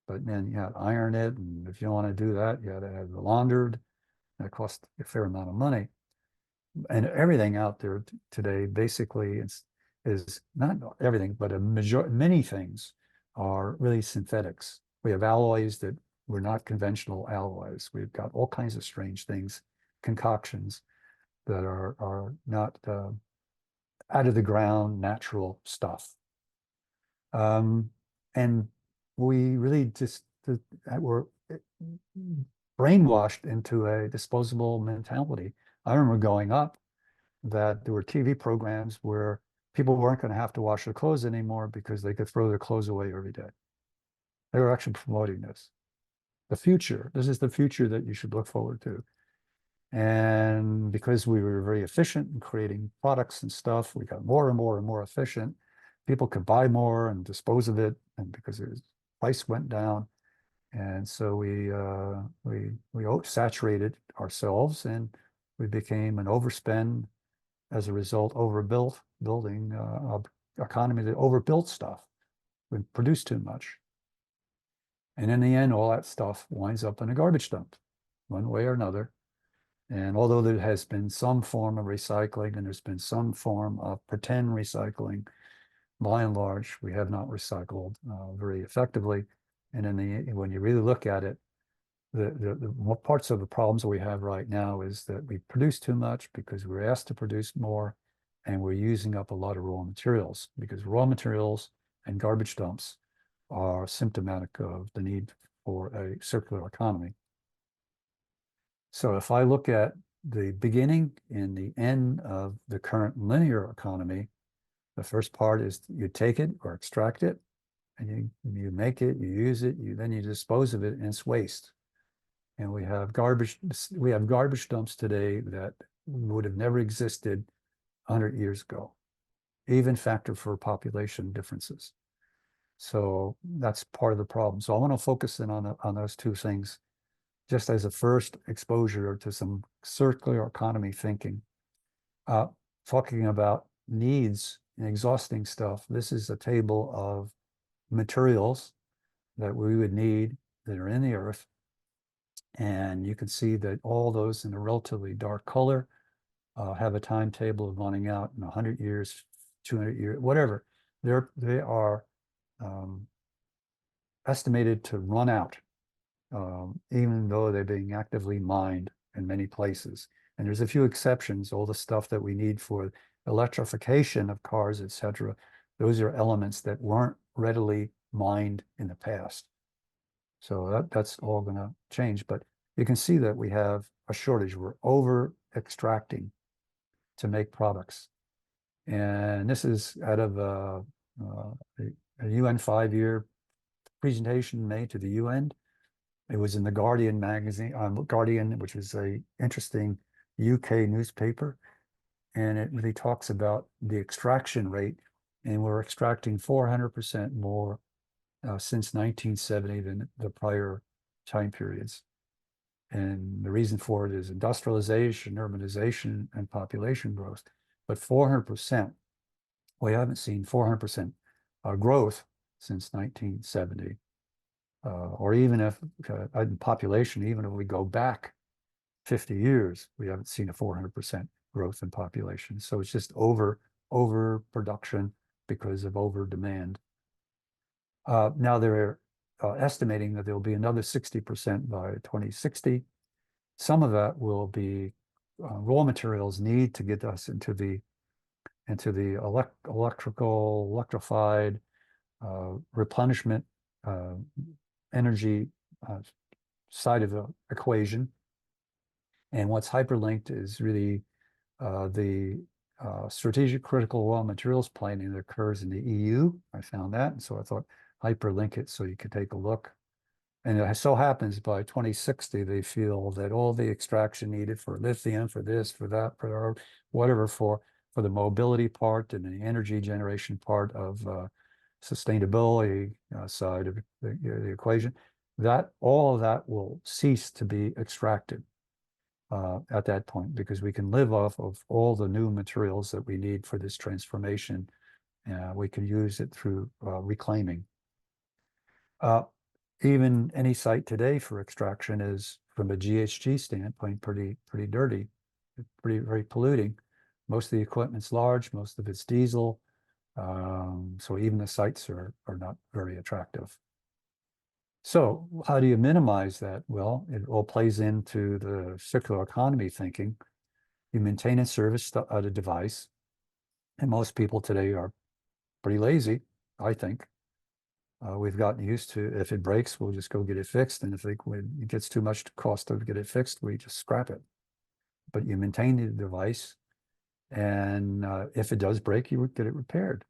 but then you had to iron it. And if you want to do that, you had to have it laundered. That cost a fair amount of money. and everything out there today basically is not everything, but many things are really synthetics. We have alloys that were not conventional alloys. We've got all kinds of strange things, concoctions that are not out of the ground natural stuff. And we really just were brainwashed into a disposable mentality. I remember growing up that there were TV programs where people weren't going to have to wash their clothes anymore because they could throw their clothes away every day. They were actually promoting this. The future. This is the future that you should look forward to. And because we were very efficient in creating products and stuff, we got more and more and more efficient. People could buy more and dispose of it, and because the price went down, and so we saturated ourselves, and we became an overspend as a result, overbuilt building economy that overbuilt stuff. We produced too much, and in the end, all that stuff winds up in a garbage dump, one way or another. And although there has been some form of recycling and there's been some form of pretend recycling, by and large, we have not recycled very effectively. And when you really look at it, the parts of the problems we have right now is that we produce too much because we're asked to produce more, and we're using up a lot of raw materials because raw materials and garbage dumps are symptomatic of the need for a circular economy. So if I look at the beginning and the end of the current linear economy, the first part is you take it or extract it, and you make it, you use it, then you dispose of it, and it's waste. And we have garbage dumps today that would have never existed 100 years ago, even factor for population differences. So that's part of the problem. So I want to focus in on those two things just as a first exposure to some circular economy thinking. Talking about needs and exhausting stuff, this is a table of materials that we would need that are in the earth. And you can see that all those in a relatively dark color have a timetable of running out in 100 years, 200 years, whatever. They are estimated to run out, even though they're being actively mined in many places. And there's a few exceptions. All the stuff that we need for electrification of cars, etc., those are elements that weren't readily mined in the past. So that's all going to change. But you can see that we have a shortage. We're over extracting to make products. And this is out of a UN 5-year presentation made to the UN. It was in the Guardian magazine, Guardian, which is a interesting UK newspaper. And it really talks about the extraction rate. And we're extracting 400% more since 1970 than the prior time periods. And the reason for it is industrialization, urbanization, and population growth. But 400%, we haven't seen 400% growth since 1970. Or even if in population, even if we go back 50 years, we haven't seen a 400% growth in population. So it's just overproduction because of over demand. Now they're estimating that there'll be another 60% by 2060. Some of that will be raw materials need to get us into the electrified replenishment energy side of the equation. And what's hyperlinked is really the strategic critical raw materials planning that occurs in the EU. I found that, and so I thought hyperlink it so you could take a look. And it so happens by 2060, they feel that all the extraction needed for lithium, for this, for that, for whatever, for the mobility part and the energy generation part of sustainability side of the equation, that all of that will cease to be extracted at that point, because we can live off of all the new materials that we need for this transformation. We can use it through reclaiming. Even any site today for extraction is, from a GHG standpoint, pretty dirty. very polluting. Most of the equipment's large, most of it's diesel. So even the sites are not very attractive. So how do you minimize that? Well, it all plays into the circular economy thinking. You maintain and service the device. And most people today are pretty lazy, I think. We've gotten used to, if it breaks, we'll just go get it fixed. And if it gets too much to cost to get it fixed, we just scrap it. But you maintain the device. And if it does break, you would get it repaired.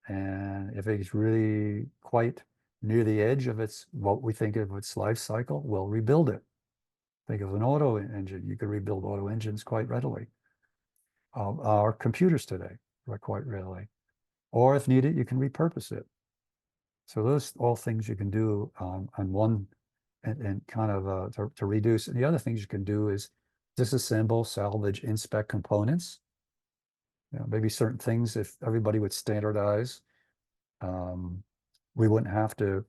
And if it's really quite near the edge of what we think of its life cycle, we'll rebuild it. Think of an auto engine. You could rebuild auto engines quite readily. Our computers today, quite readily. Or if needed, you can repurpose it. So those all things you can do on one and kind of to reduce. And the other things you can do is disassemble, salvage, inspect components. Maybe certain things, if everybody would standardize, we wouldn't have to,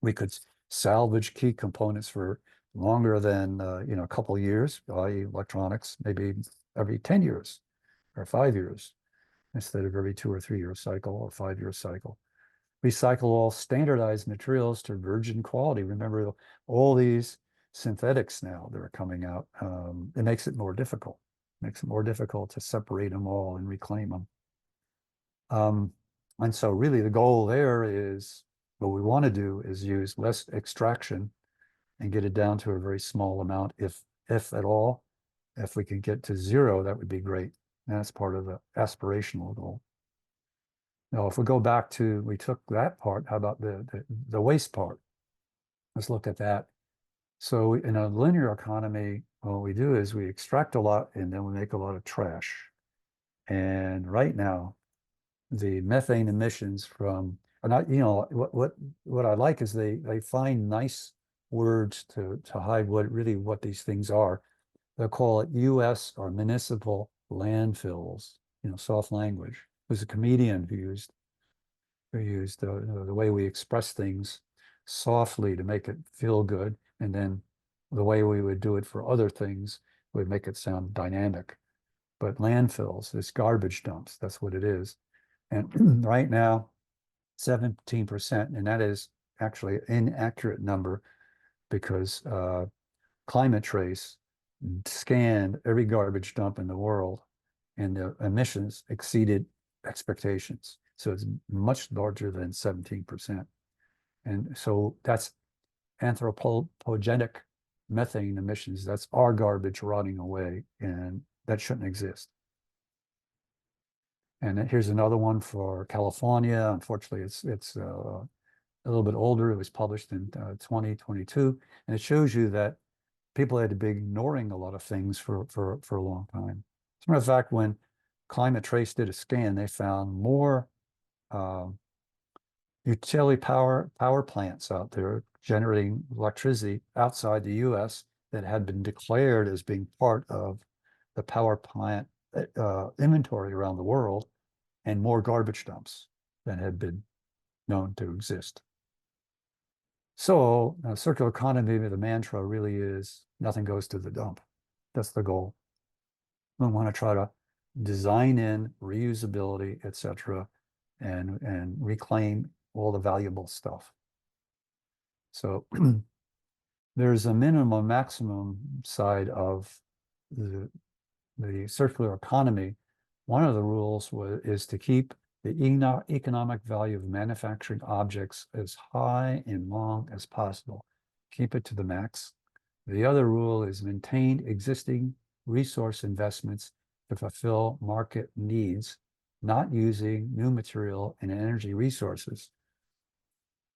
we could salvage key components for longer than, a couple of years, i.e. electronics, maybe every 10 years or 5 years, instead of every 2 or 3 year cycle or 5 year cycle. Recycle all standardized materials to virgin quality. Remember all these synthetics now that are coming out. It makes it more difficult. Makes it more difficult to separate them all and reclaim them. And so really the goal there is, what we want to do is use less extraction and get it down to a very small amount, if at all. If we could get to zero, that would be great. And that's part of the aspirational goal. Now, if we go back to, we took that part, how about the waste part? Let's look at that. So in a linear economy, what we do is we extract a lot and then we make a lot of trash. And right now, the methane emissions from, and what I like is they find nice words to hide what these things are. They'll call it U.S. or municipal landfills, soft language. There's a comedian who used the way we express things softly to make it feel good, and then the way we would do it for other things would make it sound dynamic. But landfills, it's garbage dumps, that's what it is. And right now, 17%, and that is actually an inaccurate number, because Climate Trace scanned every garbage dump in the world, and the emissions exceeded expectations. So it's much larger than 17%. And so that's anthropogenic methane emissions. That's our garbage rotting away, and that shouldn't exist. And here's another one for California. Unfortunately, it's a little bit older. It was published in 2022, and it shows you that people had to be ignoring a lot of things for a long time. As a matter of fact, when Climate Trace did a scan, they found more utility power plants out there generating electricity outside the U.S. that had been declared as being part of the power plant inventory around the world, and more garbage dumps than had been known to exist. So circular economy, the mantra really is nothing goes to the dump. That's the goal. We want to try to design in reusability, etc., and reclaim all the valuable stuff. So there's a minimum maximum side of the circular economy. One of the rules is to keep the economic value of manufacturing objects as high and long as possible. Keep it to the max. The other rule is maintain existing resource investments to fulfill market needs, not using new material and energy resources.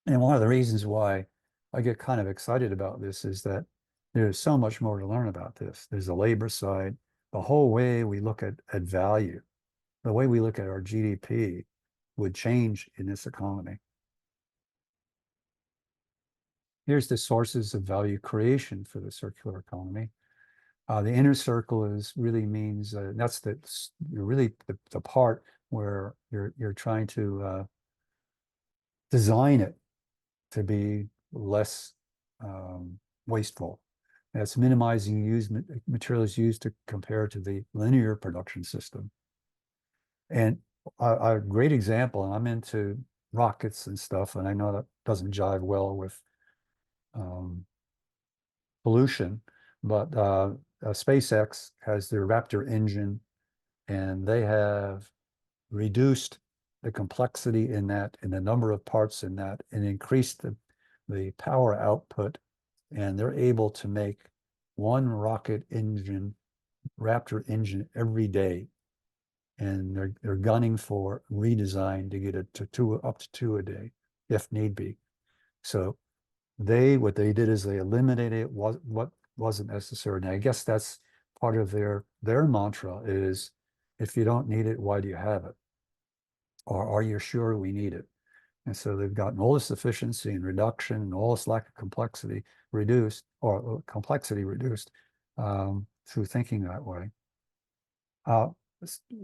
And one of the reasons why I get kind of excited about this is that there's so much more to learn about this. There's the labor side, the whole way we look at value, the way we look at our GDP would change in this economy. Here's the sources of value creation for the circular economy. The inner circle really means that's really the part where you're trying to design it to be less wasteful. That's minimizing materials used to compare to the linear production system. And a great example, and I'm into rockets and stuff, and I know that doesn't jive well with um, pollution, but SpaceX has their Raptor engine, and they have reduced the complexity in that, and the number of parts in that, and increased the power output, and they're able to make one rocket engine, Raptor engine, every day. And they're gunning for redesign to get it to up to two a day, if need be. So what they did is they eliminated what wasn't necessary. And I guess that's part of their mantra is, if you don't need it, why do you have it? Or are you sure we need it? And so they've gotten all this efficiency and reduction and all this lack of complexity reduced, or complexity reduced, through thinking that way. Uh,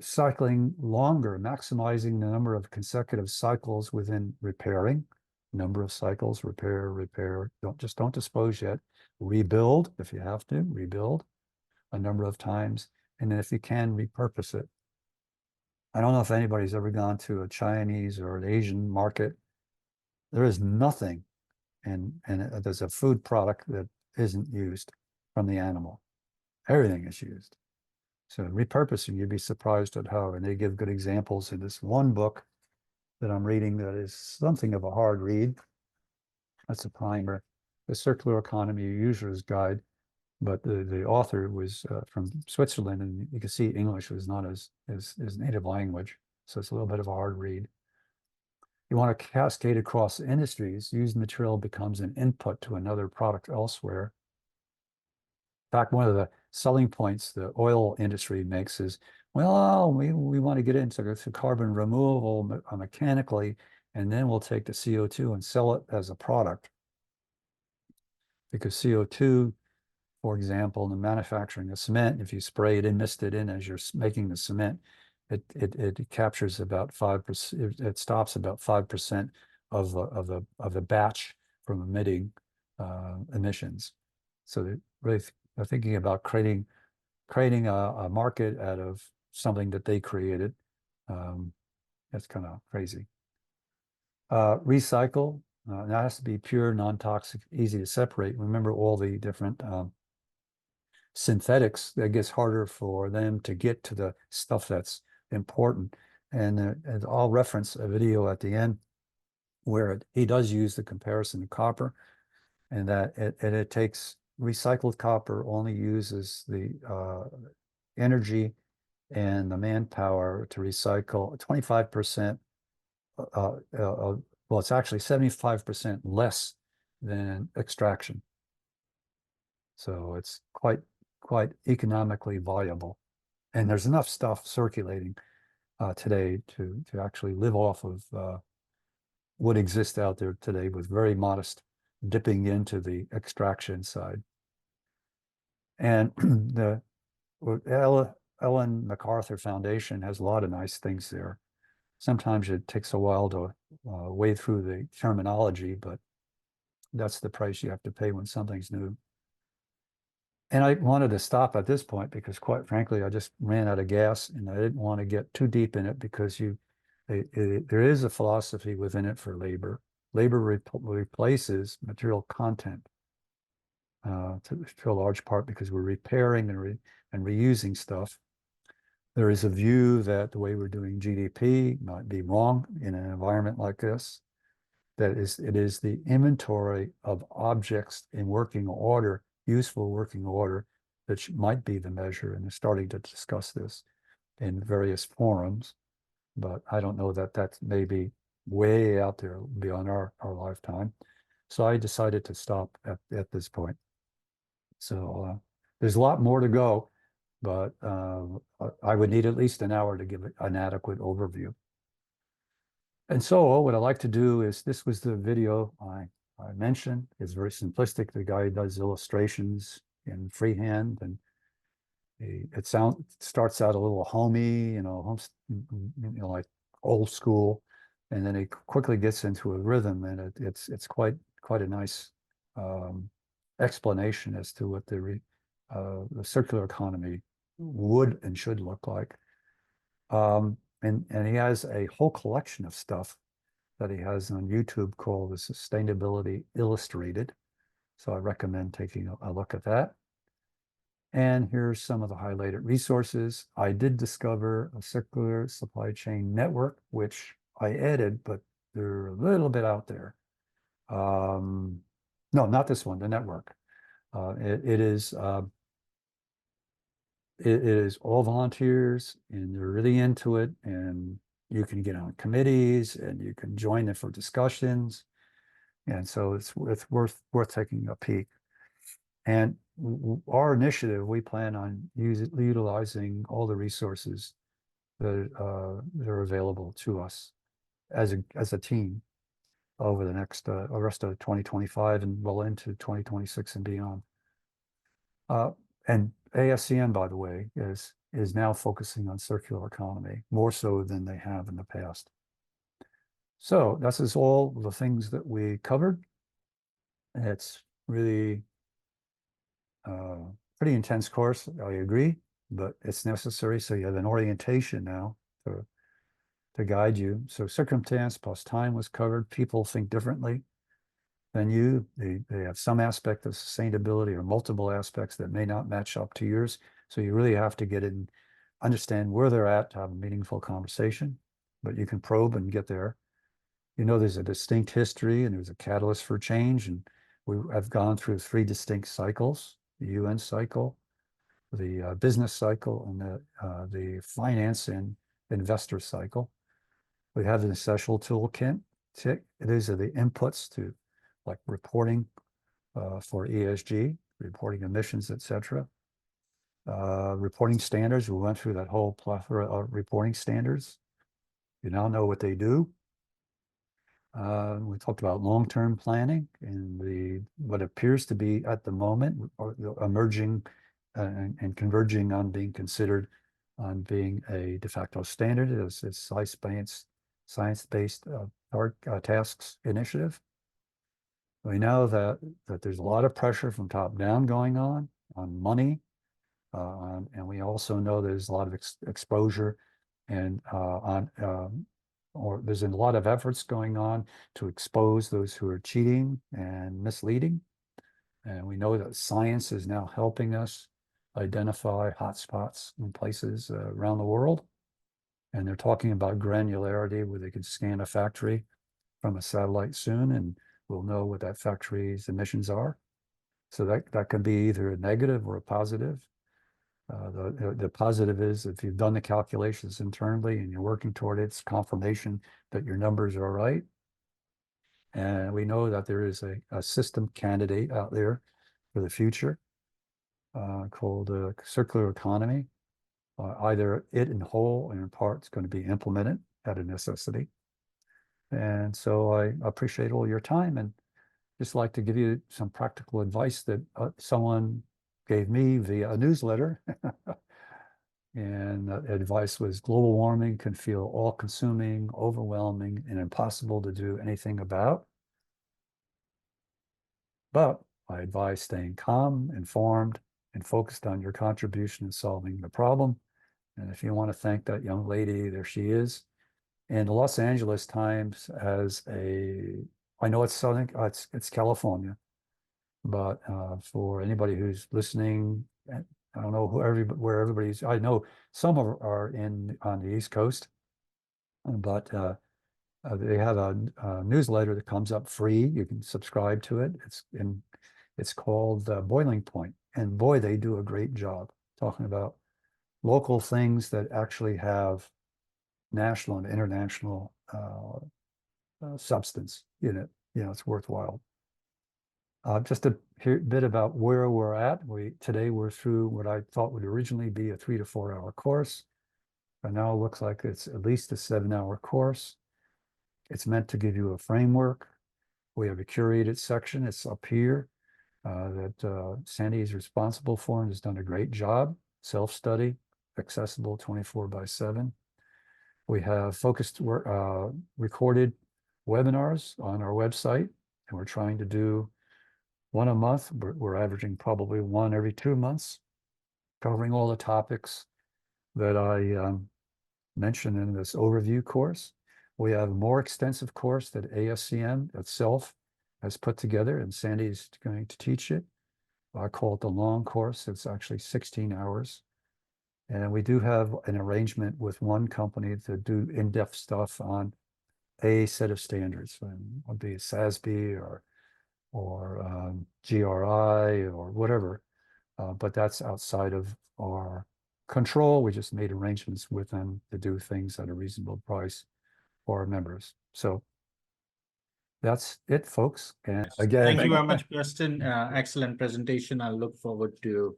Cycling longer, maximizing the number of consecutive cycles within repairing. Number of cycles, repair. Don't dispose yet. Rebuild if you have to, rebuild a number of times. And then if you can, repurpose it. I don't know if anybody's ever gone to a Chinese or an Asian market. There is nothing, and there's a food product that isn't used from the animal. Everything is used. So repurposing, you'd be surprised at how, and they give good examples in this one book that I'm reading that is something of a hard read. That's a primer, The Circular Economy User's Guide. But the author was from Switzerland, and you can see English was not his native language. So it's a little bit of a hard read. You want to cascade across industries, used material becomes an input to another product elsewhere. In fact, one of the selling points the oil industry makes is, well, we want to get into carbon removal mechanically, and then we'll take the CO2 and sell it as a product. Because CO2, for example, in the manufacturing of cement, if you spray it and mist it in as you're making the cement, it captures about 5%. It stops about 5% of the batch from emitting emissions. So they really are thinking about creating a market out of something that they created. That's kind of crazy. Recycle. That has to be pure, non-toxic, easy to separate. Remember all the different synthetics. That gets harder for them to get to the stuff that's important. And I'll reference a video at the end where he does use the comparison to copper, and that it takes recycled copper only uses the energy and the manpower to recycle 25%. Well, it's actually 75% less than extraction. So it's quite economically viable. And there's enough stuff circulating today to actually live off of what exists out there today with very modest dipping into the extraction side. And the Ellen MacArthur Foundation has a lot of nice things there. Sometimes it takes a while to wade through the terminology, but that's the price you have to pay when something's new. And I wanted to stop at this point because, quite frankly, I just ran out of gas, and I didn't want to get too deep in it because there is a philosophy within it for labor. Labor replaces material content to a large part because we're repairing and reusing stuff. There is a view that the way we're doing GDP might be wrong in an environment like this. That it is the inventory of objects in working order, useful working order, that might be the measure. And they're starting to discuss this in various forums. But I don't know that that's maybe way out there beyond our lifetime. So I decided to stop at this point. So there's a lot more to go, but I would need at least an hour to give an adequate overview. And so what I like to do is, this was the video I mentioned. It's very simplistic. The guy does illustrations in freehand, and it starts out a little homey, like old school, and then it quickly gets into a rhythm, and it's quite a nice explanation as to what the circular economy would and should look like. And he has a whole collection of stuff that he has on YouTube called the Sustainability Illustrated. So I recommend taking a look at that. And here's some of the highlighted resources. I did discover a circular supply chain network, which I added, but they're a little bit out there. No, not this one, the network. It is it is all volunteers and they're really into it, and you can get on committees and you can join it for discussions. And so it's worth taking a peek. And our initiative, we plan on utilizing all the resources that are available to us as a team over the rest of 2025 and well into 2026 and beyond. And ASCM, by the way, is now focusing on circular economy more so than they have in the past. So this is all the things that we covered. It's really pretty intense course, I agree, but it's necessary. So you have an orientation now to guide you. So circumstance plus time was covered. People think differently than you. They have some aspect of sustainability or multiple aspects that may not match up to yours. So you really have to get in, understand where they're at to have a meaningful conversation, but you can probe and get there. You know, there's a distinct history and there's a catalyst for change. And we have gone through 3 distinct cycles: the UN cycle, the business cycle, and the finance and investor cycle. We have an essential toolkit. These are the inputs to like reporting for ESG, reporting emissions, etc. Reporting standards. We went through that whole plethora of reporting standards. You now know what they do. We talked about long-term planning and what appears to be at the moment emerging and converging on being considered on being a de facto standard is science-based tasks initiative. We know that there's a lot of pressure from top down going on money, and we also know there's a lot of exposure and or there's a lot of efforts going on to expose those who are cheating and misleading. And we know that science is now helping us identify hotspots in places around the world. And they're talking about granularity where they can scan a factory from a satellite soon, and we'll know what that factory's emissions are. So that can be either a negative or a positive. The positive is if you've done the calculations internally and you're working toward it, it's confirmation that your numbers are right. And we know that there is a system candidate out there for the future called circular economy. Either it in whole and in part is going to be implemented at a necessity. And so I appreciate all your time and just like to give you some practical advice that someone gave me via a newsletter. And that advice was global warming can feel all-consuming, overwhelming, and impossible to do anything about. But I advise staying calm, informed, and focused on your contribution in solving the problem. And if you want to thank that young lady, there she is. And the Los Angeles Times has I know it's Southern, it's California, but for anybody who's listening, I don't know where everybody's. I know some are on the East Coast, but they have a newsletter that comes up free. You can subscribe to it. It's called Boiling Point, and boy, they do a great job talking about local things that actually have national and international substance in it. It's worthwhile. Just a bit about where we're at. Today we're through what I thought would originally be a 3 to 4 hour course, but now it looks like it's at least a 7-hour course. It's meant to give you a framework. We have a curated section. It's up here that Sandy is responsible for and has done a great job. Self-study, accessible 24/7. We have focused recorded webinars on our website, and we're trying to do one a month. We're averaging probably one every 2 months, covering all the topics that I mentioned in this overview course. We have a more extensive course that ASCM itself has put together, and Sandy's going to teach it. I call it the long course. It's actually 16 hours. And we do have an arrangement with one company to do in-depth stuff on a set of standards, would be SASB or GRI or whatever. But that's outside of our control. We just made arrangements with them to do things at a reasonable price for our members. So that's it, folks. And again, thank you very much, Preston. Excellent presentation. I look forward to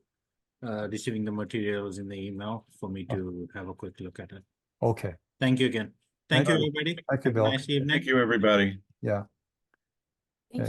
receiving the materials in the email for me to have a quick look at it. Okay. Thank you again. Thank you, everybody. Thank you, Have a Bill. nice evening. Thank you, everybody. Yeah.